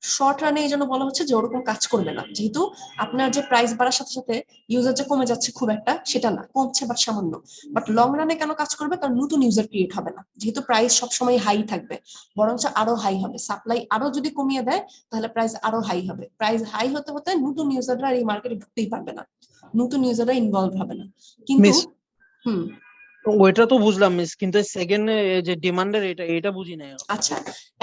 শর্ট রানে এই জন্য বলা হচ্ছে যে ওরকম কাজ করবে না, যেহেতু আপনার যে প্রাইস বাড়ার সাথে সাথে ইউজার যে কমে যাচ্ছে খুব একটা সেটা না, কমছে বাট সামান্য। বাট লং রানে কেন কাজ করবে, কারণ নতুন ইউজার ক্রিয়েট হবে না, যেহেতু প্রাইস সবসময় হাই থাকবে, বরঞ্চ আরো হাই হবে। সাপ্লাই আরো যদি কমিয়ে দেয় তাহলে প্রাইস আরো হাই হবে। প্রাইস হাই হতে হতে নতুন ইউজাররা এই মার্কেটে ঢুকতেই পারবে না, নতুন ইউজাররা ইনভলভ হবে না। কিন্তু মিস হুম ওইটা তো বুঝলাম মিস, কিন্তু সেকেন্ড যে ডিমান্ডের এটা বুঝি নাই। আচ্ছা,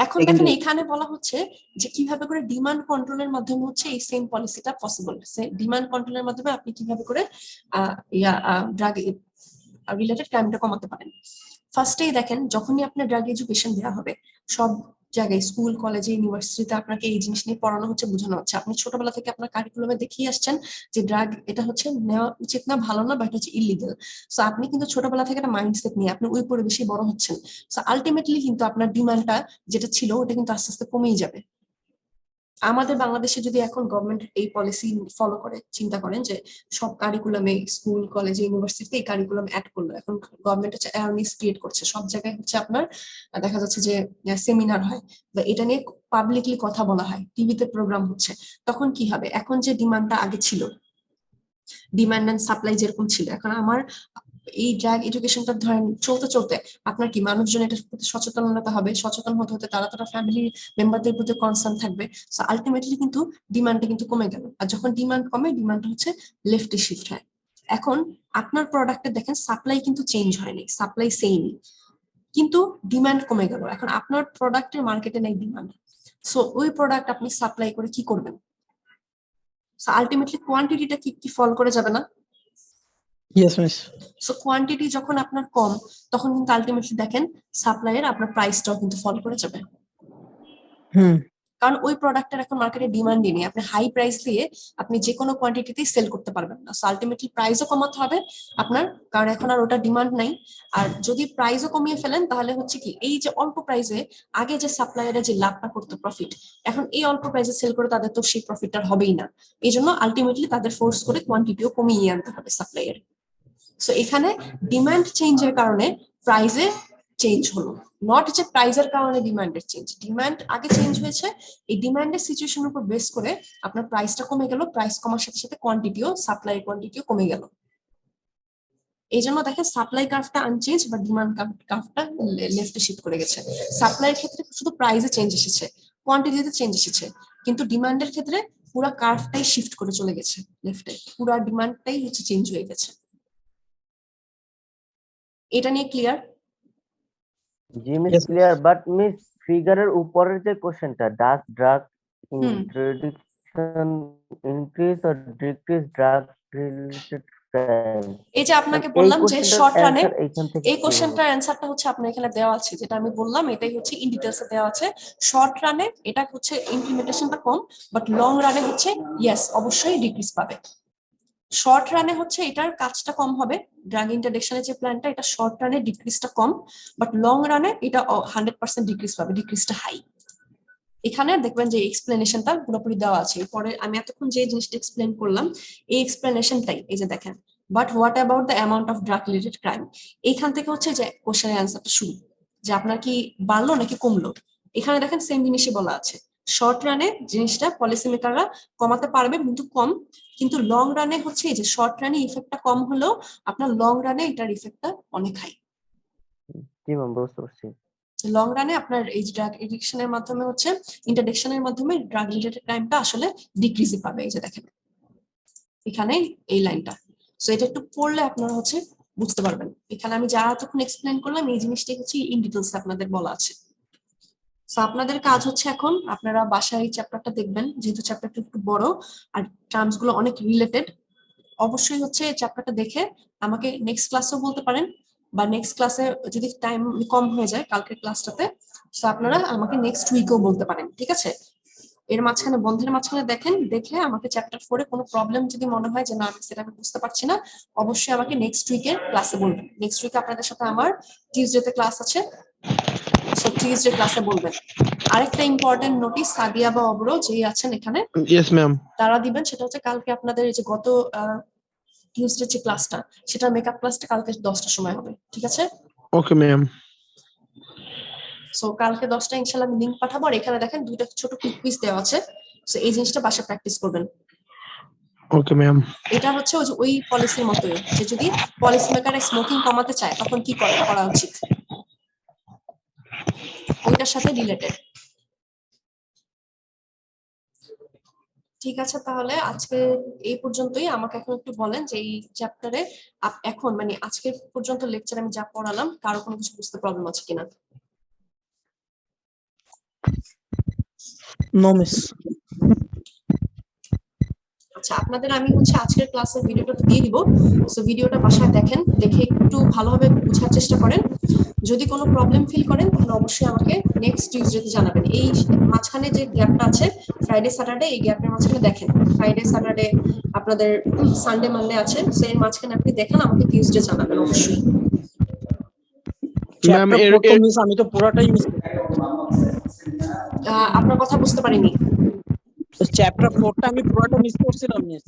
এখন Second দেখেন day. এখানে বলা হচ্ছে যে কিভাবে করে ডিমান্ড কন্ট্রোলের মাধ্যমে হচ্ছে এই সেম পলিসিটা পসিবল। ডিমান্ড কন্ট্রোলের মাধ্যমে আপনি কিভাবে করে ড্রাগ রিলেটেড ক্রাইমটা কমাতে পারেন। ফার্স্টেই দেখেন, যখনই আপনার ড্রাগ এডুকেশন দেওয়া হবে, সব জায়গায় স্কুল কলেজে ইউনিভার্সিটিতে আপনাকে এই জিনিস নিয়ে পড়ানো হচ্ছে, বোঝানো হচ্ছে। আপনি ছোটবেলা থেকে আপনার কারিকুলামে দেখিয়ে আসছেন যে ড্রাগ এটা হচ্ছে নেওয়া উচিত না, ভালো না, বা এটা হচ্ছে ইলিগাল। সো আপনি কিন্তু ছোটবেলা থেকে একটা মাইন্ডসেট নিয়ে আপনি ওই পরিবেশে বড় হচ্ছেন। সো আলটিমেটলি কিন্তু আপনার ডিমান্ডটা যেটা ছিল ওটা কিন্তু আস্তে আস্তে কমেই যাবে। আমাদের বাংলাদেশে যদি এখন গভর্নমেন্ট এই পলিসি ফলো করে, চিন্তা করেন যে সব কারিকুলামে স্কুল কলেজে ইউনিভার্সিটিতে এই কারিকুলাম অ্যাড করলো, এখন গভর্নমেন্ট হচ্ছে অ্যাওয়ারনেস ক্রিয়েট করছে, সব জায়গায় হচ্ছে আপনার দেখা যাচ্ছে যে সেমিনার হয় বা এটা নিয়ে পাবলিকলি কথা বলা হয়, টিভিতে প্রোগ্রাম হচ্ছে, তখন কি হবে? এখন যে ডিমান্ডটা আগে ছিল, ডিমান্ড এন্ড সাপ্লাই যেরকম ছিল, এখন আমার এই ড্রাগ এডুকেশনটা ধরেন চলতে চলতে আপনার কি মানুষজন এটার প্রতি সচেতনতা হবে, সচেতন হতে হতে তারা তারা ফ্যামিলি মেম্বারদের প্রতি কনসার্ন থাকবে। সো আলটিমেটলি কিন্তু ডিমান্ডটা কিন্তু কমে গেল, আর যখন ডিমান্ড কমে ডিমান্ডটা হচ্ছে লেফটে শিফট হয়। এখন আপনার প্রোডাক্টে দেখেন সাপ্লাই কিন্তু চেঞ্জ হয়নি, সাপ্লাই সেম, কিন্তু ডিমান্ড কমে গেল। এখন আপনার প্রোডাক্টের মার্কেটে নেই ডিমান্ড, সো ওই প্রোডাক্ট আপনি সাপ্লাই করে কি করবেন? সো আলটিমেটলি কোয়ান্টিটিটা কি ফল করে যাবে না? Yes miss. সো কোয়ান্টিটি যখন আপনার কম, তখন কিন্তু আলটিমেটলি দেখেন সাপ্লাইয়ের আপনার প্রাইসটাও কিন্তু ফল করে যাবে, হুম। কারণ ওই প্রোডাক্টের এখন মার্কেটে ডিমান্ডই নেই। আপনি হাই প্রাইস দিয়ে আপনি যে কোনো কোয়ান্টিটিতেই সেল করতে পারবেন না। সো আলটিমেটলি প্রাইসও কমাতে হবে আপনার, কারণ এখন আর ওটা ডিমান্ড নাই। আর যদি প্রাইসও কমিয়ে ফেলেন তাহলে হচ্ছে কি, এই যে অল্প প্রাইসে আগে যে সাপ্লায়াররা যে লাভটা করতো প্রফিট, এখন এই অল্প প্রাইসে সেল করে তাদের তো সেই প্রফিটটা হবেই না। এই জন্য আলটিমেটলি তাদের ফোর্স করে কোয়ান্টিটিও কমিয়ে আনতে হবে সাপ্লাইয়ের। সো এখানে ডিমান্ড চেঞ্জের কারণে প্রাইসে চেঞ্জ হলো, নট যে প্রাইসের কারণে ডিমান্ডের চেঞ্জ। ডিমান্ড আগে চেঞ্জ হয়েছে, এই ডিমান্ডের সিচুয়েশনের উপর বেস করে আপনার প্রাইসটা কমে গেল, প্রাইস কমার সাথে সাথে কোয়ান্টিটিও, সাপ্লাই কোয়ান্টিটিও কমে গেল। এই জন্য দেখেন সাপ্লাই কার্ভটা আনচেঞ্জ, বা ডিমান্ড কার্ভটা লেফটে শিফট করে গেছে। সাপ্লাইয়ের ক্ষেত্রে শুধু প্রাইসে চেঞ্জ এসেছে, কোয়ান্টিটিতে চেঞ্জ এসেছে, কিন্তু ডিমান্ডের ক্ষেত্রে পুরো কার্ভটাই শিফট করে চলে গেছে লেফটে, পুরো ডিমান্ডটাই হচ্ছে চেঞ্জ হয়ে গেছে। এটা নিয়ে ক্লিয়ার? জি মিস ক্লিয়ার, বাট মিস ফিগারের উপরের যে কোশ্চেনটা, does drug introduction increase or decrease drug related crime? এই যে আপনাকে বললাম যে শর্ট রানে এইখান থেকে এই কোশ্চেনটার অ্যানসারটা হচ্ছে আপনার এখানে দেওয়া আছে, যেটা আমি বললাম এটাই হচ্ছে ইন ডিটেইলসে দেওয়া আছে। শর্ট রানে এটা হচ্ছে ইমপ্লিমেন্টেশনটা কম, বাট লং রানে হচ্ছে ইয়েস অবশ্যই ডিক্রিজ পাবে। শর্ট রানে হচ্ছে এটার কাজটা কম হবে, ড্রাগ ইন্টারডিকশনের যে প্ল্যানটা, এটা শর্ট রানে ডিক্রিজটা কম, বাট লং রানে এটা 100% ডিক্রিজ পাবে, ডিক্রিজটা হাই। এখানে দেখবেন যে এক্সপ্লেনেশনটা পুরোপুরি দেওয়া আছে। পরে আমি এতক্ষণ যে জিনিসটা এক্সপ্লেন করলাম এই এক্সপ্লেনেশনটাই, এই যে দেখেন, but what about the amount of drug related crime, এইখান থেকে হচ্ছে যে কোশ্চেনের অ্যান্সারটা শুরু, যে আপনার কি বাড়লো নাকি কমলো। এখানে দেখেন সেম জিনিসই বলা আছে, শর্ট রানে জিনিসটা পলিসি মেকাররা কমাতে পারবে কিন্তু কম, কিন্তু লং রানে হচ্ছে এই যে শর্ট রানে ইফেক্টটা কম হলেও আপনার লং রানে এটার ইফেক্টটা অনেক হাই। জি ম্যাম, বুঝতে পারছি। লং রানে আপনার এই ড্রাগ এডিকশনের মাধ্যমে হচ্ছে ইন্টারডিকশনের মাধ্যমে ড্রাগ রিলেটেড ক্রাইমটা আসলে ডিক্রিজই পাবে। এই যে দেখেন এখানে এই লাইনটা, সো এটা একটু পড়লে আপনারা হচ্ছে বুঝতে পারবেন। এখানে আমি যা এতক্ষণ এক্সপ্লেন করলাম এই জিনিসটাই হচ্ছে ইন ডিটেইলস আপনাদের বলা আছে। সো আপনাদের কাজ হচ্ছে এখন আপনারা বাসায় এই চ্যাপ্টারটা দেখবেন, যেহেতু চ্যাপ্টারটা একটু বড় আর টার্মস গুলো অনেক রিলেটেড। অবশ্যই হচ্ছে এই চ্যাপ্টারটা দেখে আমাকে নেক্সট ক্লাসেও বলতে পারেন, বা নেক্সট ক্লাসে যদি টাইম কম হয়ে যায় কালকের ক্লাসটাতে, সো আপনারা আমাকে নেক্সট উইকেও বলতে পারেন, ঠিক আছে? এর মাঝখানে বন্ধের মাঝখানে দেখেন, দেখে আমাকে চ্যাপ্টার 4 কোনো প্রবলেম যদি মনে হয় যে না আমি সেটা আমি বুঝতে পারছি না, অবশ্যই আমাকে নেক্সট উইকের ক্লাসে বলবেন। নেক্সট উইকে আপনাদের সাথে আমার টিউসডেতে ক্লাস আছে, সো টিউসডে ক্লাসে বলবেন। আরেকটা ইম্পর্টেন্ট নোটিস, সাদিয়া বা অব্র যেই আছেন এখানে ইয়েস ম্যাম। তারা দিবেন, সেটা হচ্ছে কালকে আপনাদের এই যে গত টিউসডে যে ক্লাসটা, সেটা মেকআপ ক্লাসটা কালকে 10টার সময় হবে, ঠিক আছে? Okay ma'am. সো কালকে 10টা ইনশাআল্লাহ আমি লিংক পাঠাবো, আর এখানে দেখেন দুইটা ছোট কুইজ দেওয়া আছে, সো এই জিনিসটা বাসায় প্র্যাকটিস করবেন। Okay ma'am. এটা হচ্ছে ওই পলিসির মতোই, যে যদি পলিসি মেকারে স্মোকিং কমাতে চায় তখন কি করা উচিত, ওইটার সাথে রিলেটেড। ঠিক আছে, তাহলে আজকে এই পর্যন্তই। আমাকে এখন একটু বলেন যে এই চ্যাপ্টারে এখন মানে আজকে পর্যন্ত লেকচার আমি যা পড়ালাম কারো কোনো কিছু বুঝতে প্রবলেম আছে কিনা? No miss. আচ্ছা, আপনাদের আমি হচ্ছে আজকের ক্লাসের ভিডিওটা দিয়ে দিব, সো ভিডিওটা বাসায় দেখেন, দেখে একটু ভালোভাবে বোঝার চেষ্টা করেন। যদি কোনো প্রবলেম ফিল করেন তাহলে অবশ্যই আমাকে নেক্সট টিউসডেতে জানাবেন। এই মাঝখানে যে গ্যাপটা আছে ফ্রাইডে স্যাটারডে, এই গ্যাপের মাঝখানে দেখেন, ফ্রাইডে স্যাটারডে আপনাদের সানডে মানডে আছে, সো এর মাঝখানে আপনি দেখেন, আমাকে টিউসডে জানাবেন অবশ্যই। ম্যাম মিস আমি তো পুরাটাই মিস। আপনার কথা বুঝতে পারিনি। চ্যাপ্টার 4টা আমি পুরোটা মিস করছিলাম মিস।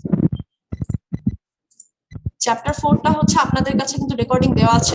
চ্যাপ্টার 4টা হচ্ছে আপনাদের কাছে কিন্তু রেকর্ডিং দেওয়া আছে।